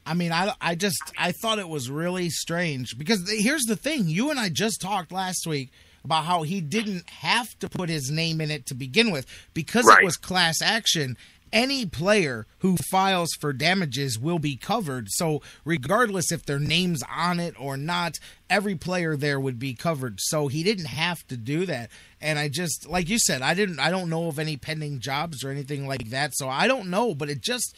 Speaker 6: I mean, I thought it was really strange, because here's the thing. You and I just talked last week about how he didn't have to put his name in it to begin with, because it was class action. Any player who files for damages will be covered. So regardless if their name's on it or not, every player there would be covered. So he didn't have to do that. And I just, like you said, I don't know of any pending jobs or anything like that. So I don't know, but it just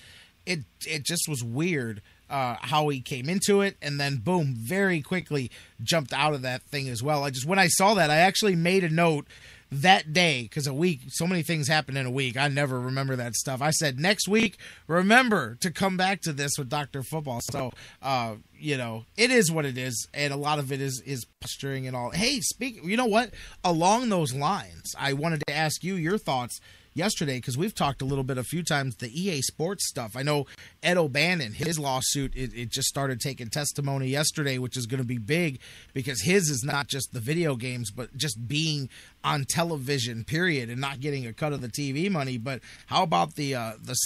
Speaker 6: was weird. How he came into it, and then boom, very quickly jumped out of that thing as well. When I saw that, I actually made a note that day, because a week, so many things happen in a week. I never remember that stuff. I said, next week, remember to come back to this with Dr. Football. So, it is what it is, and a lot of it is posturing and all. Hey, you know what? Along those lines, I wanted to ask you your thoughts yesterday, because we've talked a few times, the EA Sports stuff. I know Ed O'Bannon, his lawsuit, it just started taking testimony yesterday, which is going to be big, because his is not just the video games, but just being on television, period, and not getting a cut of the TV money. But how about the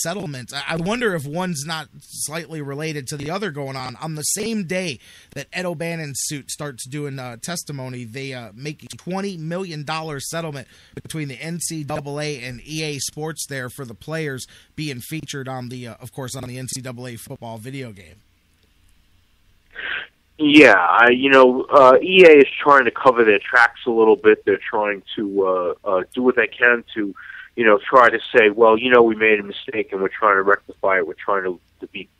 Speaker 6: settlements? I wonder if one's not slightly related to the other going on the same day that Ed O'Bannon's suit starts doing testimony. They make a $20 million settlement between the NCAA and EA Sports there for the players being featured on the, of course, on the NCAA football video game.
Speaker 17: Yeah, EA is trying to cover their tracks a little bit. They're trying to do what they can to, try to say, well, we made a mistake and we're trying to rectify it. We're trying to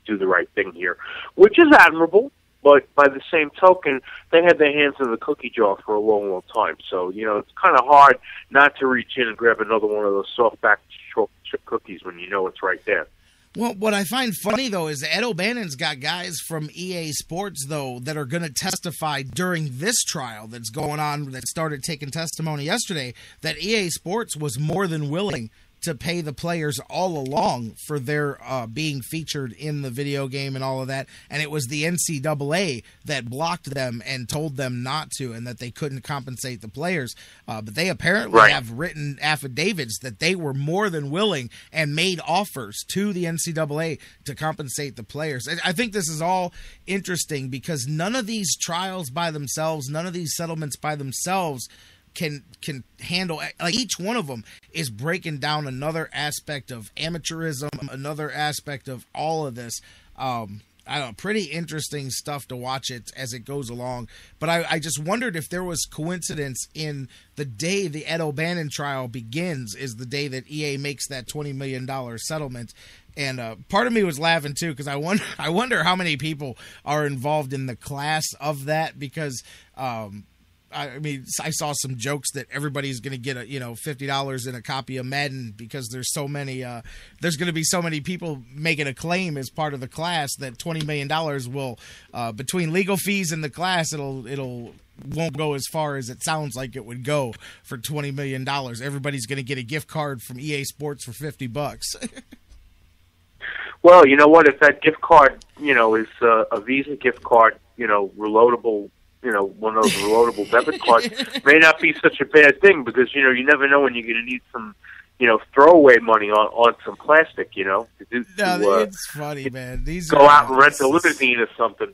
Speaker 17: do the right thing here, which is admirable. But by the same token, they had their hands in the cookie jar for a long, long time. So, it's kind of hard not to reach in and grab another one of those soft-backed chocolate chip cookies when you know it's right there.
Speaker 6: Well, what I find funny, though, is Ed O'Bannon's got guys from EA Sports, though, that are going to testify during this trial that's going on, that started taking testimony yesterday, that EA Sports was more than willing to pay the players all along for their being featured in the video game and all of that. And it was the NCAA that blocked them and told them not to, and that they couldn't compensate the players. But they apparently have written affidavits that they were more than willing and made offers to the NCAA to compensate the players. I think this is all interesting, because none of these trials by themselves, none of these settlements by themselves can handle, like, each one of them is breaking down another aspect of amateurism, another aspect of all of this. I don't know, pretty interesting stuff to watch it as it goes along. But I just wondered if there was coincidence in the day the Ed O'Bannon trial begins is the day that EA makes that $20 million settlement. And part of me was laughing too, because I wonder how many people are involved in the class of that, because I mean, I saw some jokes that everybody's going to get $50 in a copy of Madden, because there's so many. There's going to be so many people making a claim as part of the class that $20 million will, between legal fees and the class, it'll won't go as far as it sounds like it would go for $20 million. Everybody's going to get a gift card from EA Sports for $50.
Speaker 17: Well, you know what? If that gift card, is a Visa gift card, reloadable. One of those reloadable debit cards may not be such a bad thing, because, you never know when you're going to need some, throwaway money on some plastic,
Speaker 6: it's funny, man. These
Speaker 17: go out and rent a limousine or something.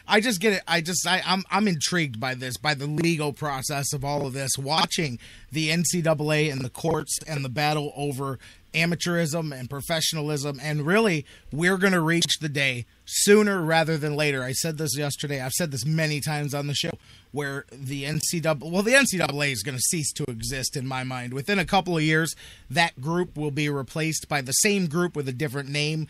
Speaker 6: I just get it. I'm intrigued by this, by the legal process of all of this. Watching the NCAA and the courts and the battle over amateurism and professionalism, and really, we're going to reach the day sooner rather than later. I said this yesterday. I've said this many times on the show, where the NCAA is going to cease to exist in my mind. Within a couple of years, that group will be replaced by the same group with a different name.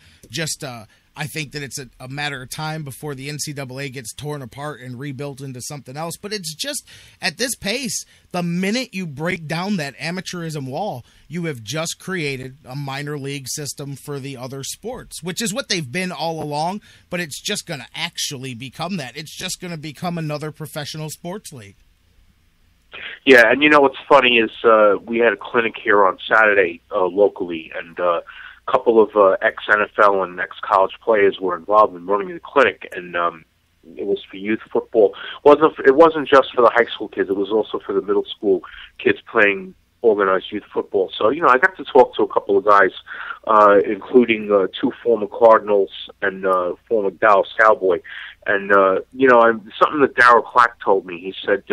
Speaker 6: I think that it's a matter of time before the NCAA gets torn apart and rebuilt into something else. But it's just, at this pace, the minute you break down that amateurism wall, you have just created a minor league system for the other sports, which is what they've been all along, but it's just going to actually become that. It's just going to become another professional sports league.
Speaker 17: Yeah, and what's funny is we had a clinic here on Saturday locally, and couple of ex-NFL and ex-college players were involved in running the clinic, and it was for youth football. It wasn't just for the high school kids; it was also for the middle school kids playing organized youth football. So, I got to talk to a couple of guys, including two former Cardinals and former Dallas Cowboy. And, something that J-Rocc told me. He said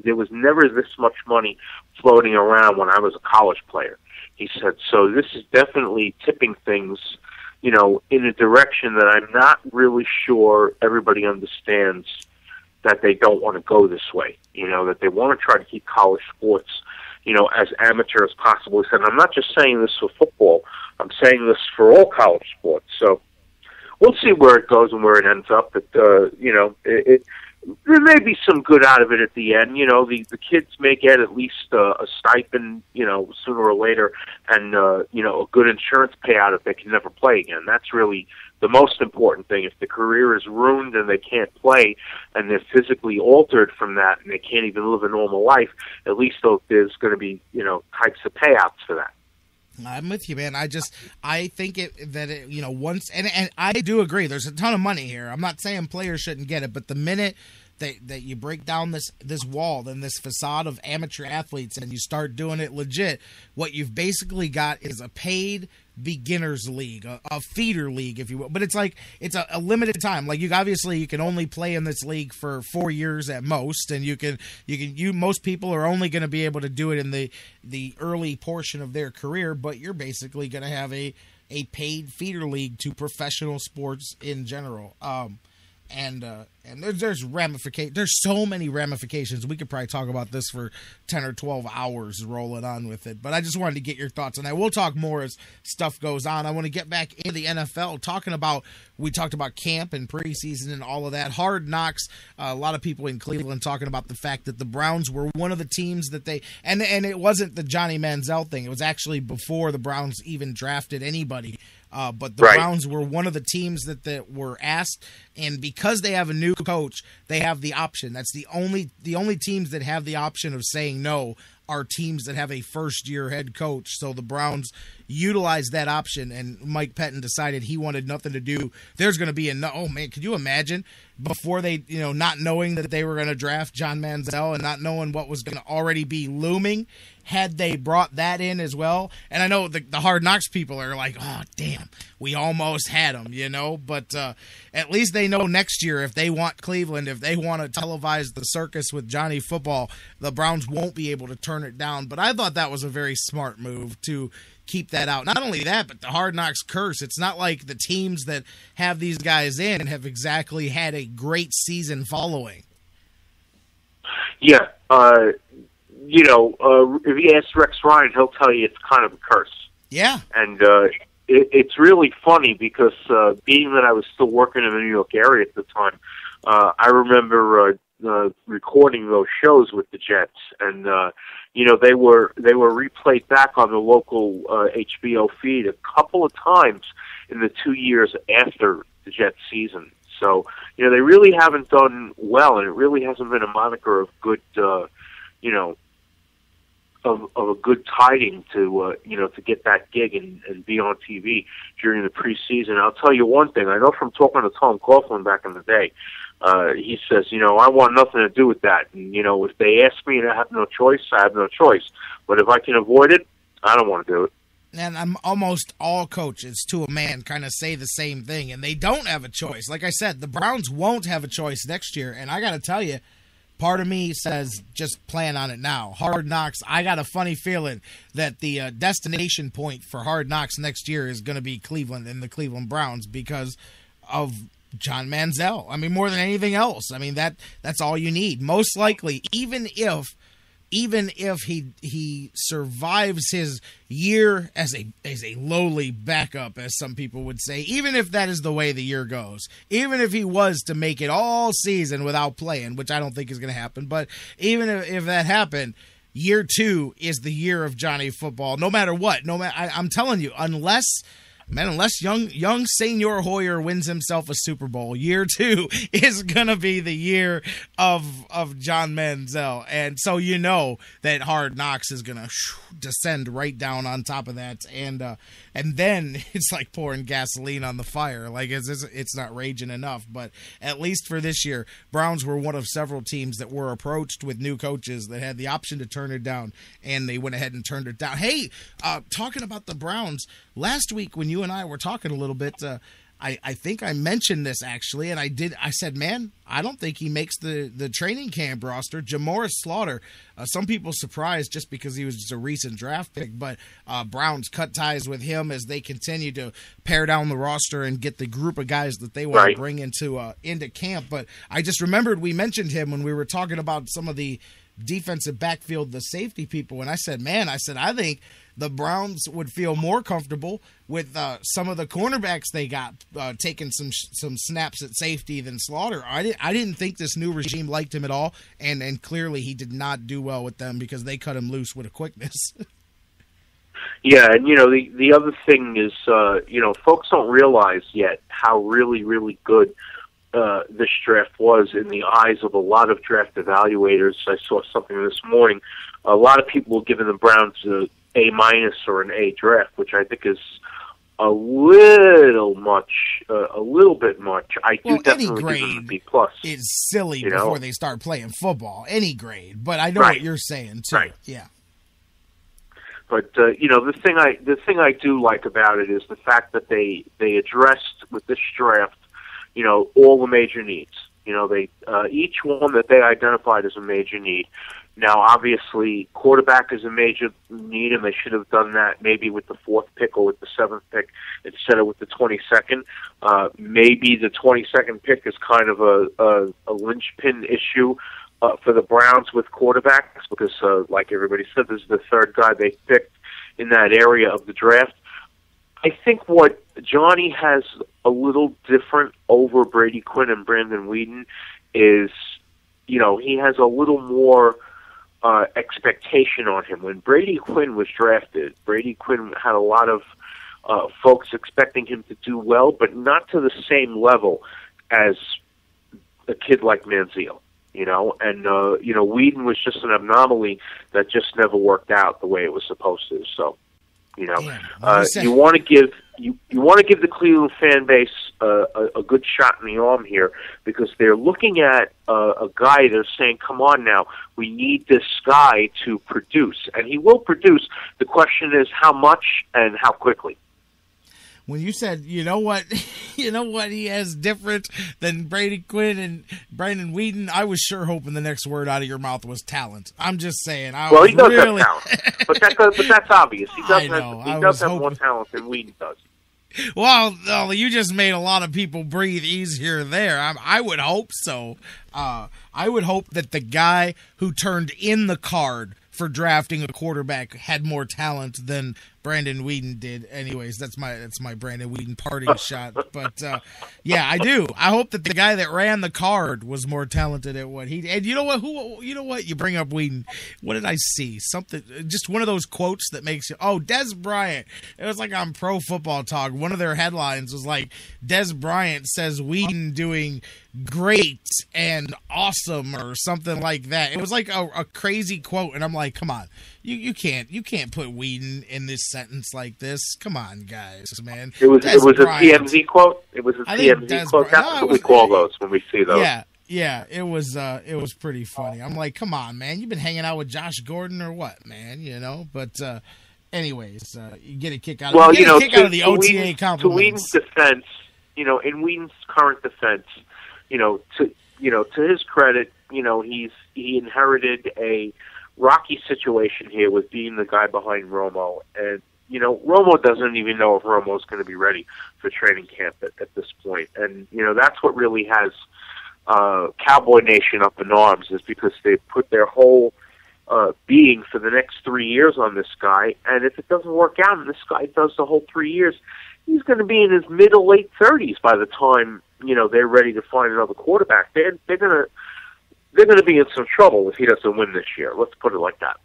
Speaker 17: there was never this much money floating around when I was a college player. He said, so this is definitely tipping things, in a direction that I'm not really sure everybody understands, that they don't want to go this way, that they want to try to keep college sports, as amateur as possible. He said, I'm not just saying this for football, I'm saying this for all college sports. So we'll see where it goes and where it ends up. But, there may be some good out of it at the end. The kids may get at least a stipend, sooner or later, and, a good insurance payout if they can never play again. That's really the most important thing. If the career is ruined and they can't play and they're physically altered from that and they can't even live a normal life, at least there's going to be, types of payouts for that.
Speaker 6: I'm with you, man. I think once, and I do agree, there's a ton of money here. I'm not saying players shouldn't get it, but the minute that you break down this wall, then this facade of amateur athletes, and you start doing it legit, what you've basically got is a paid beginners league, a feeder league, if you will. But it's a limited time. Like, you can only play in this league for 4 years at most, and most people are only going to be able to do it in the early portion of their career, but you're basically going to have a paid feeder league to professional sports in general. And there's ramifications. There's so many ramifications. We could probably talk about this for 10 or 12 hours rolling on with it. But I just wanted to get your thoughts on that. We'll talk more as stuff goes on. I want to get back into the NFL, we talked about camp and preseason and all of that. Hard Knocks, a lot of people in Cleveland talking about the fact that the Browns were one of the teams that and it wasn't the Johnny Manziel thing. It was actually before the Browns even drafted anybody. But the Browns were one of the teams that were asked, and because they have a new coach, they have the option. That's the only teams that have the option of saying no are teams that have a first-year head coach. So the Browns utilized that option, and Mike Pettin decided he wanted nothing to do. There's going to be oh man, could you imagine before they, not knowing that they were going to draft John Manziel and not knowing what was going to already be looming, had they brought that in as well? And I know the Hard Knocks people are like, oh, damn, we almost had him, but at least they know next year if they want Cleveland, if they want to televise the circus with Johnny Football, the Browns won't be able to turn it down. But I thought that was a very smart move to keep that out. Not only that, but the Hard Knocks curse. It's not like the teams that have these guys in have exactly had a great season following.
Speaker 17: Yeah. If you ask Rex Ryan, he'll tell you it's kind of a curse.
Speaker 6: Yeah.
Speaker 17: And it's really funny because being that I was still working in the New York area at the time, I remember recording those shows with the Jets, and they were replayed back on the local HBO feed a couple of times in the 2 years after the Jets season. So they really haven't done well, and it really hasn't been a moniker of good, of a good tiding to to get that gig and be on TV during the preseason. I'll tell you one thing. I know from talking to Tom Coughlin back in the day. He says, I want nothing to do with that. And, if they ask me and I have no choice, I have no choice. But if I can avoid it, I don't want to do it.
Speaker 6: And almost all coaches, to a man, kind of say the same thing, and they don't have a choice. Like I said, the Browns won't have a choice next year, and I got to tell you, part of me says just plan on it now. Hard Knocks, I got a funny feeling that the destination point for Hard Knocks next year is going to be Cleveland and the Cleveland Browns because of John Manziel. I mean, more than anything else. I mean, that's all you need. Most likely, even if he survives his year as a lowly backup, as some people would say, even if that is the way the year goes, even if he was to make it all season without playing, which I don't think is going to happen, but even if that happened, year 2 is the year of Johnny Football, no matter what. I'm telling you, unless young Senior Hoyer wins himself a Super Bowl, year 2 is going to be the year of John Manziel. And so you know that Hard Knocks is going to descend right down on top of that. And then it's like pouring gasoline on the fire. Like it's not raging enough. But at least for this year, Browns were one of several teams that were approached with new coaches that had the option to turn it down, and they went ahead and turned it down. Hey, talking about the Browns, last week when you and I were talking a little bit, I think I mentioned this actually, and I said, man, I don't think he makes the training camp roster. Jamorris Slaughter, some people surprised just because he was just a recent draft pick, but Browns cut ties with him as they continue to pare down the roster and get the group of guys that they want to bring into camp. But I just remembered we mentioned him when we were talking about some of the defensive backfield, the safety people, and I said, I think the Browns would feel more comfortable with some of the cornerbacks they got taking some snaps at safety than Slaughter. I didn't think this new regime liked him at all, and clearly he did not do well with them because they cut him loose with a quickness.
Speaker 17: Yeah, and the other thing is, folks don't realize yet how really, really good this draft was in the eyes of a lot of draft evaluators. I saw something this morning. A lot of people were giving the Browns a A- or an A draft, which I think is a little bit much. I do definitely give them a B+.
Speaker 6: It's silly before they start playing football. Any grade, but I know what you're saying too.
Speaker 17: Right.
Speaker 6: Yeah.
Speaker 17: But the thing I do like about it is the fact that they addressed with this draft, all the major needs. They each one that they identified as a major need. Now, obviously, quarterback is a major need, and they should have done that maybe with the 4th pick or with the 7th pick instead of with the 22nd. Maybe the 22nd pick is kind of a linchpin issue for the Browns with quarterbacks because, like everybody said, this is the 3rd guy they picked in that area of the draft. I think what Johnny has a little different over Brady Quinn and Brandon Weeden is, he has a little more expectation on him. When Brady Quinn was drafted, Brady Quinn had a lot of folks expecting him to do well, but not to the same level as a kid like Manziel. And Weeden was just an anomaly that just never worked out the way it was supposed to. So, you want to give the Cleveland fan base a good shot in the arm here because they're looking at a guy. They're saying, "Come on now, we need this guy to produce," and he will produce. The question is how much and how quickly.
Speaker 6: When you said, you know what he has different than Brady Quinn and Brandon Weeden, I was sure hoping the next word out of your mouth was talent. I'm just saying.
Speaker 17: He does have talent, but that's obvious. He does have more talent than Weeden does.
Speaker 6: Well, you just made a lot of people breathe easier there. I would hope so. I would hope that the guy who turned in the card for drafting a quarterback had more talent than Brandon Weeden did. Anyways, that's my Brandon Weeden parting shot. But yeah, I do. I hope that the guy that ran the card was more talented at what he did. And you know what? You bring up Weeden. What did I see? Something, just one of those quotes that makes you, Des Bryant. It was like on Pro Football Talk. One of their headlines was like, Des Bryant says Weeden doing great and awesome or something like that. It was like a crazy quote, and I'm like, come on. You can't put Weeden in this sentence like this. Come on, guys, man.
Speaker 17: It was a TMZ quote. It was a TMZ quote. That's what we call those when we see those.
Speaker 6: Yeah. It was pretty funny. I'm like, come on, man. You've been hanging out with Josh Gordon or what, man? But Anyways, you get a kick out.
Speaker 17: Well,
Speaker 6: out of the OTA compliments.
Speaker 17: To Whedon's defense, in Whedon's current defense, to his credit, he inherited a rocky situation here with being the guy behind Romo, and Romo doesn't even know if Romo's going to be ready for training camp at this point, and that's what really has Cowboy Nation up in arms, is because they put their whole being for the next 3 years on this guy, and if it doesn't work out and this guy does the whole 3 years, he's going to be in his mid to late 30s by the time they're ready to find another quarterback. They're going to be in some trouble if he doesn't win this year. Let's put it like that.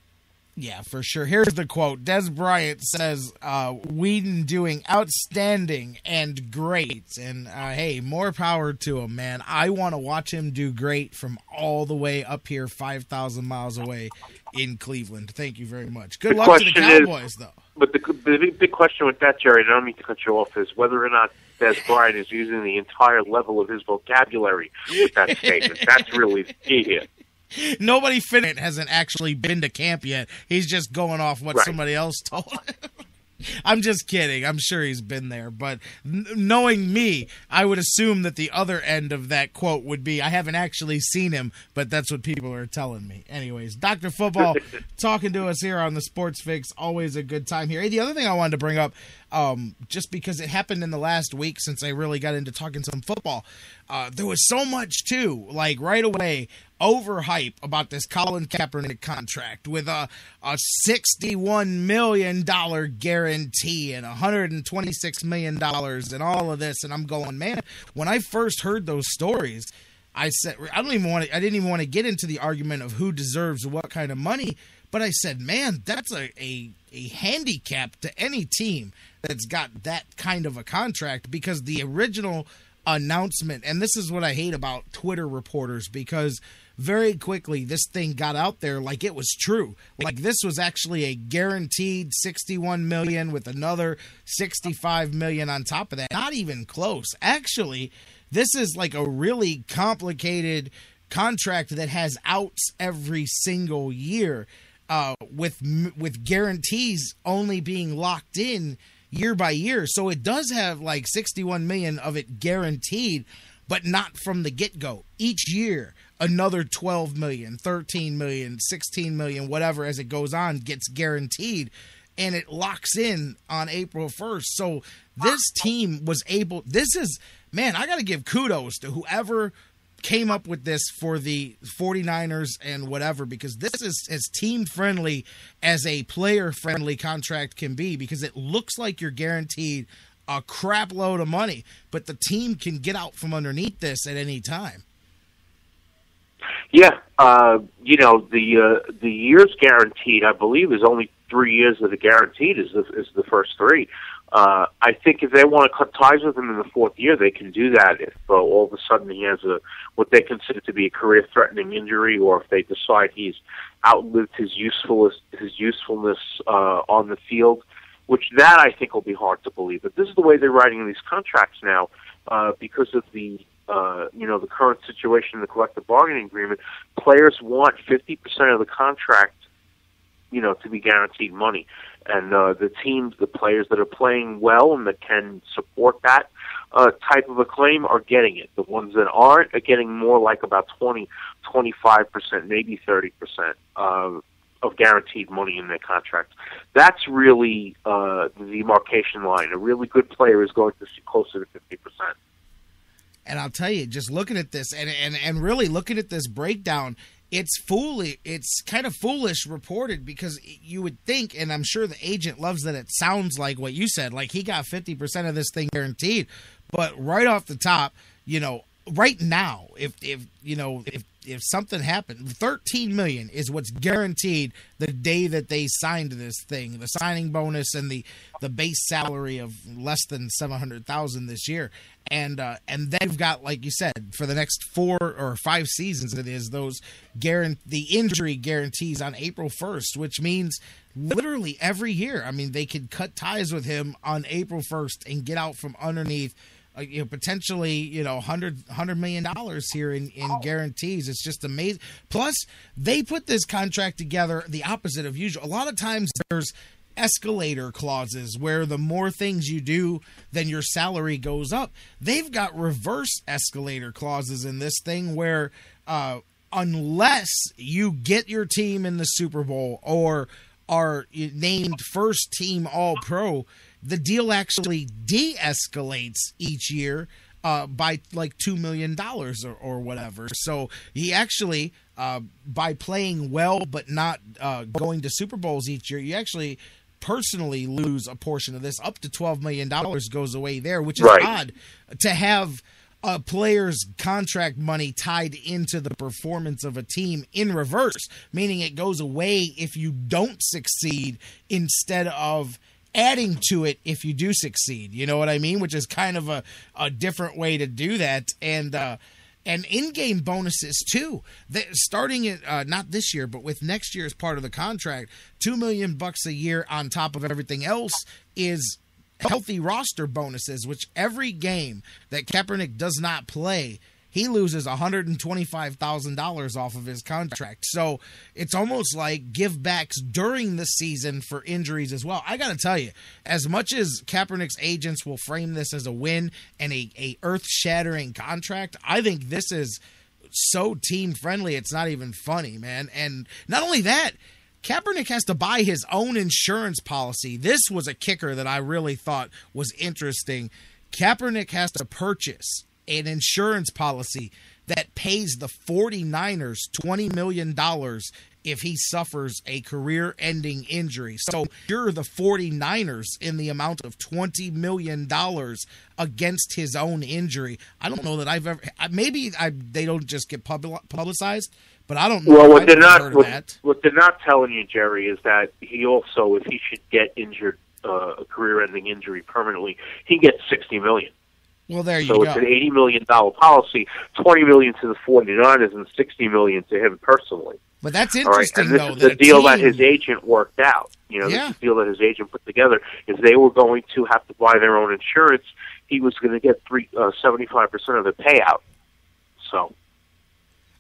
Speaker 6: Yeah, for sure. Here's the quote. Des Bryant says, Whedon doing outstanding and great. And, hey, more power to him, man. I want to watch him do great from all the way up here 5,000 miles away in Cleveland. Thank you very much. Good luck to the Cowboys, though.
Speaker 17: But the big question with that, Jerry, and I don't mean to cut you off, is whether or not Des Bryant is using the entire level of his vocabulary with that statement. That's really the key here.
Speaker 6: Nobody hasn't actually been to camp yet. He's just going off what somebody else told him. I'm just kidding. I'm sure he's been there. But knowing me, I would assume that the other end of that quote would be, I haven't actually seen him, but that's what people are telling me. Anyways, Dr. Football talking to us here on the Sports Fix. Always a good time here. Hey, the other thing I wanted to bring up, just because it happened in the last week since I really got into talking some football, there was so much, too, like right away, overhype about this Colin Kaepernick contract with a $61 million guarantee and $126 million and all of this. And I'm going, man, when I first heard those stories, I said, I didn't even want to get into the argument of who deserves what kind of money. But I said, man, that's a handicap to any team that's got that kind of a contract, because the original announcement, and this is what I hate about Twitter reporters, because very quickly this thing got out there like it was true. Like this was actually a guaranteed $61 million with another $65 million on top of that. Not even close. Actually, this is like a really complicated contract that has outs every single year, with guarantees only being locked in year by year. So it does have like $61 million of it guaranteed, but not from the get-go. Each year, another $12 million, $13 million, $16 million, whatever, as it goes on, gets guaranteed, and it locks in on April 1st. So this team was able, I got to give kudos to whoever came up with this for the 49ers and whatever, because this is as team-friendly as a player-friendly contract can be, because it looks like you're guaranteed a crap load of money, but the team can get out from underneath this at any time.
Speaker 17: Yeah, the years guaranteed, I believe, is only 3 years that are guaranteed is the first three. I think if they want to cut ties with him in the fourth year, they can do that if all of a sudden he has what they consider to be a career-threatening injury, or if they decide he's outlived his usefulness on the field, which that I think will be hard to believe. But this is the way they're writing these contracts now, because of the current situation in the collective bargaining agreement. Players want 50% of the contract, to be guaranteed money. And the players that are playing well and that can support that type of a claim are getting it. The ones that aren't are getting more like about 20, 25%, maybe 30% of guaranteed money in their contracts. That's really the demarcation line. A really good player is going to see closer to 50%.
Speaker 6: And I'll tell you, just looking at this and really looking at this breakdown, it's kind of foolish reported, because you would think, and I'm sure the agent loves that it sounds like what you said, like he got 50% of this thing guaranteed. But right off the top, right now, if something happened, $13 million is what's guaranteed the day that they signed this thing, the signing bonus and the base salary of less than $700,000 this year. And they've got, like you said, for the next 4 or 5 seasons, it is the injury guarantees on April 1st, which means literally every year. I mean, they could cut ties with him on April 1st and get out from underneath potentially, $100 million here in guarantees. It's just amazing. Plus, they put this contract together the opposite of usual. A lot of times there's escalator clauses where the more things you do, then your salary goes up. They've got reverse escalator clauses in this thing where unless you get your team in the Super Bowl or are named first team All-Pro, the deal actually de-escalates each year by like $2 million or whatever. So he actually, by playing well but not going to Super Bowls each year, you actually personally lose a portion of this. Up to $12 million goes away there, which is odd to have a player's contract money tied into the performance of a team in reverse, meaning it goes away if you don't succeed instead of adding to it if you do succeed. You know what I mean? Which is kind of a different way to do that. And in-game bonuses too. Starting at not this year, but with next year as part of the contract, $2 million a year on top of everything else is healthy roster bonuses, which every game that Kaepernick does not play, he loses $125,000 off of his contract. So it's almost like give backs during the season for injuries as well. I got to tell you, as much as Kaepernick's agents will frame this as a win and a earth-shattering contract, I think this is so team-friendly, it's not even funny, man. And not only that, Kaepernick has to buy his own insurance policy. This was a kicker that I really thought was interesting. Kaepernick has to purchase an insurance policy that pays the 49ers $20 million if he suffers a career-ending injury. So you're the 49ers in the amount of $20 million against his own injury. I don't know that I've ever – maybe they don't just get publicized, but I don't know.
Speaker 17: Well, what they're not telling you, Jerry, is that he also, if he should get injured, a career-ending injury permanently, he gets $60 million.
Speaker 6: Well, there you
Speaker 17: go. So it's an $80 million policy, $20 million to the 49ers, and $60 million to him personally.
Speaker 6: But that's interesting,
Speaker 17: though. This is the deal that his agent worked out. You know, this is the deal that his agent put together. If they were going to have to buy their own insurance, he was going to get 75% of the payout. So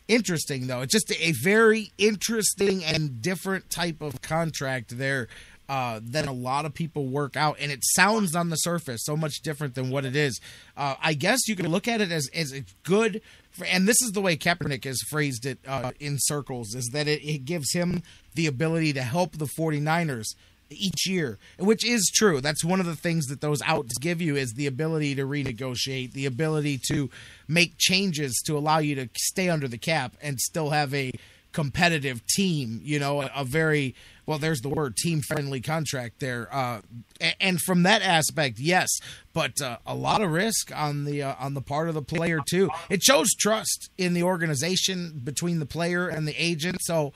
Speaker 6: interesting, though. It's just a very interesting and different type of contract there than a lot of people work out, and it sounds on the surface so much different than what it is. I guess you can look at it as a good, and this is the way Kaepernick has phrased it in circles, is that it gives him the ability to help the 49ers each year, which is true. That's one of the things that those outs give you, is the ability to renegotiate, the ability to make changes to allow you to stay under the cap and still have a competitive team, you know, a very, well, there's the word, team-friendly contract there. And from that aspect, yes, but a lot of risk on the part of the player too. It shows trust in the organization between the player and the agent, so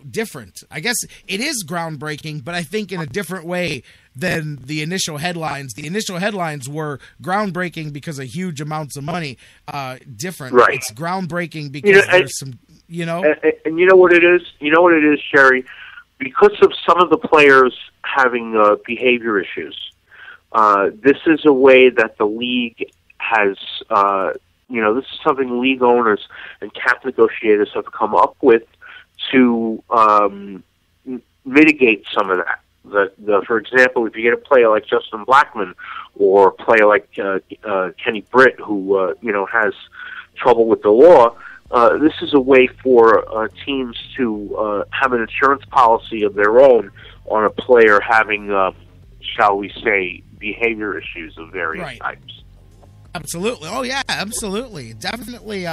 Speaker 6: different. I guess it is groundbreaking, but I think in a different way than the initial headlines. The initial headlines were groundbreaking because of huge amounts of money. Different. Right. It's groundbreaking because there's some, you know.
Speaker 17: And you know what it is? You know what it is, Sherry? Because of some of the players having behavior issues, this is a way that the league has, this is something league owners and cap negotiators have come up with to mitigate some of that. For example, if you get a player like Justin Blackmon or a player like Kenny Britt, who has trouble with the law, this is a way for teams to have an insurance policy of their own on a player having, shall we say, behavior issues of various types.
Speaker 6: Absolutely. Oh, yeah, absolutely. Definitely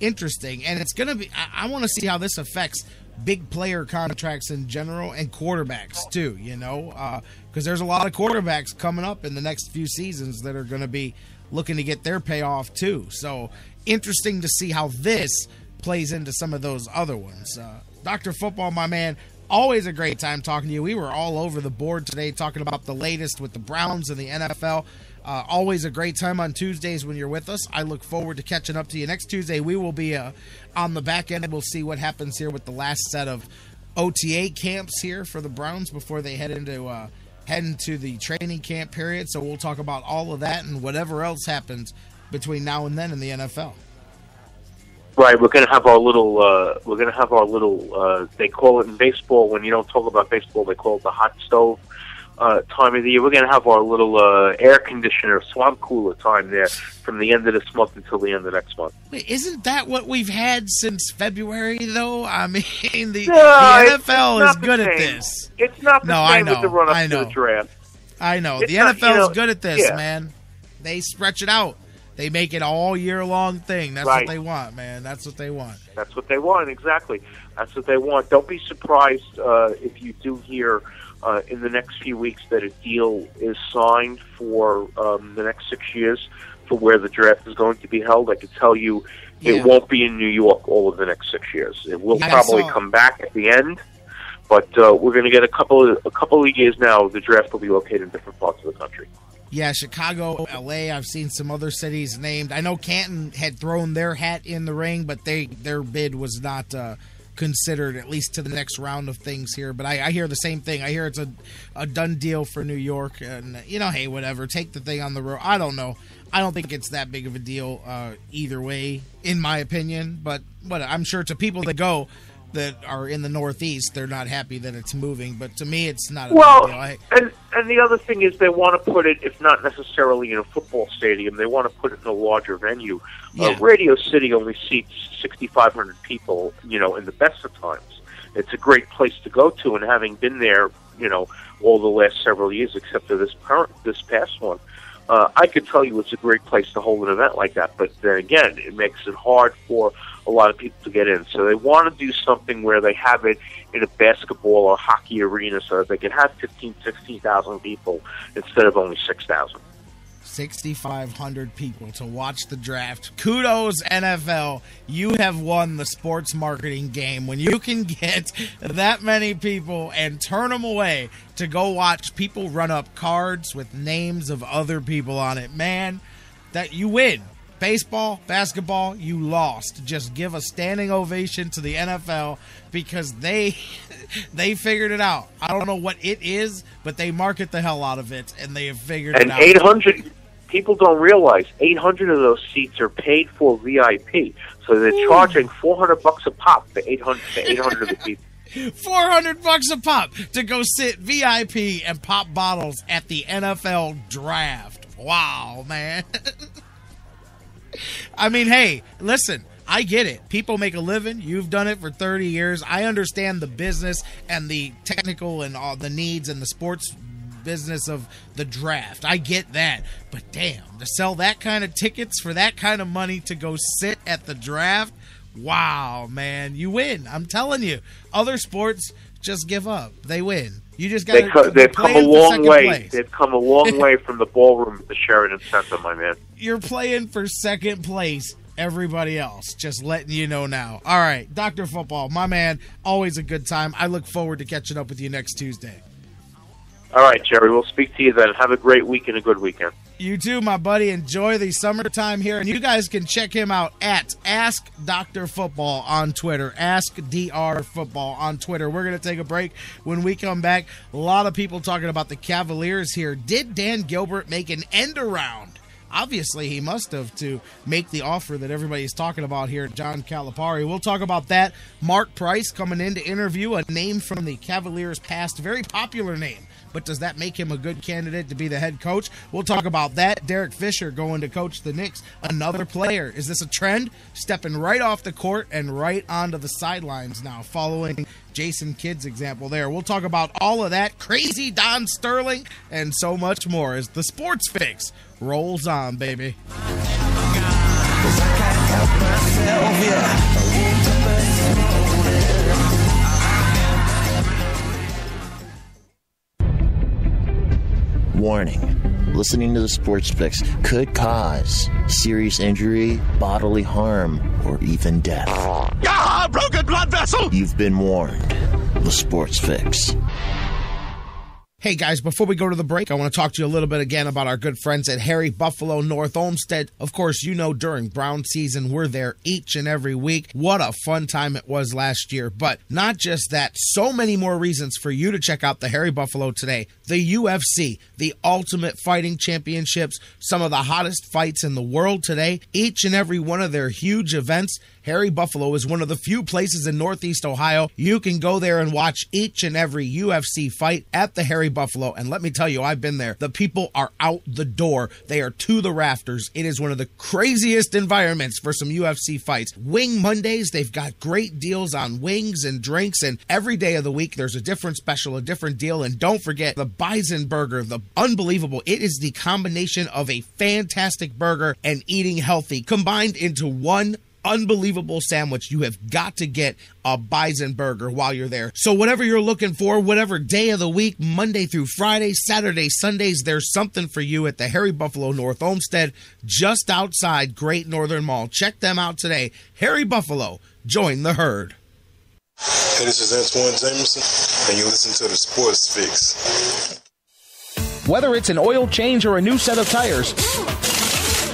Speaker 6: interesting. And it's going to be, I want to see how this affects big player contracts in general and quarterbacks too, because there's a lot of quarterbacks coming up in the next few seasons that are going to be looking to get their payoff too. So interesting to see how this plays into some of those other ones. Dr. Football, my man, always a great time talking to you. We were all over the board today talking about the latest with the Browns and the NFL. Always a great time on Tuesdays when you're with us. I look forward to catching up to you next Tuesday. We will be on the back end. We'll see what happens here with the last set of OTA camps here for the Browns before they head into the training camp period. So we'll talk about all of that and whatever else happens between now and then in the NFL.
Speaker 17: Right, we're going to have our little. They call it in baseball, when you don't talk about baseball, they call it the hot stove time of the year. We're going to have our little air conditioner, swamp cooler time there from the end of this month until the end of next month.
Speaker 6: Wait, isn't that what we've had since February, though? I mean, the NFL is good at this.
Speaker 17: It's not the same with the run-up to the draft.
Speaker 6: I know. The NFL is good at this, man. They stretch it out. They make it all year long thing. That's what they want, man. That's what they want.
Speaker 17: That's what they want, exactly. That's what they want. Don't be surprised if you do hear in the next few weeks that a deal is signed for the next 6 years for where the draft is going to be held. I can tell you it won't be in New York all of the next 6 years. It will probably come back at the end, but we're going to get a couple of years now. The draft will be located in different parts of the country.
Speaker 6: Yeah, Chicago, L.A., I've seen some other cities named. I know Canton had thrown their hat in the ring, but their bid was not considered, at least to the next round of things here. But I hear the same thing. I hear it's a done deal for New York. And, hey, whatever. Take the thing on the road. I don't know. I don't think it's that big of a deal either way, in my opinion. But I'm sure to people that go that are in the Northeast, they're not happy that it's moving. But to me, it's not a big deal. And the other thing is they want to put it, if not necessarily in a football stadium, they want to put it in a larger venue. Radio City only seats 6,500 people, in the best of times. It's a great place to go to, and having been there, all the last several years, except for this past one, I could tell you it's a great place to hold an event like that. But then again, it makes it hard for a lot of people to get in. So they want to do something where they have it in a basketball or hockey arena so that they can have 15,000, 16,000 people instead of only 6,000. 6,500 people to watch the draft. Kudos, NFL. You have won the sports marketing game when you can get that many people and turn them away to go watch people run up cards with names of other people on it. Man, that you win. Baseball, basketball, you lost. Just give a standing ovation to the NFL because they figured it out. I don't know what it is, but they market the hell out of it, and they have figured it out.
Speaker 17: And 800 people don't realize 800 of those seats are paid for VIP, so they're charging $400 a pop for 800 of the people.
Speaker 6: $400 a pop to go sit VIP and pop bottles at the NFL draft. Wow, man. I mean, hey, listen, I get it. People make a living. You've done it for 30 years. I understand the business and the technical and all the needs and the sports business of the draft. I get that. But damn, to sell that kind of tickets for that kind of money to go sit at the draft, wow, man, you win. I'm telling you. Other sports just give up. They win. You just got
Speaker 17: they've come a long way. Place. They've come a long way from the ballroom at the Sheridan Center, my man.
Speaker 6: You're playing for second place, everybody else. Just letting you know now. All right, Dr. Football, my man, always a good time. I look forward to catching up with you next Tuesday.
Speaker 17: All right, Jerry, we'll speak to you then. Have a great week and a good weekend.
Speaker 6: You too, my buddy. Enjoy the summertime here. And you guys can check him out at Ask Dr. Football on Twitter. Ask Dr. Football on Twitter. We're going to take a break. When we come back, a lot of people talking about the Cavaliers here. Did Dan Gilbert make an end around? Obviously, he must have to make the offer that everybody's talking about here, John Calipari. We'll talk about that. Mark Price coming in to interview, a name from the Cavaliers' past, very popular name. But does that make him a good candidate to be the head coach? We'll talk about that. Derek Fisher going to coach the Knicks, another player. Is this a trend? Stepping right off the court and right onto the sidelines now, following Jason Kidd's example there. We'll talk about all of that, crazy Don Sterling, and so much more as the Sports Fix rolls on, baby.
Speaker 18: Warning. Listening to the Sports Fix could cause serious injury, bodily harm, or even death.
Speaker 12: Ah, broken blood vessel!
Speaker 18: You've been warned. The Sports Fix.
Speaker 6: Hey guys, before we go to the break, I want to talk to you a little bit again about our good friends at Harry Buffalo North Olmsted. Of course, you know during Brown season, we're there each and every week. What a fun time it was last year. But not just that, so many more reasons for you to check out the Harry Buffalo today. the UFC, the Ultimate Fighting Championships, some of the hottest fights in the world today. Each and every one of their huge events. Harry Buffalo is one of the few places in Northeast Ohio you can go there and watch each and every UFC fight at the Harry Buffalo. And let me tell you, I've been there. The people are out the door. They are to the rafters. It is one of the craziest environments for some UFC fights. Wing Mondays, they've got great deals on wings and drinks, and every day of the week there's a different special, a different deal. And don't forget the Bison Burger, the unbelievable. It is the combination of a fantastic burger and eating healthy combined into one unbelievable sandwich. You have got to get a Bison Burger while you're there. So whatever you're looking for, whatever day of the week, Monday through Friday, Saturday, Sundays, there's something for you at the Harry Buffalo North Olmsted, just outside Great Northern Mall. Check them out today. Harry Buffalo, join the herd.
Speaker 19: Hey, this is Antoine Jameson, and you listen to the Sports Fix.
Speaker 3: Whether it's an oil change or a new set of tires,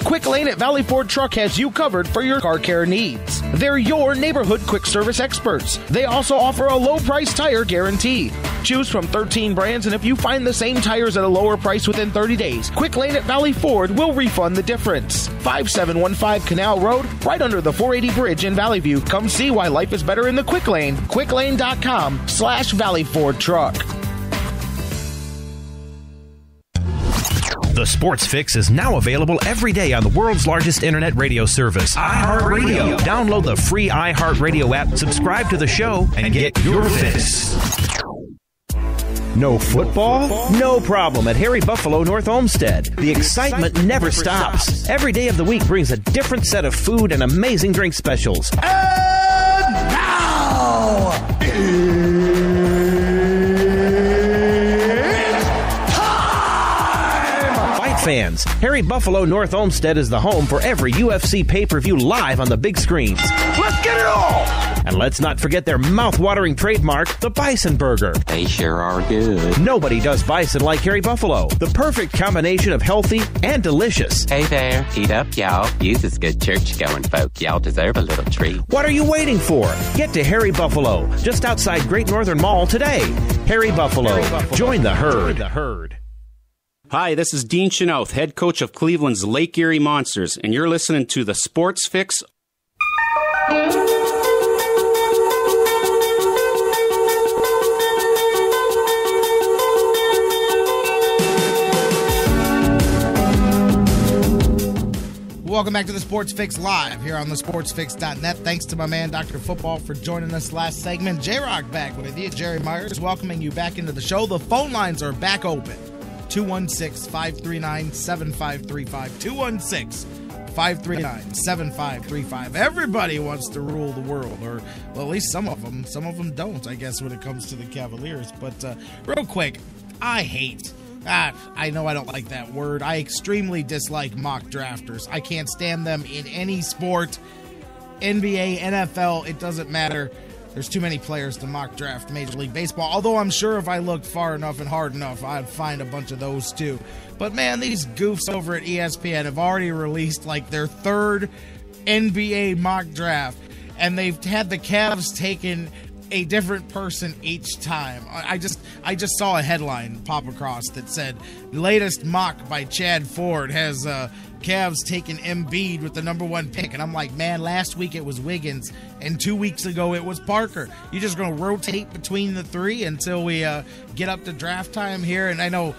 Speaker 3: Quick Lane at Valley Ford Truck has you covered for your car care needs. They're your neighborhood quick service experts. They also offer a low price tire guarantee. Choose from 13 brands, and if you find the same tires at a lower price within 30 days, Quick Lane at Valley Ford will refund the difference. 5715 Canal Road, right under the 480 bridge in Valley View. Come see why life is better in the Quick Lane. quicklane.com/Valley Ford Truck.
Speaker 2: The Sports Fix is now available every day on the world's largest internet radio service, iHeartRadio. Download the free iHeartRadio app, subscribe to the show, and get your fix. No football? No problem at Harry Buffalo North Olmsted. The excitement never stops. Every day of the week brings a different set of food and amazing drink specials.
Speaker 10: And now,
Speaker 2: fans, Harry Buffalo North Olmsted is the home for every UFC pay-per-view live on the big screens.
Speaker 10: Let's get it all!
Speaker 2: And let's not forget their mouth-watering trademark, the Bison Burger.
Speaker 20: They sure are good.
Speaker 2: Nobody does bison like Harry Buffalo. The perfect combination of healthy and delicious.
Speaker 20: Hey there, eat up, y'all. You's as good church-going folk. Y'all deserve a little treat.
Speaker 2: What are you waiting for? Get to Harry Buffalo, just outside Great Northern Mall today. Harry Buffalo. Join the herd.
Speaker 21: Hi, this is Dean Chenoweth, head coach of Cleveland's Lake Erie Monsters, and you're listening to the Sports Fix.
Speaker 6: Welcome back to the Sports Fix live here on the sportsfix.net. Thanks to my man, Dr. Football, for joining us last segment. J-Rocc back with you. Jerry Myers welcoming you back into the show. The phone lines are back open. 216-539-7535. 216-539-7535. Everybody wants to rule the world, or well, at least some of them. Some of them don't, I guess, when it comes to the Cavaliers. But real quick, I know I don't like that word. I extremely dislike mock drafters. I can't stand them in any sport. NBA, NFL, it doesn't matter. There's too many players to mock draft Major League Baseball, although I'm sure if I looked far enough and hard enough, I'd find a bunch of those too. But man, these goofs over at ESPN have already released like their third NBA mock draft, and they've had the Cavs taken a different person each time. I just saw a headline pop across that said, latest mock by Chad Ford has Cavs taking Embiid with the number 1 pick. And I'm like, man, last week it was Wiggins, and 2 weeks ago it was Parker. You're just going to rotate between the three until we get up to draft time here. And I know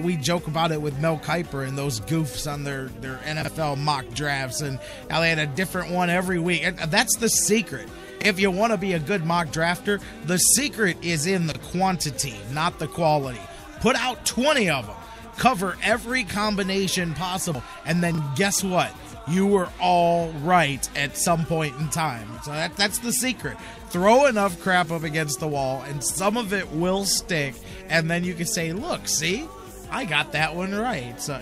Speaker 6: we joke about it with Mel Kiper and those goofs on their NFL mock drafts, and how they had a different one every week. And that's the secret. If you want to be a good mock drafter, the secret is in the quantity, not the quality. Put out 20 of them. Cover every combination possible. And then guess what? You were all right at some point in time. So that's the secret. Throw enough crap up against the wall, and some of it will stick. And then you can say, look, see? I got that one right. So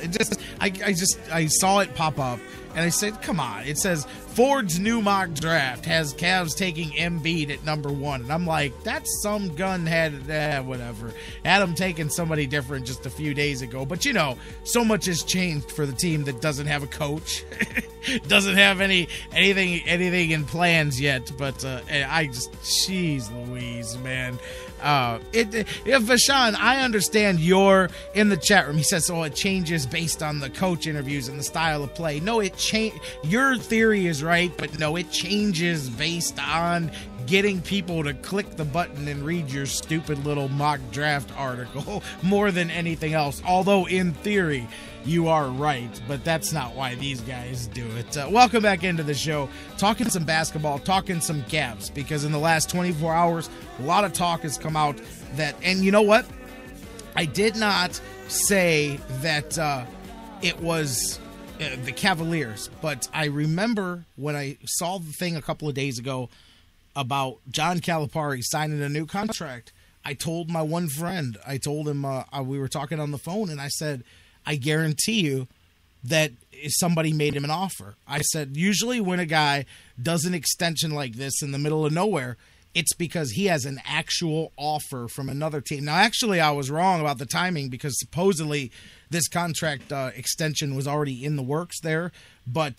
Speaker 6: I saw it pop up, and I said, come on. It says Ford's new mock draft has Cavs taking Embiid at number 1. And I'm like, that's some gun whatever. Had him taking somebody different just a few days ago. But you know, so much has changed for the team that doesn't have a coach. Doesn't have anything in plans yet. But jeez Louise, man. Vashawn, I understand you're in the chat room. He says, "Oh, it changes based on the coach interviews and the style of play." No, your theory is right, but no, it changes based on getting people to click the button and read your stupid little mock draft article more than anything else. Although in theory, you are right, but that's not why these guys do it. Welcome back into the show. Talking some basketball, talking some Cavs, because in the last 24 hours, a lot of talk has come out that, and you know what? I did not say that it was the Cavaliers, but I remember when I saw the thing a couple of days ago about John Calipari signing a new contract. I told my one friend, I told him, we were talking on the phone, and I said, I guarantee you that somebody made him an offer. I said, usually when a guy does an extension like this in the middle of nowhere, it's because he has an actual offer from another team. Now, actually, I was wrong about the timing because supposedly this contract extension was already in the works there, but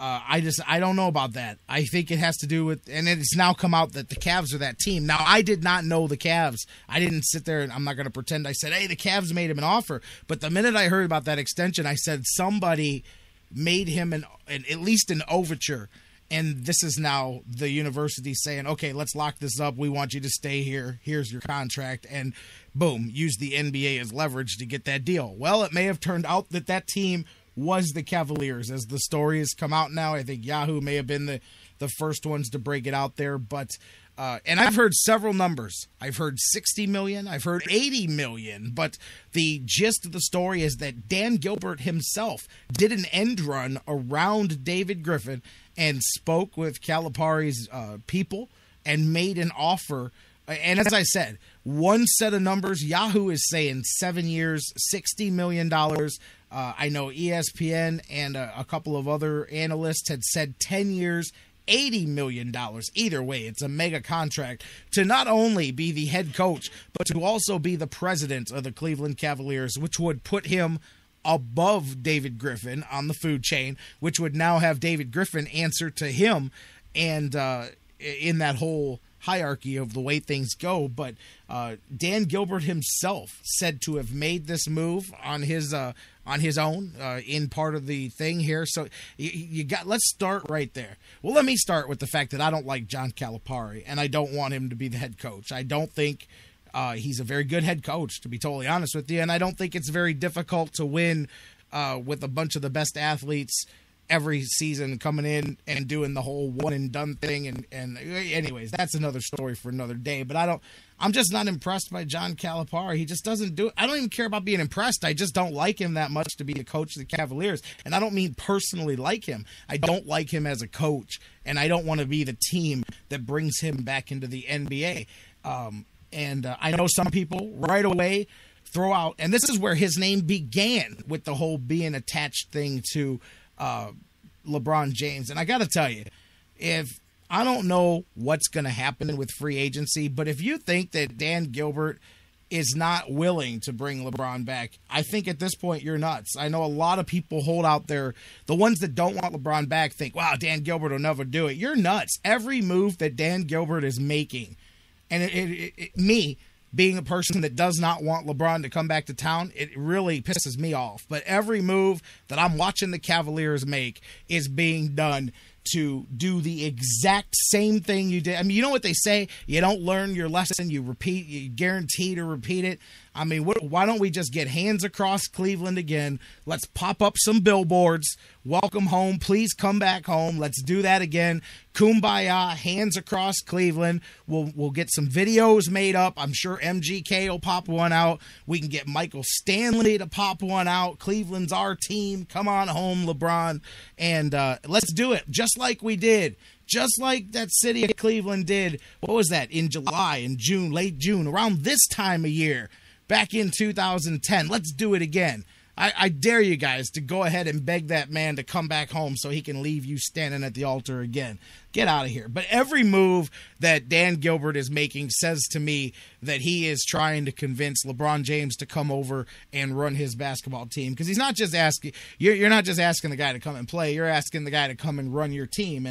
Speaker 6: I don't know about that. I think it has to do with, and it's now come out that the Cavs are that team. Now, I did not know the Cavs. I didn't sit there, and I'm not going to pretend I said, hey, the Cavs made him an offer. But the minute I heard about that extension, I said somebody made him at least an overture. And this is now the university saying, okay, let's lock this up. We want you to stay here. Here's your contract. And boom, use the NBA as leverage to get that deal. Well, it may have turned out that team was the Cavaliers, as the story has come out now. I think Yahoo may have been the first ones to break it out there, but and I've heard several numbers. I've heard 60 million, I've heard 80 million, but the gist of the story is that Dan Gilbert himself did an end run around David Griffin and spoke with Calipari's people and made an offer. And as I said, one set of numbers, Yahoo is saying 7 years, $60 million. I know ESPN and a couple of other analysts had said 10 years, $80 million. Either way, it's a mega contract to not only be the head coach, but to also be the president of the Cleveland Cavaliers, which would put him above David Griffin on the food chain, which would now have David Griffin answer to him and in that whole hierarchy of the way things go. But Dan Gilbert himself said to have made this move on his own in part of the thing here. So let's start right there. Well, let me start with the fact that I don't like John Calipari, and I don't want him to be the head coach. I don't think he's a very good head coach, to be totally honest with you, and I don't think it's very difficult to win with a bunch of the best athletes every season coming in and doing the whole one and done thing. And anyways, that's another story for another day. But I'm just not impressed by John Calipari. He just doesn't do it. I don't even care about being impressed. I just don't like him that much to be the coach of the Cavaliers. And I don't mean personally like him. I don't like him as a coach. And I don't want to be the team that brings him back into the NBA. I know some people right away throw out, and this is where his name began with the whole being attached thing to LeBron James. And I got to tell you, I don't know what's going to happen with free agency, but if you think that Dan Gilbert is not willing to bring LeBron back, I think at this point you're nuts. I know a lot of people hold out there. The ones that don't want LeBron back think, wow, Dan Gilbert will never do it. You're nuts. Every move that Dan Gilbert is making, and me being a person that does not want LeBron to come back to town, it really pisses me off. But every move that I'm watching the Cavaliers make is being done to do the exact same thing you did. I mean, you know what they say? You don't learn your lesson, you guarantee to repeat it. I mean, why don't we just get hands across Cleveland again? Let's pop up some billboards. Welcome home. Please come back home. Let's do that again. Kumbaya, hands across Cleveland. We'll get some videos made up. I'm sure MGK will pop one out. We can get Michael Stanley to pop one out. Cleveland's our team. Come on home, LeBron. And let's do it just like we did. Just like that city of Cleveland did. What was that? In July, in June, late June, around this time of year. Back in 2010. Let's do it again. I dare you guys to go ahead and beg that man to come back home so he can leave you standing at the altar again. Get out of here. But every move that Dan Gilbert is making says to me that he is trying to convince LeBron James to come over and run his basketball team. Because he's not just asking, you're not just asking the guy to come and play, you're asking the guy to come and run your team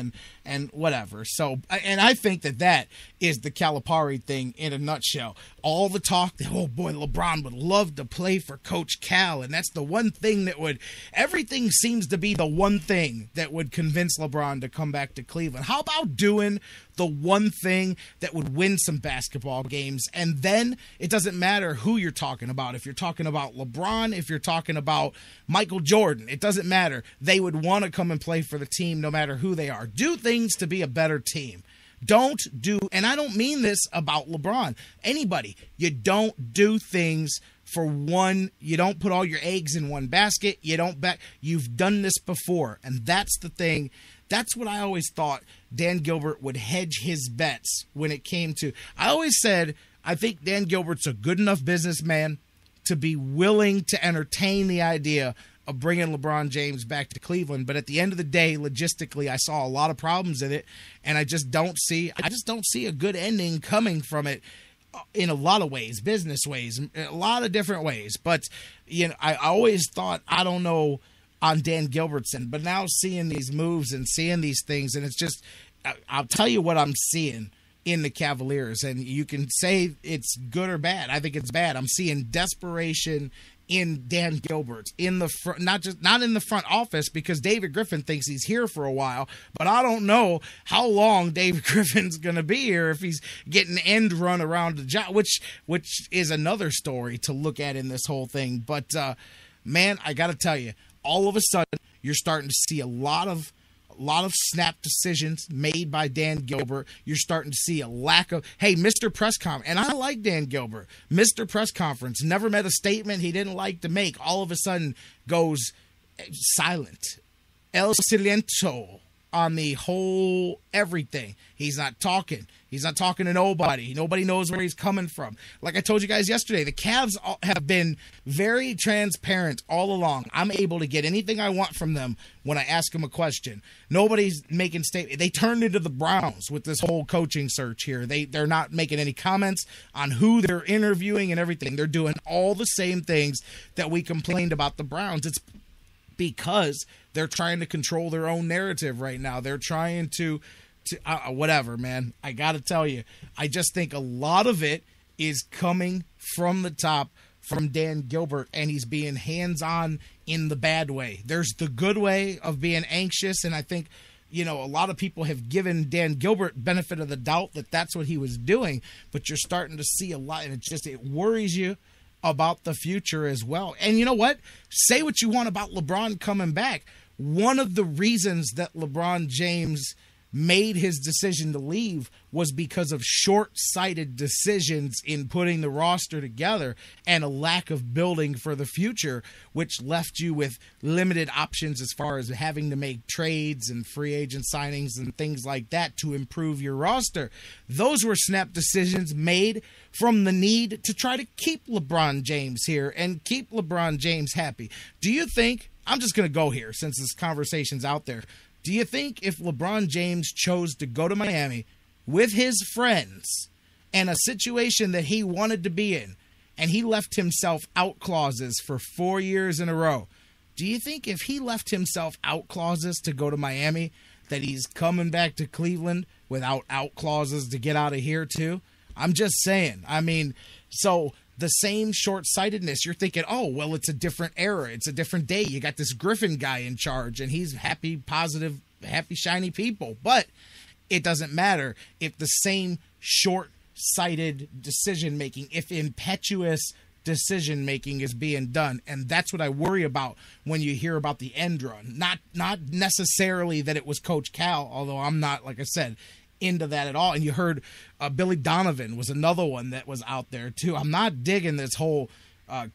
Speaker 6: and whatever. So, and I think that is the Calipari thing in a nutshell. All the talk that, oh boy, LeBron would love to play for Coach Cal, and that's the one thing that would, everything seems to be the one thing that would convince LeBron to come back to Cleveland. How about doing the one thing that would win some basketball games? And then it doesn't matter who you're talking about. If you're talking about LeBron, if you're talking about Michael Jordan, it doesn't matter. They would want to come and play for the team no matter who they are. Do things to be a better team. Don't do, and I don't mean this about LeBron, anybody. You don't do things for one, you don't put all your eggs in one basket. You've done this before. And that's the thing. That's what I always thought Dan Gilbert would hedge his bets when it came to. I always said, I think Dan Gilbert's a good enough businessman to be willing to entertain the idea of bringing LeBron James back to Cleveland. But at the end of the day, logistically, I saw a lot of problems in it, and I just don't see a good ending coming from it in a lot of ways, business ways, a lot of different ways. But, I always thought, I don't know, on Dan Gilbert's end, but now seeing these moves and seeing these things, and it's just, I'll tell you what I'm seeing in the Cavaliers, and you can say it's good or bad. I think it's bad. I'm seeing desperation in Dan Gilbert in the front, not in the front office, because David Griffin thinks he's here for a while, but I don't know how long David Griffin's going to be here if he's getting end run around the job, which is another story to look at in this whole thing. But man, I got to tell you, all of a sudden you're starting to see a lot of snap decisions made by Dan Gilbert. You're starting to see a lack of, hey, Mr. Press Conference, and I like Dan Gilbert. Mr. Press Conference never met a statement he didn't like to make. All of a sudden goes silent. El Silento on the whole everything. He's not talking. He's not talking to nobody. Nobody knows where he's coming from. Like I told you guys yesterday, the Cavs have been very transparent all along. I'm able to get anything I want from them when I ask them a question. Nobody's making statements. They turned into the Browns with this whole coaching search here. They're not making any comments on who they're interviewing and everything. They're doing all the same things that we complained about the Browns. It's because they're trying to control their own narrative right now. They're trying to whatever, man. I got to tell you, I just think a lot of it is coming from the top, from Dan Gilbert, and he's being hands-on in the bad way. There's the good way of being anxious, and I think, a lot of people have given Dan Gilbert benefit of the doubt that that's what he was doing, but you're starting to see a lot, and it worries you about the future as well. And you know what? Say what you want about LeBron coming back. One of the reasons that LeBron James made his decision to leave was because of short-sighted decisions in putting the roster together and a lack of building for the future, which left you with limited options as far as having to make trades and free agent signings and things like that to improve your roster. Those were snap decisions made from the need to try to keep LeBron James here and keep LeBron James happy. Do you think, I'm just going to go here since this conversation's out there, do you think if LeBron James chose to go to Miami with his friends and a situation that he wanted to be in, and he left himself out clauses for 4 years in a row, do you think if he left himself out clauses to go to Miami, that he's coming back to Cleveland without out clauses to get out of here too? I'm just saying. I mean, so the same short-sightedness, you're thinking, oh, well, it's a different era. It's a different day. You got this Griffin guy in charge, and he's happy, positive, happy, shiny people. But it doesn't matter if the same short-sighted decision-making, if impetuous decision-making is being done. And that's what I worry about when you hear about the end run. Not necessarily that it was Coach Cal, although I'm not, like I said, into that at all. And you heard Billy Donovan was another one that was out there too. I'm not digging this whole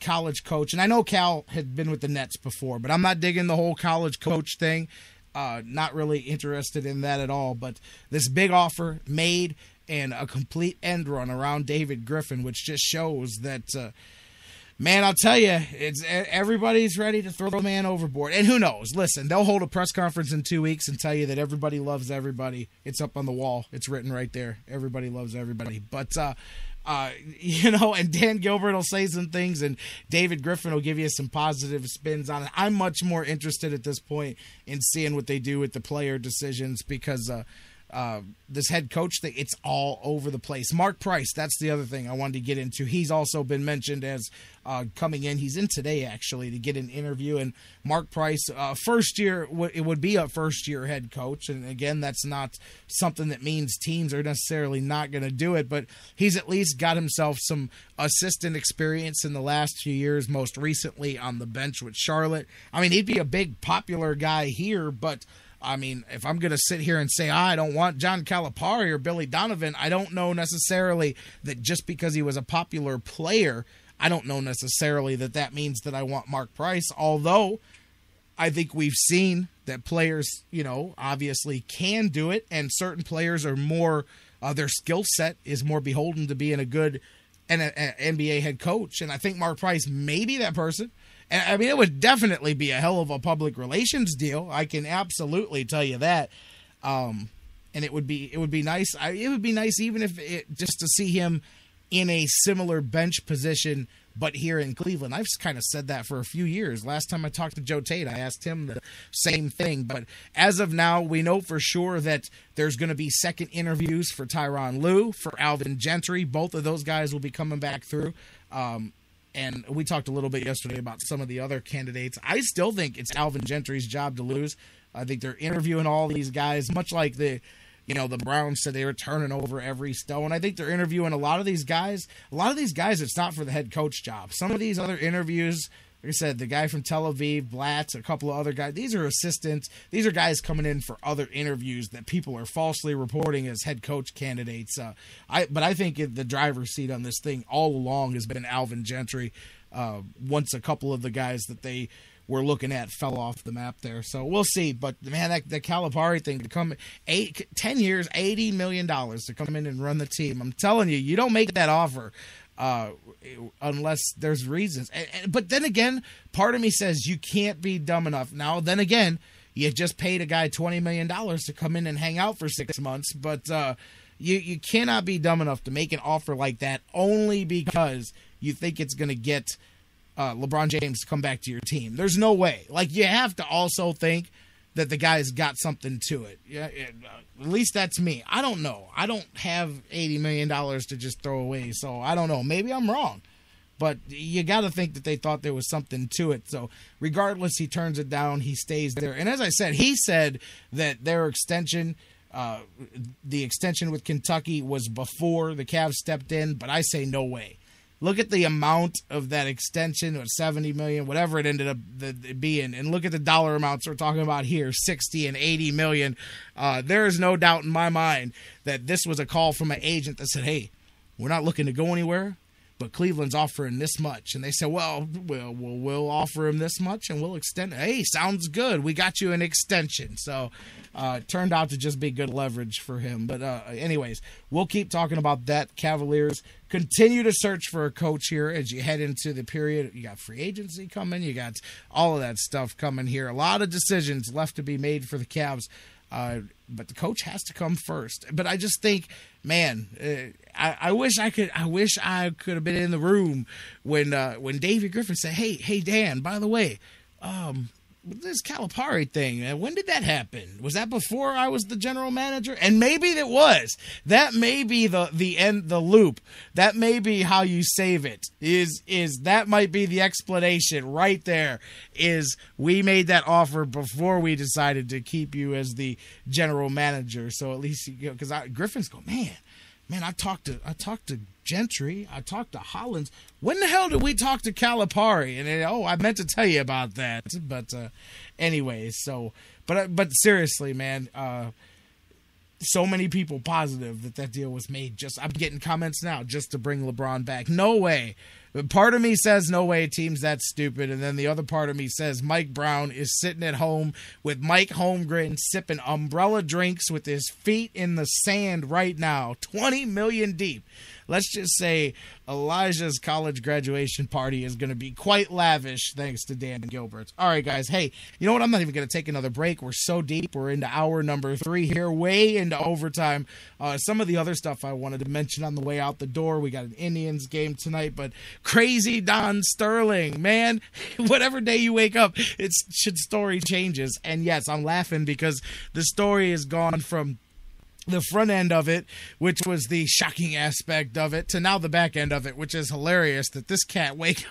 Speaker 6: college coach, and I know Cal had been with the Nets before, but I'm not digging the whole college coach thing. Not really interested in that at all. But this big offer made and a complete end run around David Griffin, which just shows that Man, I'll tell you, everybody's ready to throw the man overboard. And who knows? Listen, they'll hold a press conference in 2 weeks and tell you that everybody loves everybody. It's up on the wall. It's written right there. Everybody loves everybody. But, and Dan Gilbert will say some things, and David Griffin will give you some positive spins on it. I'm much more interested at this point in seeing what they do with the player decisions because this head coach thing, it's all over the place. Mark Price, that's the other thing I wanted to get into. He's also been mentioned as coming in. He's in today, actually, to get an interview. And Mark Price, first year, it would be a first-year head coach. And, again, that's not something that means teams are necessarily not going to do it. But he's at least got himself some assistant experience in the last few years, most recently on the bench with Charlotte. I mean, he'd be a big, popular guy here, but I mean, if I'm going to sit here and say, I don't want John Calipari or Billy Donovan, I don't know necessarily that just because he was a popular player, I don't know necessarily that means that I want Mark Price, although I think we've seen that players, obviously can do it, and certain players are more, their skill set is more beholden to being a good NBA head coach, and I think Mark Price may be that person. I mean, it would definitely be a hell of a public relations deal. I can absolutely tell you that. And it would be nice. It would be nice even if just to see him in a similar bench position, but here in Cleveland. I've kind of said that for a few years. Last time I talked to Joe Tate, I asked him the same thing. But as of now, we know for sure that there's going to be second interviews for Tyronn Lue, for Alvin Gentry. Both of those guys will be coming back through. And we talked a little bit yesterday about some of the other candidates. I still think it's Alvin Gentry's job to lose. I think they're interviewing all these guys, much like the Browns said they were turning over every stone. I think they're interviewing a lot of these guys. A lot of these guys, it's not for the head coach job. Some of these other interviews, like I said, the guy from Tel Aviv, Blatz, a couple of other guys, these are assistants. These are guys coming in for other interviews that people are falsely reporting as head coach candidates. But I think the driver's seat on this thing all along has been Alvin Gentry. Once a couple of the guys that they were looking at fell off the map there. So we'll see. But, man, the Calipari thing to come 10 years, $80 million to come in and run the team. I'm telling you, you don't make that offer unless there's reasons. But then again, part of me says you can't be dumb enough. Now, then again, you just paid a guy $20 million to come in and hang out for 6 months. But you cannot be dumb enough to make an offer like that only because you think it's going to get LeBron James to come back to your team. There's no way. Like, you have to also think that the guy's got something to it. Yeah, at least that's me. I don't know. I don't have $80 million to just throw away, so I don't know. Maybe I'm wrong. But you got to think that they thought there was something to it. So regardless, he turns it down. He stays there. And as I said, he said that their extension, the extension with Kentucky was before the Cavs stepped in, but I say no way. Look at the amount of that extension, of $70 million, whatever it ended up being, and look at the dollar amounts we're talking about here, $60 and $80 million. There is no doubt in my mind that this was a call from an agent that said, hey, we're not looking to go anywhere, but Cleveland's offering this much. And they said, well, we'll offer him this much, and we'll extend it. Hey, sounds good. We got you an extension. So it turned out to just be good leverage for him. But anyways, we'll keep talking about that. Cavaliers continue to search for a coach here as you head into the period. You got free agency coming. You got all of that stuff coming here. A lot of decisions left to be made for the Cavs. But the coach has to come first. But I just think, man, I wish I could have been in the room when David Griffin said, hey Dan, by the way, this Calipari thing, when did that happen? Was that before I was the general manager? And maybe it was. That may be the end, the loop. That may be how you save it. Is that might be the explanation right there, is we made that offer before we decided to keep you as the general manager. So at least, because Griffin's going, man, I talked to Gentry, I talked to Hollins. When the hell did we talk to Calipari? And I meant to tell you about that. But anyways, so but seriously, man, so many people positive that deal was made. I'm getting comments now just to bring LeBron back. No way But part of me says, no way, team's that stupid. And then the other part of me says, Mike Brown is sitting at home with Mike Holmgren sipping umbrella drinks with his feet in the sand right now, 20 million deep. Let's just say Elijah's college graduation party is going to be quite lavish thanks to Dan Gilbert. All right, guys. Hey, you know what? I'm not even going to take another break. We're so deep. We're into hour number 3 here, way into overtime. Some of the other stuff I wanted to mention on the way out the door. We got an Indians game tonight, but crazy Don Sterling, man. Whatever day you wake up, story changes. And yes, I'm laughing because the story has gone from the front end of it, which was the shocking aspect of it, to now the back end of it, which is hilarious that this cat wakes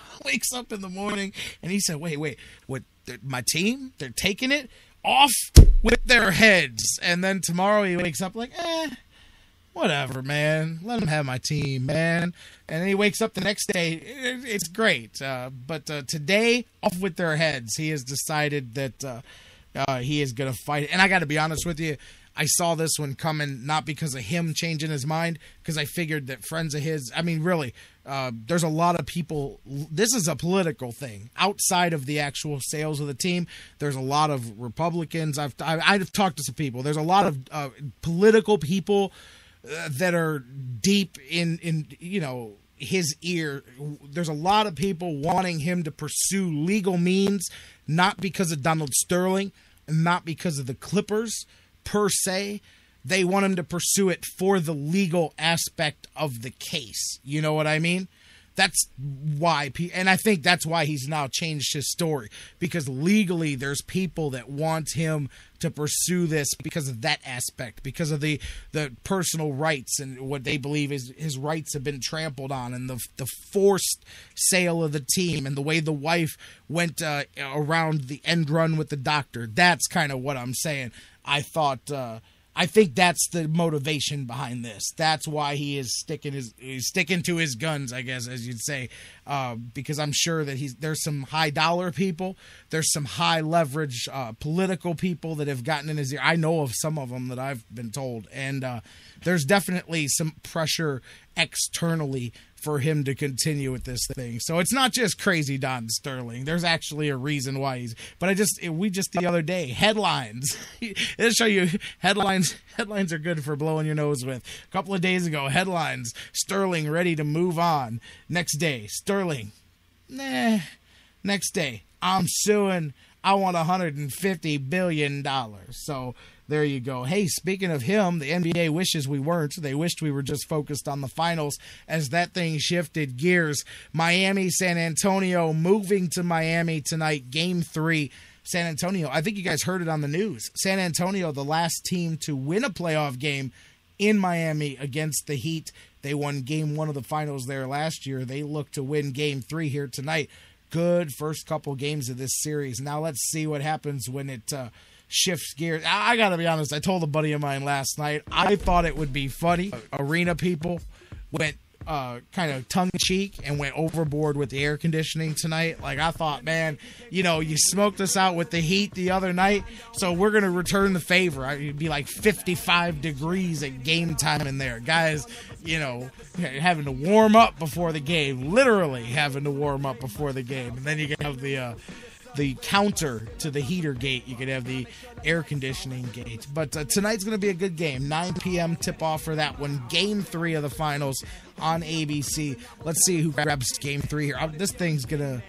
Speaker 6: up in the morning and he said, wait, what, my team, they're taking it off with their heads. And then tomorrow he wakes up like, whatever, man. Let them have my team, man. And then he wakes up the next day. It's great. But today, off with their heads. He has decided that he is going to fight. And I got to be honest with you, I saw this one coming not because of him changing his mind, because I figured that friends of his, I mean, really, there's a lot of people, this is a political thing. Outside of the actual sales of the team, there's a lot of Republicans. I've talked to some people. There's a lot of political people that are deep in his ear. There's a lot of people wanting him to pursue legal means, not because of Donald Sterling, and not because of the Clippers per se. They want him to pursue it for the legal aspect of the case. You know what I mean? That's why, and I think that's why he's now changed his story, because legally there's people that want him to pursue this because of that aspect, because of the personal rights and what they believe is his rights have been trampled on, and the forced sale of the team and the way the wife went around the end run with the doctor. That's kind of what I'm saying. I think that's the motivation behind this. That's why he is sticking to his guns, I guess, as you'd say, because I'm sure that there's some high dollar people, there's some high leverage political people that have gotten in his ear. I know of some of them that I've been told, and there's definitely some pressure externally for him to continue with this thing. So it's not just crazy Don Sterling. There's actually a reason why he's. But we just the other day, headlines. It'll show you headlines. Headlines are good for blowing your nose with. A couple of days ago, headlines: Sterling ready to move on. Next day, Sterling, nah. Next day, I'm suing. I want $150 billion. So there you go. Hey, speaking of him, the NBA wishes we weren't. They wished we were just focused on the finals as that thing shifted gears. Miami, San Antonio, moving to Miami tonight, Game 3. San Antonio, I think you guys heard it on the news. San Antonio, the last team to win a playoff game in Miami against the Heat. They won Game 1 of the finals there last year. They look to win Game 3 here tonight. Good first couple games of this series. Now let's see what happens when it shifts gears. I got to be honest. I told a buddy of mine last night, I thought it would be funny. Arena people went kind of tongue-in-cheek and went overboard with the air conditioning tonight. Like, I thought, man, you smoked us out with the heat the other night, so we're going to return the favor. It'd be like 55 degrees at game time in there. Guys, having to warm up before the game, literally having to warm up before the game. And then you can have the counter to the heater gate. You could have the air conditioning gate. But tonight's going to be a good game. 9 p.m. tip-off for that one. Game 3 of the finals on ABC. Let's see who grabs Game 3 here. This thing's going to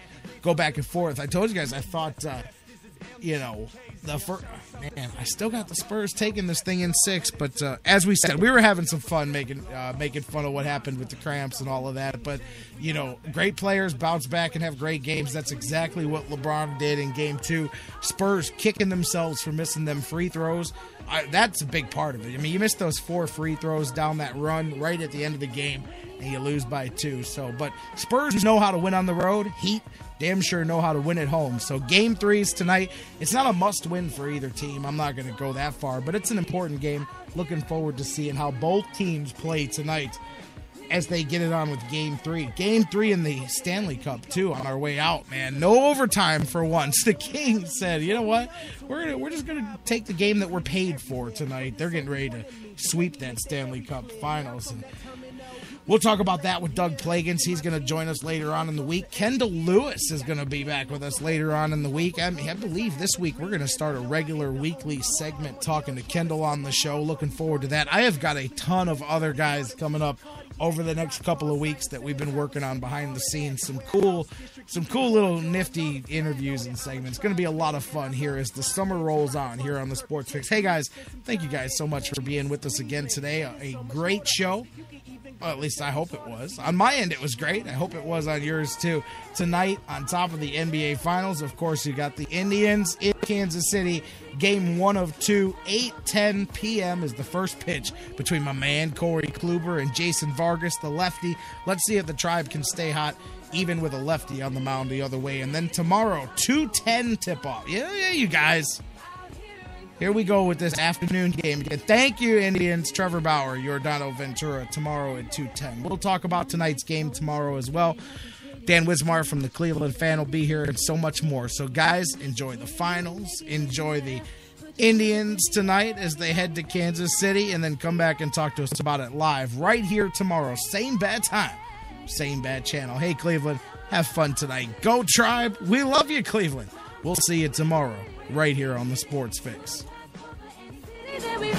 Speaker 6: go back and forth. I told you guys, I thought, the first... Man, I still got the Spurs taking this thing in 6, but as we said, we were having some fun making fun of what happened with the cramps and all of that. But, great players bounce back and have great games. That's exactly what LeBron did in Game 2. Spurs kicking themselves for missing them free throws. That's a big part of it. I mean, you missed those 4 free throws down that run right at the end of the game, and you lose by 2. But Spurs know how to win on the road. Heat damn sure know how to win at home. So Game 3 is tonight. It's not a must-win for either team. I'm not going to go that far, but it's an important game. Looking forward to seeing how both teams play tonight as they get it on with Game 3. Game 3 in the Stanley Cup, too, on our way out, man. No overtime for once. The Kings said, you know what? We're just going to take the game that we're paid for tonight. They're getting ready to sweep that Stanley Cup Finals. And We'll talk about that with Doug Plagans. He's going to join us later on in the week. Kendall Lewis is going to be back with us later on in the week. I believe this week we're going to start a regular weekly segment talking to Kendall on the show. Looking forward to that. I have got a ton of other guys coming up over the next couple of weeks that we've been working on behind the scenes. Some cool little nifty interviews and segments. It's going to be a lot of fun here as the summer rolls on here on the Sports Fix. Hey guys, thank you guys so much for being with us again today. A great show. Well, at least I hope it was. On my end, it was great. I hope it was on yours, too. Tonight, on top of the NBA Finals, of course, you got the Indians in Kansas City. Game 1 of 2, 8:10 p.m. is the first pitch between my man Corey Kluber and Jason Vargas, the lefty. Let's see if the Tribe can stay hot, even with a lefty on the mound the other way. And then tomorrow, 2:10 tip-off. Yeah, you guys. Here we go with this afternoon game again. Thank you, Indians. Trevor Bauer, Giordano Ventura, tomorrow at 2:10. We'll talk about tonight's game tomorrow as well. Dan Wismar from the Cleveland Fan will be here and so much more. So, guys, enjoy the finals. Enjoy the Indians tonight as they head to Kansas City, and then come back and talk to us about it live right here tomorrow. Same bad time, same bad channel. Hey, Cleveland, have fun tonight. Go Tribe. We love you, Cleveland. We'll see you tomorrow right here on the Sports Fix.
Speaker 10: Every